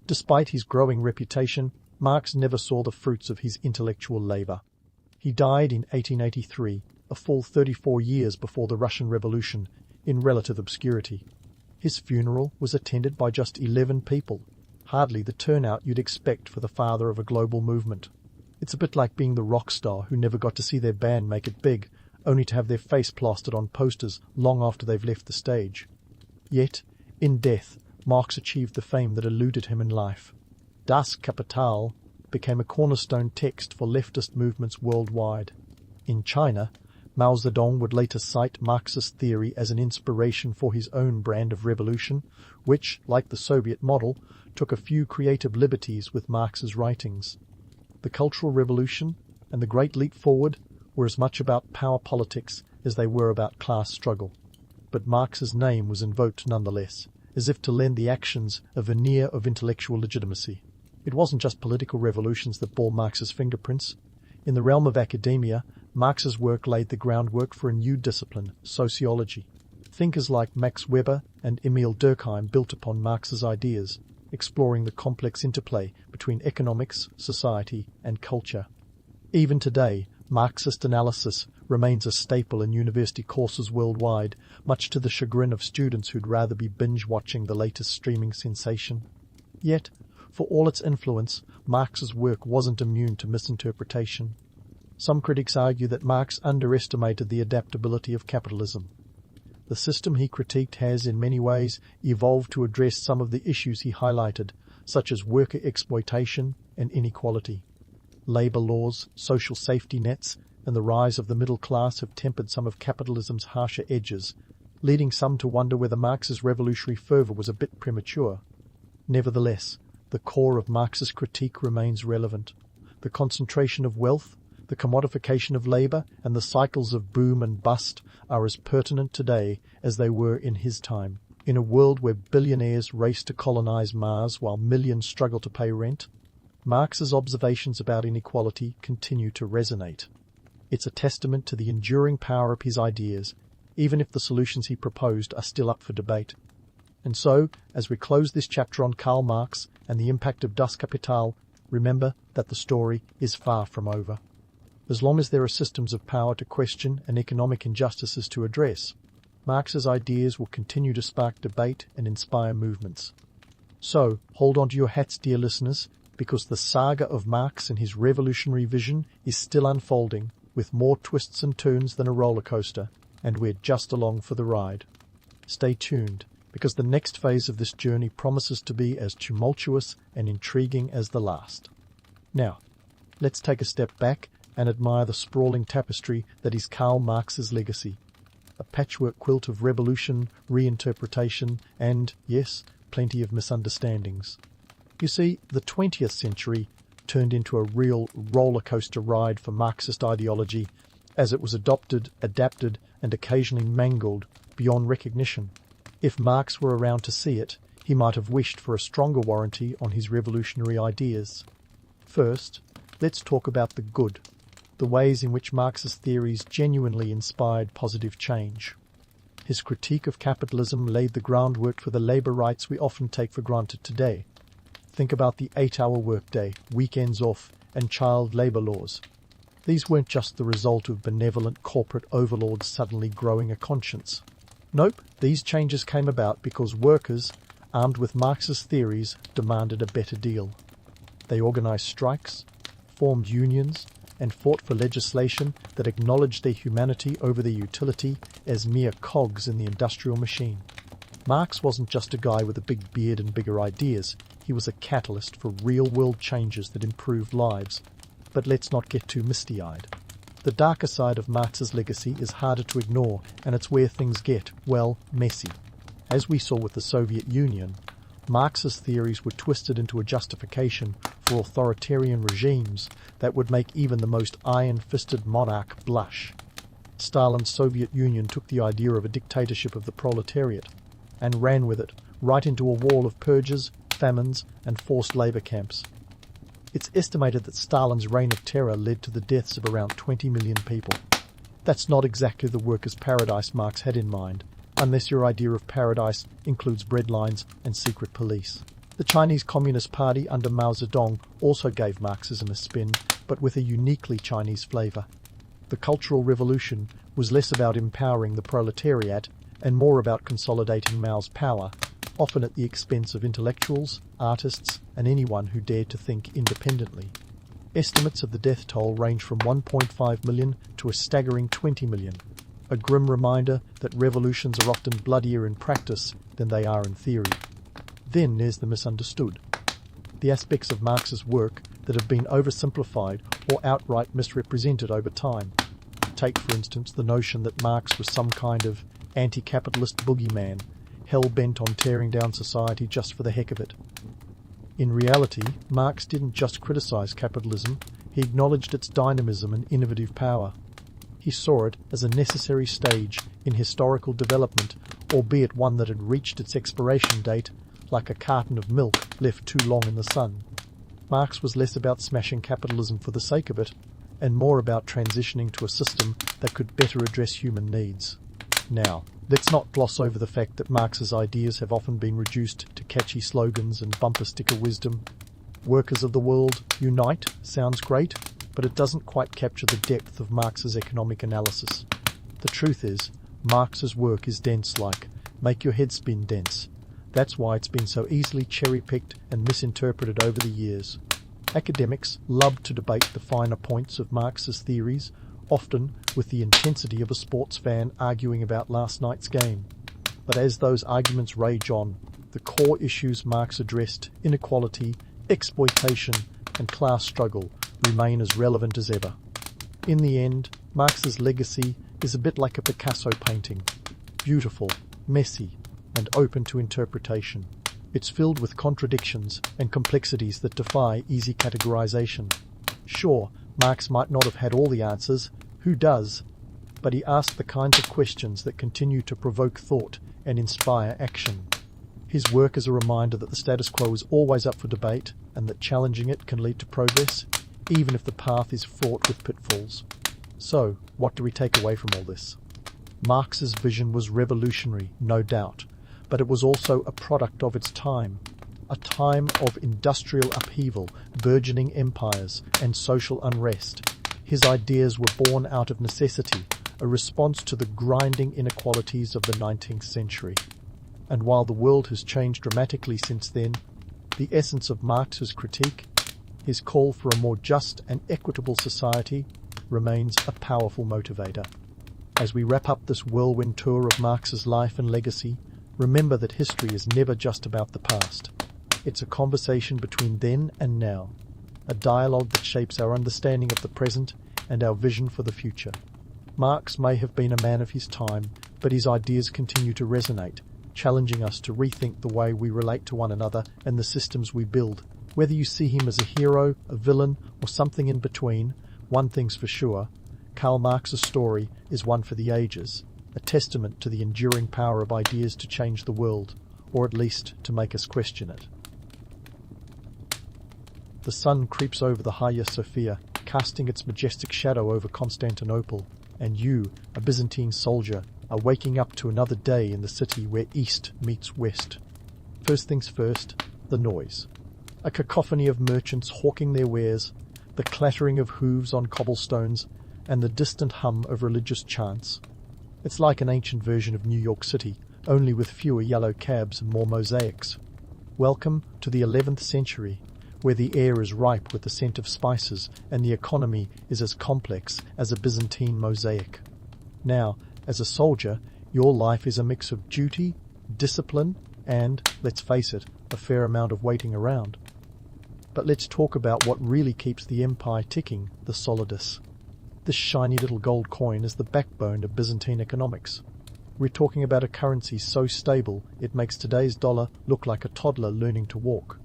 Despite his growing reputation, Marx never saw the fruits of his intellectual labor. He died in 1883, a full 34 years before the Russian Revolution, in relative obscurity. His funeral was attended by just 11 people, hardly the turnout you'd expect for the father of a global movement. It's a bit like being the rock star who never got to see their band make it big, only to have their face plastered on posters long after they've left the stage. Yet, in death, Marx achieved the fame that eluded him in life. Das Kapital became a cornerstone text for leftist movements worldwide. In China, Mao Zedong would later cite Marx's theory as an inspiration for his own brand of revolution, which, like the Soviet model, took a few creative liberties with Marx's writings. The Cultural Revolution and the Great Leap Forward were as much about power politics as they were about class struggle. But Marx's name was invoked nonetheless, as if to lend the actions a veneer of intellectual legitimacy. It wasn't just political revolutions that bore Marx's fingerprints. In the realm of academia, Marx's work laid the groundwork for a new discipline, sociology. Thinkers like Max Weber and Emil Durkheim built upon Marx's ideas, exploring the complex interplay between economics, society, and culture. Even today, Marxist analysis remains a staple in university courses worldwide, much to the chagrin of students who'd rather be binge-watching the latest streaming sensation. Yet, for all its influence, Marx's work wasn't immune to misinterpretation. Some critics argue that Marx underestimated the adaptability of capitalism. The system he critiqued has, in many ways, evolved to address some of the issues he highlighted, such as worker exploitation and inequality. Labor laws, social safety nets, and the rise of the middle class have tempered some of capitalism's harsher edges, leading some to wonder whether Marx's revolutionary fervour was a bit premature. Nevertheless, the core of Marx's critique remains relevant. The concentration of wealth, the commodification of labour, and the cycles of boom and bust are as pertinent today as they were in his time. In a world where billionaires race to colonize Mars while millions struggle to pay rent, Marx's observations about inequality continue to resonate. It's a testament to the enduring power of his ideas, even if the solutions he proposed are still up for debate. And so, as we close this chapter on Karl Marx and the impact of Das Kapital, remember that the story is far from over. As long as there are systems of power to question and economic injustices to address, Marx's ideas will continue to spark debate and inspire movements. So, hold on to your hats, dear listeners, because the saga of Marx and his revolutionary vision is still unfolding, with more twists and turns than a roller coaster, and we're just along for the ride. Stay tuned, because the next phase of this journey promises to be as tumultuous and intriguing as the last. Now, let's take a step back and admire the sprawling tapestry that is Karl Marx's legacy. A patchwork quilt of revolution, reinterpretation, and, yes, plenty of misunderstandings. You see, the 20th century turned into a real roller coaster ride for Marxist ideology, as it was adopted, adapted, and occasionally mangled beyond recognition. If Marx were around to see it, he might have wished for a stronger warranty on his revolutionary ideas. First, let's talk about the good. the ways in which Marx's theories genuinely inspired positive change. His critique of capitalism laid the groundwork for the labor rights we often take for granted today. Think about the 8-hour workday, weekends off, and child labor laws. These weren't just the result of benevolent corporate overlords suddenly growing a conscience. Nope, these changes came about because workers, armed with Marx's theories, demanded a better deal. They organized strikes, formed unions, and fought for legislation that acknowledged their humanity over their utility as mere cogs in the industrial machine. Marx wasn't just a guy with a big beard and bigger ideas. He was a catalyst for real-world changes that improved lives. But let's not get too misty-eyed. The darker side of Marx's legacy is harder to ignore, and it's where things get, well, messy. As we saw with the Soviet Union, Marx's theories were twisted into a justification for authoritarian regimes that would make even the most iron-fisted monarch blush. Stalin's Soviet Union took the idea of a dictatorship of the proletariat and ran with it right into a wall of purges, famines, and forced labor camps. It's estimated that Stalin's reign of terror led to the deaths of around 20 million people. That's not exactly the workers' paradise Marx had in mind, unless your idea of paradise includes breadlines and secret police. The Chinese Communist Party under Mao Zedong also gave Marxism a spin, but with a uniquely Chinese flavor. The Cultural Revolution was less about empowering the proletariat and more about consolidating Mao's power, often at the expense of intellectuals, artists, and anyone who dared to think independently. Estimates of the death toll range from 1.5 million to a staggering 20 million, a grim reminder that revolutions are often bloodier in practice than they are in theory. Then there's the misunderstood. The aspects of Marx's work that have been oversimplified or outright misrepresented over time. Take, for instance, the notion that Marx was some kind of anti-capitalist boogeyman, hell-bent on tearing down society just for the heck of it. In reality, Marx didn't just criticize capitalism, he acknowledged its dynamism and innovative power. He saw it as a necessary stage in historical development, albeit one that had reached its expiration date, like a carton of milk left too long in the sun. Marx was less about smashing capitalism for the sake of it, and more about transitioning to a system that could better address human needs. Now, let's not gloss over the fact that Marx's ideas have often been reduced to catchy slogans and bumper sticker wisdom. Workers of the world, unite sounds great, but it doesn't quite capture the depth of Marx's economic analysis. The truth is, Marx's work is dense like, make your head spin dense. That's why it's been so easily cherry-picked and misinterpreted over the years. Academics love to debate the finer points of Marx's theories, often with the intensity of a sports fan arguing about last night's game. But as those arguments rage on, the core issues Marx addressed, inequality, exploitation, and class struggle, remain as relevant as ever. In the end, Marx's legacy is a bit like a Picasso painting. Beautiful, messy, and open to interpretation. It's filled with contradictions and complexities that defy easy categorization. Sure, Marx might not have had all the answers, who does? But he asked the kinds of questions that continue to provoke thought and inspire action. His work is a reminder that the status quo is always up for debate and that challenging it can lead to progress, even if the path is fraught with pitfalls. So, what do we take away from all this? Marx's vision was revolutionary, no doubt, but it was also a product of its time. A time of industrial upheaval, burgeoning empires, and social unrest. His ideas were born out of necessity, a response to the grinding inequalities of the 19th century. And while the world has changed dramatically since then, the essence of Marx's critique, his call for a more just and equitable society, remains a powerful motivator. As we wrap up this whirlwind tour of Marx's life and legacy, remember that history is never just about the past. It's a conversation between then and now, a dialogue that shapes our understanding of the present and our vision for the future. Marx may have been a man of his time, but his ideas continue to resonate, challenging us to rethink the way we relate to one another and the systems we build. Whether you see him as a hero, a villain, or something in between, one thing's for sure, Karl Marx's story is one for the ages, a testament to the enduring power of ideas to change the world, or at least to make us question it. The sun creeps over the Hagia Sophia, casting its majestic shadow over Constantinople, and you, a Byzantine soldier, are waking up to another day in the city where East meets West. First things first, the noise. A cacophony of merchants hawking their wares, the clattering of hooves on cobblestones, and the distant hum of religious chants. It's like an ancient version of New York City, only with fewer yellow cabs and more mosaics. Welcome to the 11th century, where the air is ripe with the scent of spices and the economy is as complex as a Byzantine mosaic. Now, as a soldier, your life is a mix of duty, discipline, and, let's face it, a fair amount of waiting around. But let's talk about what really keeps the empire ticking, the solidus. This shiny little gold coin is the backbone of Byzantine economics. We're talking about a currency so stable it makes today's dollar look like a toddler learning to walk.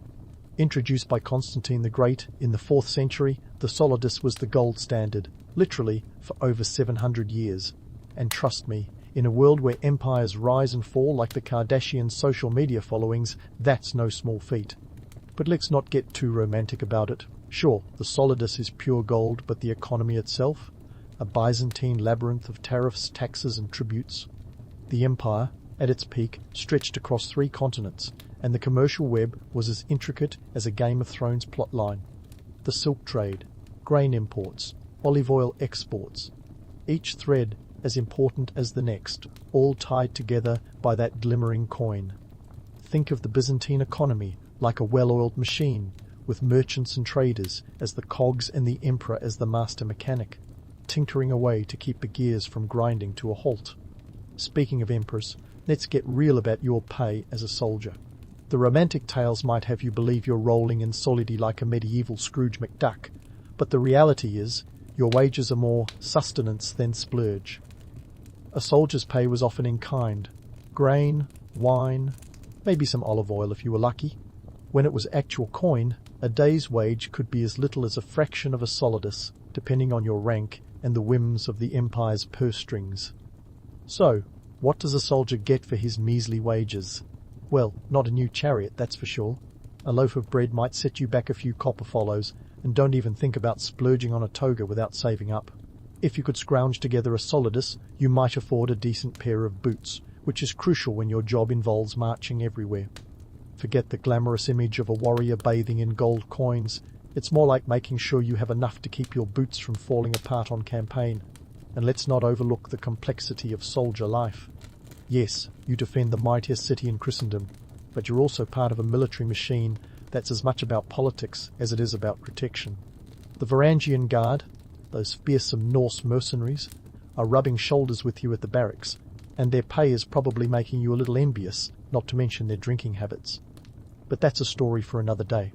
Introduced by Constantine the Great in the 4th century, the solidus was the gold standard, literally, for over 700 years. And trust me, in a world where empires rise and fall like the Kardashian social media followings, that's no small feat. But let's not get too romantic about it. Sure, the solidus is pure gold, but the economy itself? A Byzantine labyrinth of tariffs, taxes, and tributes. The empire, at its peak, stretched across 3 continents, and the commercial web was as intricate as a Game of Thrones plotline. The silk trade, grain imports, olive oil exports, each thread as important as the next, all tied together by that glimmering coin. Think of the Byzantine economy like a well-oiled machine, with merchants and traders as the cogs and the emperor as the master mechanic, tinkering away to keep the gears from grinding to a halt. Speaking of emperors, let's get real about your pay as a soldier. The romantic tales might have you believe you're rolling in solidi like a medieval Scrooge McDuck, but the reality is your wages are more sustenance than splurge. A soldier's pay was often in kind: grain, wine, maybe some olive oil if you were lucky. When it was actual coin, a day's wage could be as little as a fraction of a solidus, depending on your rank and the whims of the empire's purse strings. So, what does a soldier get for his measly wages? Well, not a new chariot, that's for sure. A loaf of bread might set you back a few copper follows, and don't even think about splurging on a toga without saving up. If you could scrounge together a solidus, you might afford a decent pair of boots, which is crucial when your job involves marching everywhere. Forget the glamorous image of a warrior bathing in gold coins. It's more like making sure you have enough to keep your boots from falling apart on campaign. And let's not overlook the complexity of soldier life. Yes, you defend the mightiest city in Christendom, but you're also part of a military machine that's as much about politics as it is about protection. The Varangian Guard, those fearsome Norse mercenaries, are rubbing shoulders with you at the barracks, and their pay is probably making you a little envious, not to mention their drinking habits. But that's a story for another day.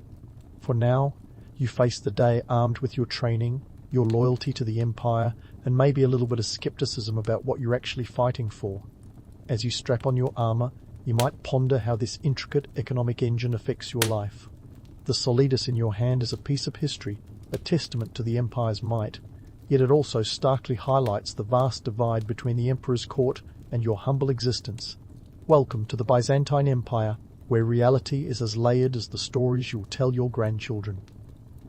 For now, you face the day armed with your training, your loyalty to the Empire, and maybe a little bit of skepticism about what you're actually fighting for. As you strap on your armor, you might ponder how this intricate economic engine affects your life. The solidus in your hand is a piece of history, a testament to the Empire's might, yet it also starkly highlights the vast divide between the Emperor's court and your humble existence. Welcome to the Byzantine Empire, where reality is as layered as the stories you'll tell your grandchildren.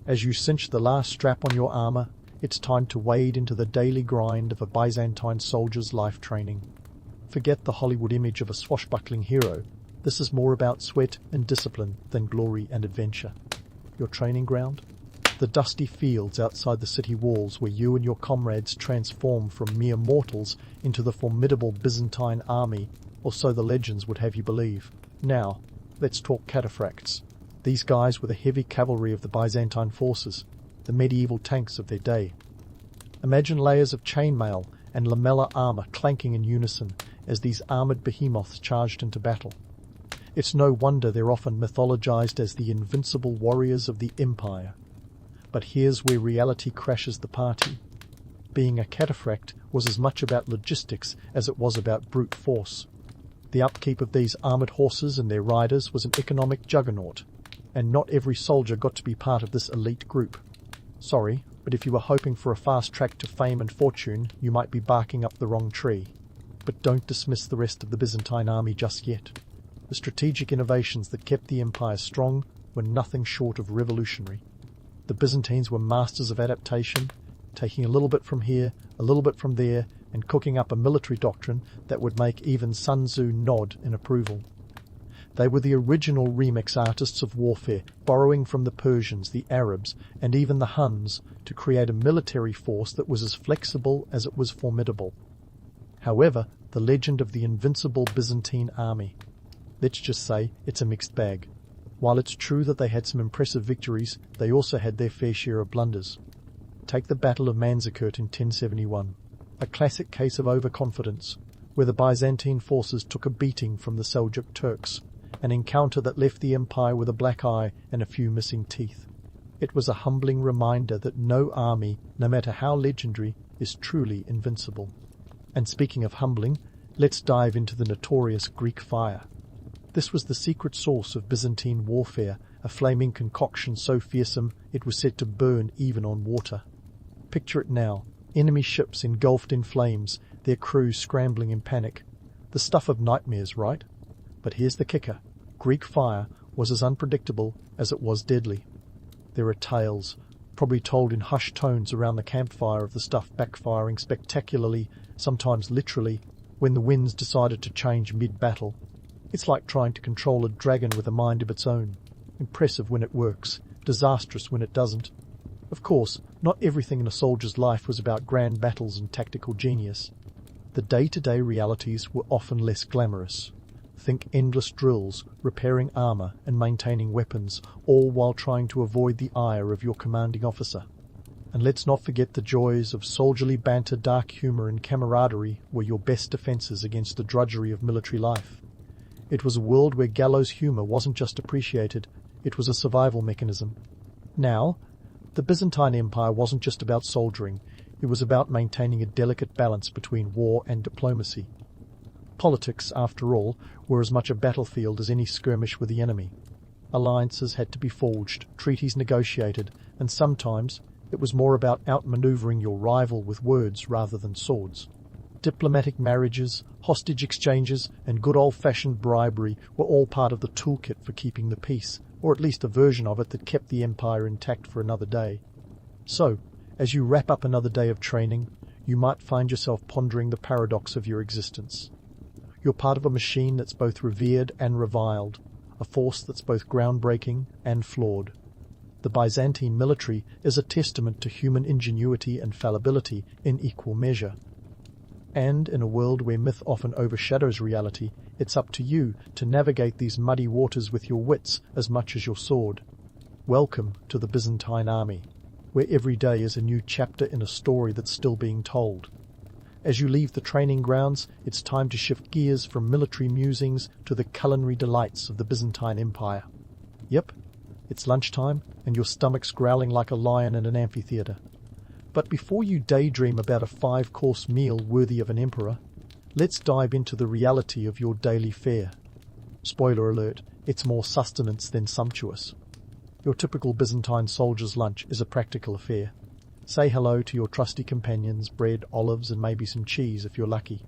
As you cinch the last strap on your armor, it's time to wade into the daily grind of a Byzantine soldier's life training. Forget the Hollywood image of a swashbuckling hero. This is more about sweat and discipline than glory and adventure. Your training ground? The dusty fields outside the city walls where you and your comrades transform from mere mortals into the formidable Byzantine army, or so the legends would have you believe. Now, let's talk cataphracts. These guys were the heavy cavalry of the Byzantine forces, the medieval tanks of their day. Imagine layers of chainmail and lamellar armor clanking in unison as these armored behemoths charged into battle. It's no wonder they're often mythologized as the invincible warriors of the Empire. But here's where reality crashes the party. Being a cataphract was as much about logistics as it was about brute force. The upkeep of these armoured horses and their riders was an economic juggernaut, and not every soldier got to be part of this elite group. Sorry, but if you were hoping for a fast track to fame and fortune, you might be barking up the wrong tree. But don't dismiss the rest of the Byzantine army just yet. The strategic innovations that kept the empire strong were nothing short of revolutionary. The Byzantines were masters of adaptation, taking a little bit from here, a little bit from there, and cooking up a military doctrine that would make even Sun Tzu nod in approval. They were the original remix artists of warfare, borrowing from the Persians, the Arabs, and even the Huns to create a military force that was as flexible as it was formidable. However, the legend of the invincible Byzantine army, let's just say it's a mixed bag. While it's true that they had some impressive victories, they also had their fair share of blunders. Take the Battle of Manzikert in 1071, a classic case of overconfidence, where the Byzantine forces took a beating from the Seljuk Turks, an encounter that left the empire with a black eye and a few missing teeth. It was a humbling reminder that no army, no matter how legendary, is truly invincible. And speaking of humbling, let's dive into the notorious Greek fire. This was the secret source of Byzantine warfare, a flaming concoction so fearsome it was said to burn even on water. Picture it now, enemy ships engulfed in flames, their crews scrambling in panic. The stuff of nightmares, right? But here's the kicker. Greek fire was as unpredictable as it was deadly. There are tales, probably told in hushed tones around the campfire, of the stuff backfiring spectacularly, sometimes literally, when the winds decided to change mid-battle. It's like trying to control a dragon with a mind of its own. Impressive when it works, disastrous when it doesn't. Of course, not everything in a soldier's life was about grand battles and tactical genius. The day-to-day realities were often less glamorous. Think endless drills, repairing armor and maintaining weapons, all while trying to avoid the ire of your commanding officer. And let's not forget the joys of soldierly banter, dark humor and camaraderie were your best defenses against the drudgery of military life. It was a world where gallows humor wasn't just appreciated, it was a survival mechanism. Now, the Byzantine Empire wasn't just about soldiering, it was about maintaining a delicate balance between war and diplomacy. Politics, after all, were as much a battlefield as any skirmish with the enemy. Alliances had to be forged, treaties negotiated, and sometimes it was more about outmaneuvering your rival with words rather than swords. Diplomatic marriages, hostage exchanges, and good old-fashioned bribery were all part of the toolkit for keeping the peace, or at least a version of it that kept the empire intact for another day. So, as you wrap up another day of training, you might find yourself pondering the paradox of your existence. You're part of a machine that's both revered and reviled, a force that's both groundbreaking and flawed. The Byzantine military is a testament to human ingenuity and fallibility in equal measure. And in a world where myth often overshadows reality, it's up to you to navigate these muddy waters with your wits as much as your sword. Welcome to the Byzantine army, where every day is a new chapter in a story that's still being told. As you leave the training grounds, it's time to shift gears from military musings to the culinary delights of the Byzantine Empire. Yep, it's lunchtime, and your stomach's growling like a lion in an amphitheater. But before you daydream about a 5-course meal worthy of an emperor, let's dive into the reality of your daily fare. Spoiler alert, it's more sustenance than sumptuous. Your typical Byzantine soldier's lunch is a practical affair. Say hello to your trusty companions, bread, olives, and maybe some cheese if you're lucky.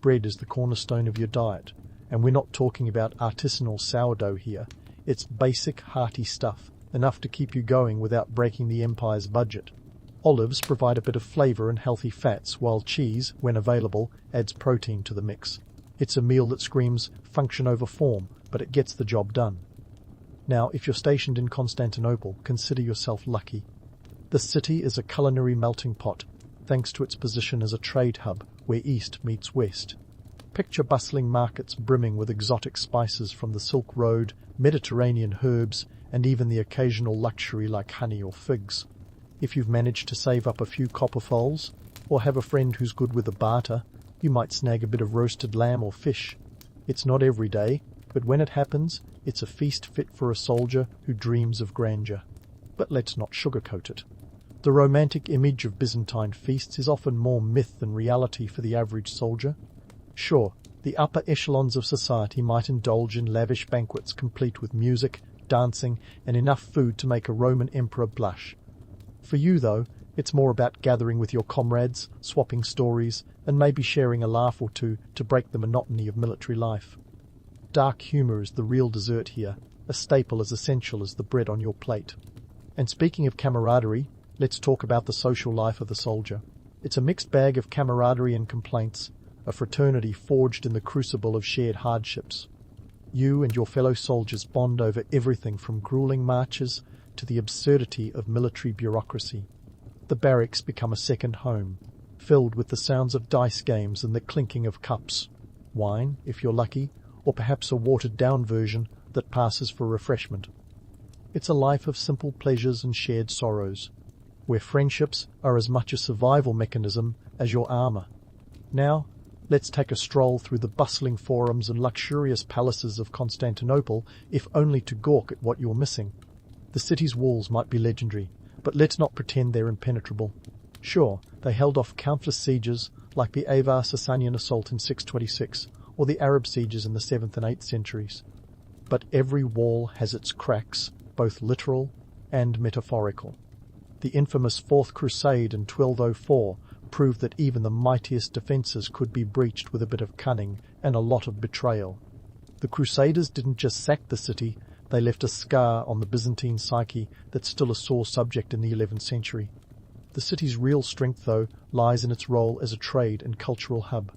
Bread is the cornerstone of your diet, and we're not talking about artisanal sourdough here. It's basic, hearty stuff, enough to keep you going without breaking the empire's budget. Olives provide a bit of flavour and healthy fats, while cheese, when available, adds protein to the mix. It's a meal that screams function over form, but it gets the job done. Now, if you're stationed in Constantinople, consider yourself lucky. The city is a culinary melting pot, thanks to its position as a trade hub where east meets west. Picture bustling markets brimming with exotic spices from the Silk Road, Mediterranean herbs, and even the occasional luxury like honey or figs. If you've managed to save up a few copperfoles, or have a friend who's good with a barter, you might snag a bit of roasted lamb or fish. It's not every day, but when it happens, it's a feast fit for a soldier who dreams of grandeur. But let's not sugarcoat it. The romantic image of Byzantine feasts is often more myth than reality for the average soldier. Sure, the upper echelons of society might indulge in lavish banquets complete with music, dancing, and enough food to make a Roman emperor blush. For you, though, it's more about gathering with your comrades, swapping stories, and maybe sharing a laugh or two to break the monotony of military life. Dark humour is the real dessert here, a staple as essential as the bread on your plate. And speaking of camaraderie, let's talk about the social life of the soldier. It's a mixed bag of camaraderie and complaints, a fraternity forged in the crucible of shared hardships. You and your fellow soldiers bond over everything from grueling marches to the absurdity of military bureaucracy. The barracks become a second home, filled with the sounds of dice games and the clinking of cups, wine, if you're lucky, or perhaps a watered-down version that passes for refreshment. It's a life of simple pleasures and shared sorrows, where friendships are as much a survival mechanism as your armor. Now, let's take a stroll through the bustling forums and luxurious palaces of Constantinople, if only to gawk at what you're missing. The city's walls might be legendary, but let's not pretend they're impenetrable. Sure, they held off countless sieges, like the Avar Sasanian assault in 626, or the Arab sieges in the 7th and 8th centuries. But every wall has its cracks, both literal and metaphorical. The infamous Fourth Crusade in 1204 proved that even the mightiest defences could be breached with a bit of cunning and a lot of betrayal. The Crusaders didn't just sack the city, they left a scar on the Byzantine psyche that's still a sore subject in the 11th century. The city's real strength, though, lies in its role as a trade and cultural hub.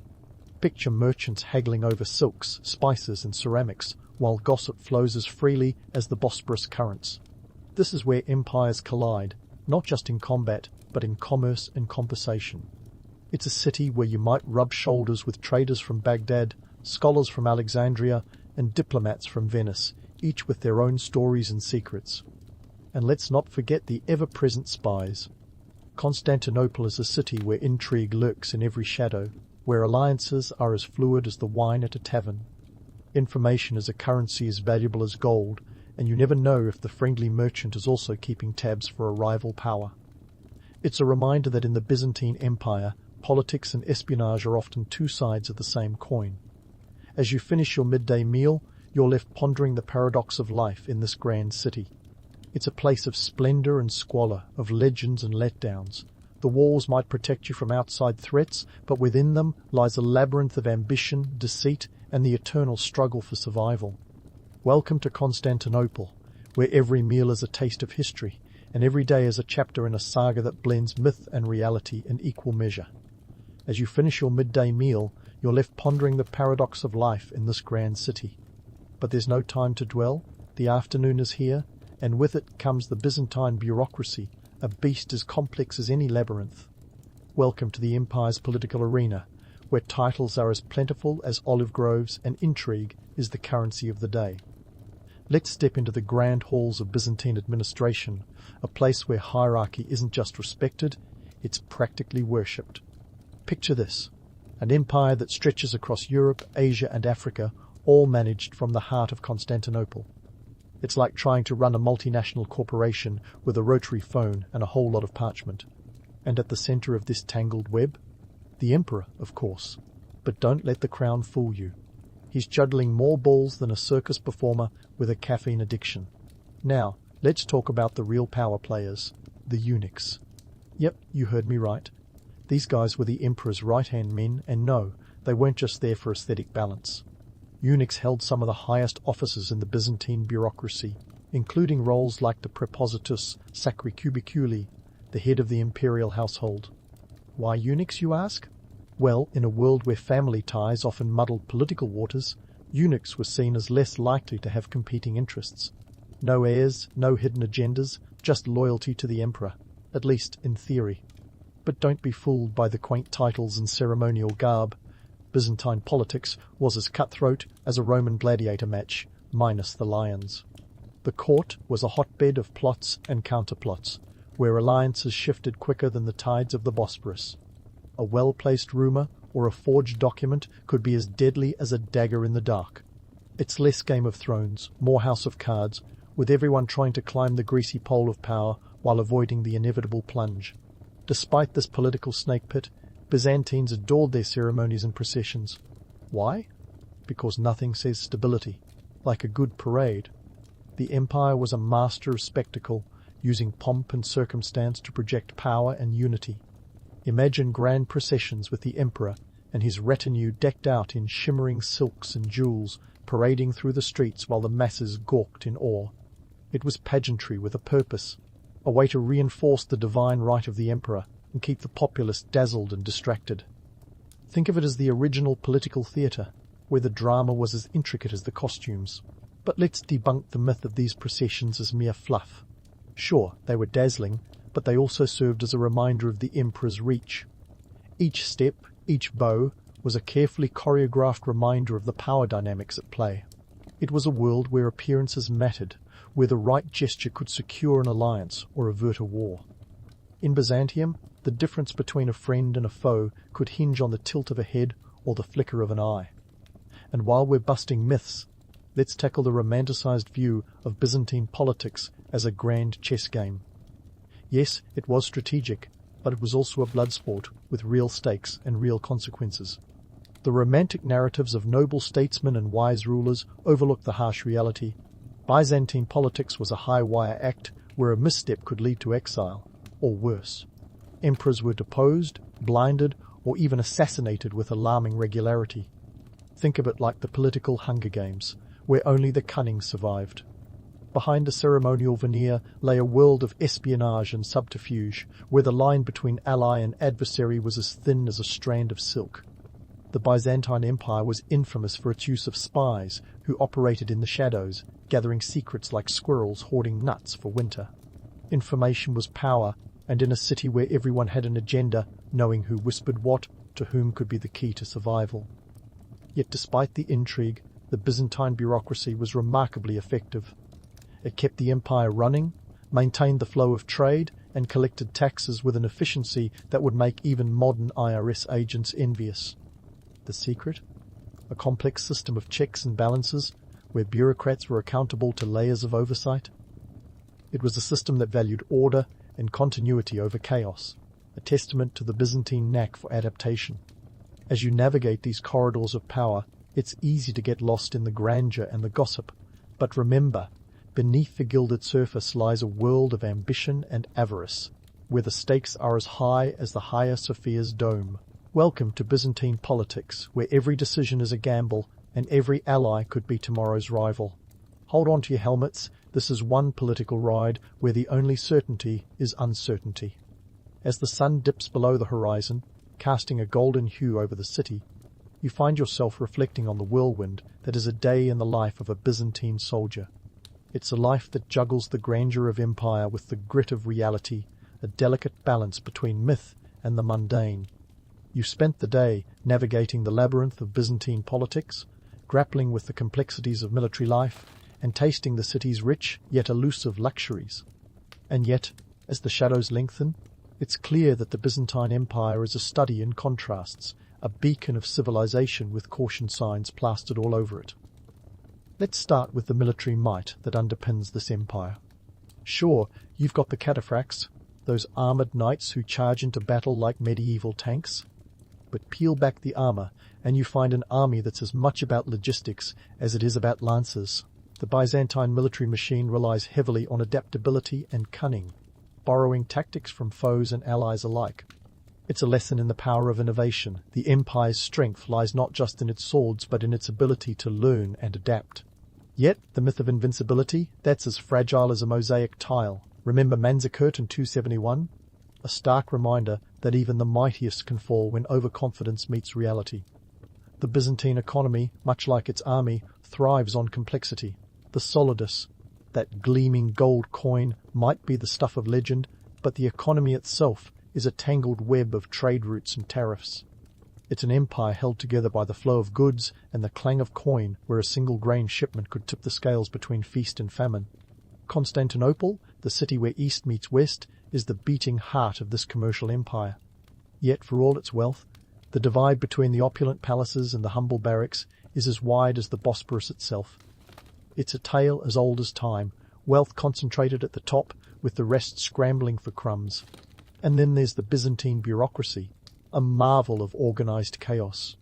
Picture merchants haggling over silks, spices and ceramics, while gossip flows as freely as the Bosporus currents. This is where empires collide, not just in combat, but in commerce and conversation. It's a city where you might rub shoulders with traders from Baghdad, scholars from Alexandria, and diplomats from Venice, each with their own stories and secrets. And let's not forget the ever-present spies. Constantinople is a city where intrigue lurks in every shadow, where alliances are as fluid as the wine at a tavern. Information is a currency as valuable as gold, and you never know if the friendly merchant is also keeping tabs for a rival power. It's a reminder that in the Byzantine Empire, politics and espionage are often two sides of the same coin. As you finish your midday meal, you're left pondering the paradox of life in this grand city. It's a place of splendor and squalor, of legends and letdowns. The walls might protect you from outside threats, but within them lies a labyrinth of ambition, deceit, and the eternal struggle for survival. Welcome to Constantinople, where every meal is a taste of history, and every day is a chapter in a saga that blends myth and reality in equal measure. As you finish your midday meal, you're left pondering the paradox of life in this grand city. But there's no time to dwell. The afternoon is here, and with it comes the Byzantine bureaucracy, a beast as complex as any labyrinth. Welcome to the empire's political arena, where titles are as plentiful as olive groves and intrigue is the currency of the day. Let's step into the grand halls of Byzantine administration, a place where hierarchy isn't just respected, it's practically worshipped. Picture this, an empire that stretches across Europe, Asia and Africa, all managed from the heart of Constantinople. It's like trying to run a multinational corporation with a rotary phone and a whole lot of parchment. And at the center of this tangled web, the emperor, of course. But don't let the crown fool you. He's juggling more balls than a circus performer with a caffeine addiction. Now, let's talk about the real power players, the eunuchs. Yep, you heard me right. These guys were the emperor's right-hand men, and no, they weren't just there for aesthetic balance. Eunuchs held some of the highest offices in the Byzantine bureaucracy, including roles like the Prepositus Sacri Cubiculi, the head of the imperial household. Why eunuchs, you ask? Well, in a world where family ties often muddled political waters, eunuchs were seen as less likely to have competing interests. No heirs, no hidden agendas, just loyalty to the emperor, at least in theory. But don't be fooled by the quaint titles and ceremonial garb. Byzantine politics was as cutthroat as a Roman gladiator match, minus the lions. The court was a hotbed of plots and counterplots, where alliances shifted quicker than the tides of the Bosporus. A well-placed rumour or a forged document could be as deadly as a dagger in the dark. It's less Game of Thrones, more House of Cards, with everyone trying to climb the greasy pole of power while avoiding the inevitable plunge. Despite this political snake pit, Byzantines adored their ceremonies and processions. Why? Because nothing says stability, like a good parade. The empire was a master of spectacle, using pomp and circumstance to project power and unity. Imagine grand processions with the emperor and his retinue decked out in shimmering silks and jewels, parading through the streets while the masses gawked in awe. It was pageantry with a purpose. a way to reinforce the divine right of the emperor and keep the populace dazzled and distracted. Think of it as the original political theatre, where the drama was as intricate as the costumes. But let's debunk the myth of these processions as mere fluff. Sure, they were dazzling, but they also served as a reminder of the emperor's reach. Each step, each bow, was a carefully choreographed reminder of the power dynamics at play. It was a world where appearances mattered, where the right gesture could secure an alliance or avert a war. In Byzantium, the difference between a friend and a foe could hinge on the tilt of a head or the flicker of an eye. And while we're busting myths, let's tackle the romanticized view of Byzantine politics as a grand chess game. Yes, it was strategic, but it was also a blood sport with real stakes and real consequences. The romantic narratives of noble statesmen and wise rulers overlook the harsh reality. Byzantine politics was a high-wire act where a misstep could lead to exile, or worse. Emperors were deposed, blinded, or even assassinated with alarming regularity. Think of it like the political Hunger Games, where only the cunning survived. Behind a ceremonial veneer lay a world of espionage and subterfuge, where the line between ally and adversary was as thin as a strand of silk. The Byzantine Empire was infamous for its use of spies who operated in the shadows, gathering secrets like squirrels hoarding nuts for winter. Information was power, and in a city where everyone had an agenda, knowing who whispered what to whom could be the key to survival. Yet despite the intrigue, the Byzantine bureaucracy was remarkably effective. It kept the empire running, maintained the flow of trade, and collected taxes with an efficiency that would make even modern IRS agents envious. The secret? A complex system of checks and balances, where bureaucrats were accountable to layers of oversight. It was a system that valued order and continuity over chaos, a testament to the Byzantine knack for adaptation. As you navigate these corridors of power, it's easy to get lost in the grandeur and the gossip, but remember, beneath the gilded surface lies a world of ambition and avarice, where the stakes are as high as the Hagia Sophia's dome. Welcome to Byzantine politics, where every decision is a gamble and every ally could be tomorrow's rival. Hold on to your helmets, this is one political ride where the only certainty is uncertainty. As the sun dips below the horizon, casting a golden hue over the city, you find yourself reflecting on the whirlwind that is a day in the life of a Byzantine soldier. It's a life that juggles the grandeur of empire with the grit of reality, a delicate balance between myth and the mundane. You spent the day navigating the labyrinth of Byzantine politics, grappling with the complexities of military life, and tasting the city's rich yet elusive luxuries. And yet, as the shadows lengthen, it's clear that the Byzantine Empire is a study in contrasts, a beacon of civilization with caution signs plastered all over it. Let's start with the military might that underpins this empire. Sure, you've got the cataphracts, those armored knights who charge into battle like medieval tanks. But peel back the armor, and you find an army that's as much about logistics as it is about lances. The Byzantine military machine relies heavily on adaptability and cunning, borrowing tactics from foes and allies alike. It's a lesson in the power of innovation. The empire's strength lies not just in its swords, but in its ability to learn and adapt. Yet, the myth of invincibility, that's as fragile as a mosaic tile. Remember Manzikert in 271? A stark reminder that even the mightiest can fall when overconfidence meets reality. The Byzantine economy, much like its army, thrives on complexity. The solidus, that gleaming gold coin, might be the stuff of legend, but the economy itself is a tangled web of trade routes and tariffs. It's an empire held together by the flow of goods and the clang of coin, where a single grain shipment could tip the scales between feast and famine. Constantinople, the city where east meets west, is the beating heart of this commercial empire. Yet, for all its wealth, the divide between the opulent palaces and the humble barracks is as wide as the Bosporus itself. It's a tale as old as time, wealth concentrated at the top, with the rest scrambling for crumbs. And then there's the Byzantine bureaucracy, a marvel of organized chaos.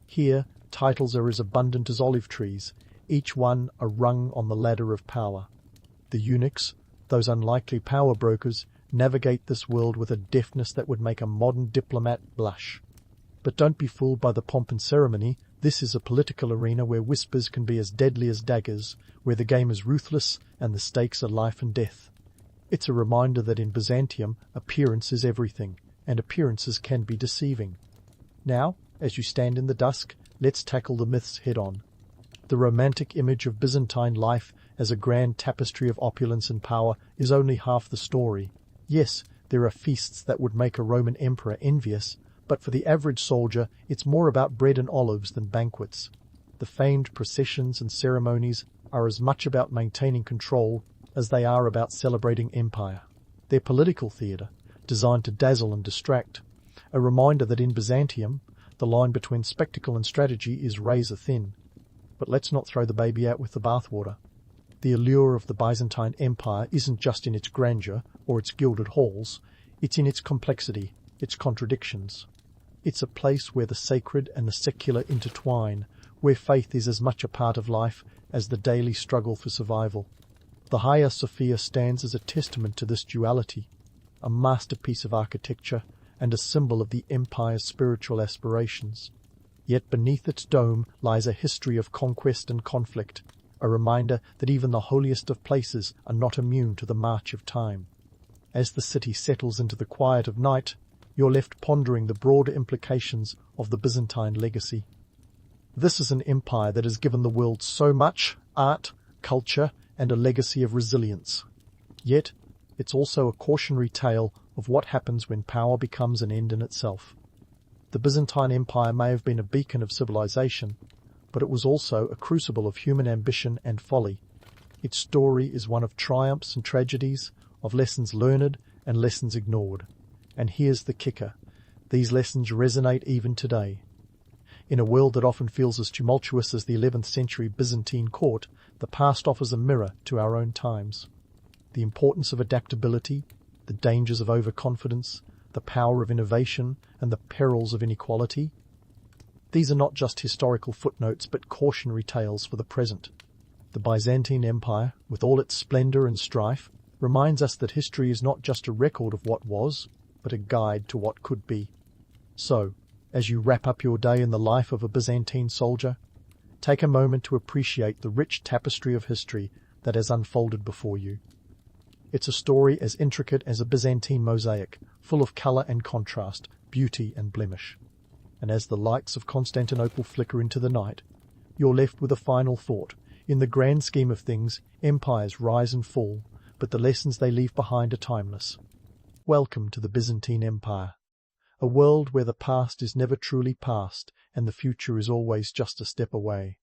Here, titles are as abundant as olive trees, each one a rung on the ladder of power. The eunuchs, those unlikely power brokers, navigate this world with a deftness that would make a modern diplomat blush. But don't be fooled by the pomp and ceremony. This is a political arena where whispers can be as deadly as daggers, where the game is ruthless and the stakes are life and death. It's a reminder that in Byzantium, appearance is everything, and appearances can be deceiving. Now, as you stand in the dusk, let's tackle the myths head-on. The romantic image of Byzantine life as a grand tapestry of opulence and power is only half the story. Yes, there are feasts that would make a Roman emperor envious, but for the average soldier, it's more about bread and olives than banquets. The famed processions and ceremonies are as much about maintaining control as they are about celebrating empire. They're political theatre, designed to dazzle and distract, a reminder that in Byzantium, the line between spectacle and strategy is razor thin. But let's not throw the baby out with the bathwater. The allure of the Byzantine Empire isn't just in its grandeur or its gilded halls, it's in its complexity, its contradictions. It's a place where the sacred and the secular intertwine, where faith is as much a part of life as the daily struggle for survival. The Hagia Sophia stands as a testament to this duality, a masterpiece of architecture and a symbol of the empire's spiritual aspirations. Yet beneath its dome lies a history of conquest and conflict, a reminder that even the holiest of places are not immune to the march of time. As the city settles into the quiet of night, you're left pondering the broader implications of the Byzantine legacy. This is an empire that has given the world so much art, culture, and a legacy of resilience. Yet, it's also a cautionary tale of what happens when power becomes an end in itself. The Byzantine Empire may have been a beacon of civilization, but it was also a crucible of human ambition and folly. Its story is one of triumphs and tragedies, of lessons learned and lessons ignored. And here's the kicker. These lessons resonate even today. In a world that often feels as tumultuous as the 11th century Byzantine court, the past offers a mirror to our own times. The importance of adaptability, the dangers of overconfidence, the power of innovation, and the perils of inequality. These are not just historical footnotes but cautionary tales for the present. The Byzantine Empire, with all its splendor and strife, reminds us that history is not just a record of what was, but a guide to what could be. So, as you wrap up your day in the life of a Byzantine soldier, take a moment to appreciate the rich tapestry of history that has unfolded before you. It's a story as intricate as a Byzantine mosaic, full of colour and contrast, beauty and blemish. And as the lights of Constantinople flicker into the night, you're left with a final thought. In the grand scheme of things, empires rise and fall, but the lessons they leave behind are timeless. Welcome to the Byzantine Empire, a world where the past is never truly past and the future is always just a step away.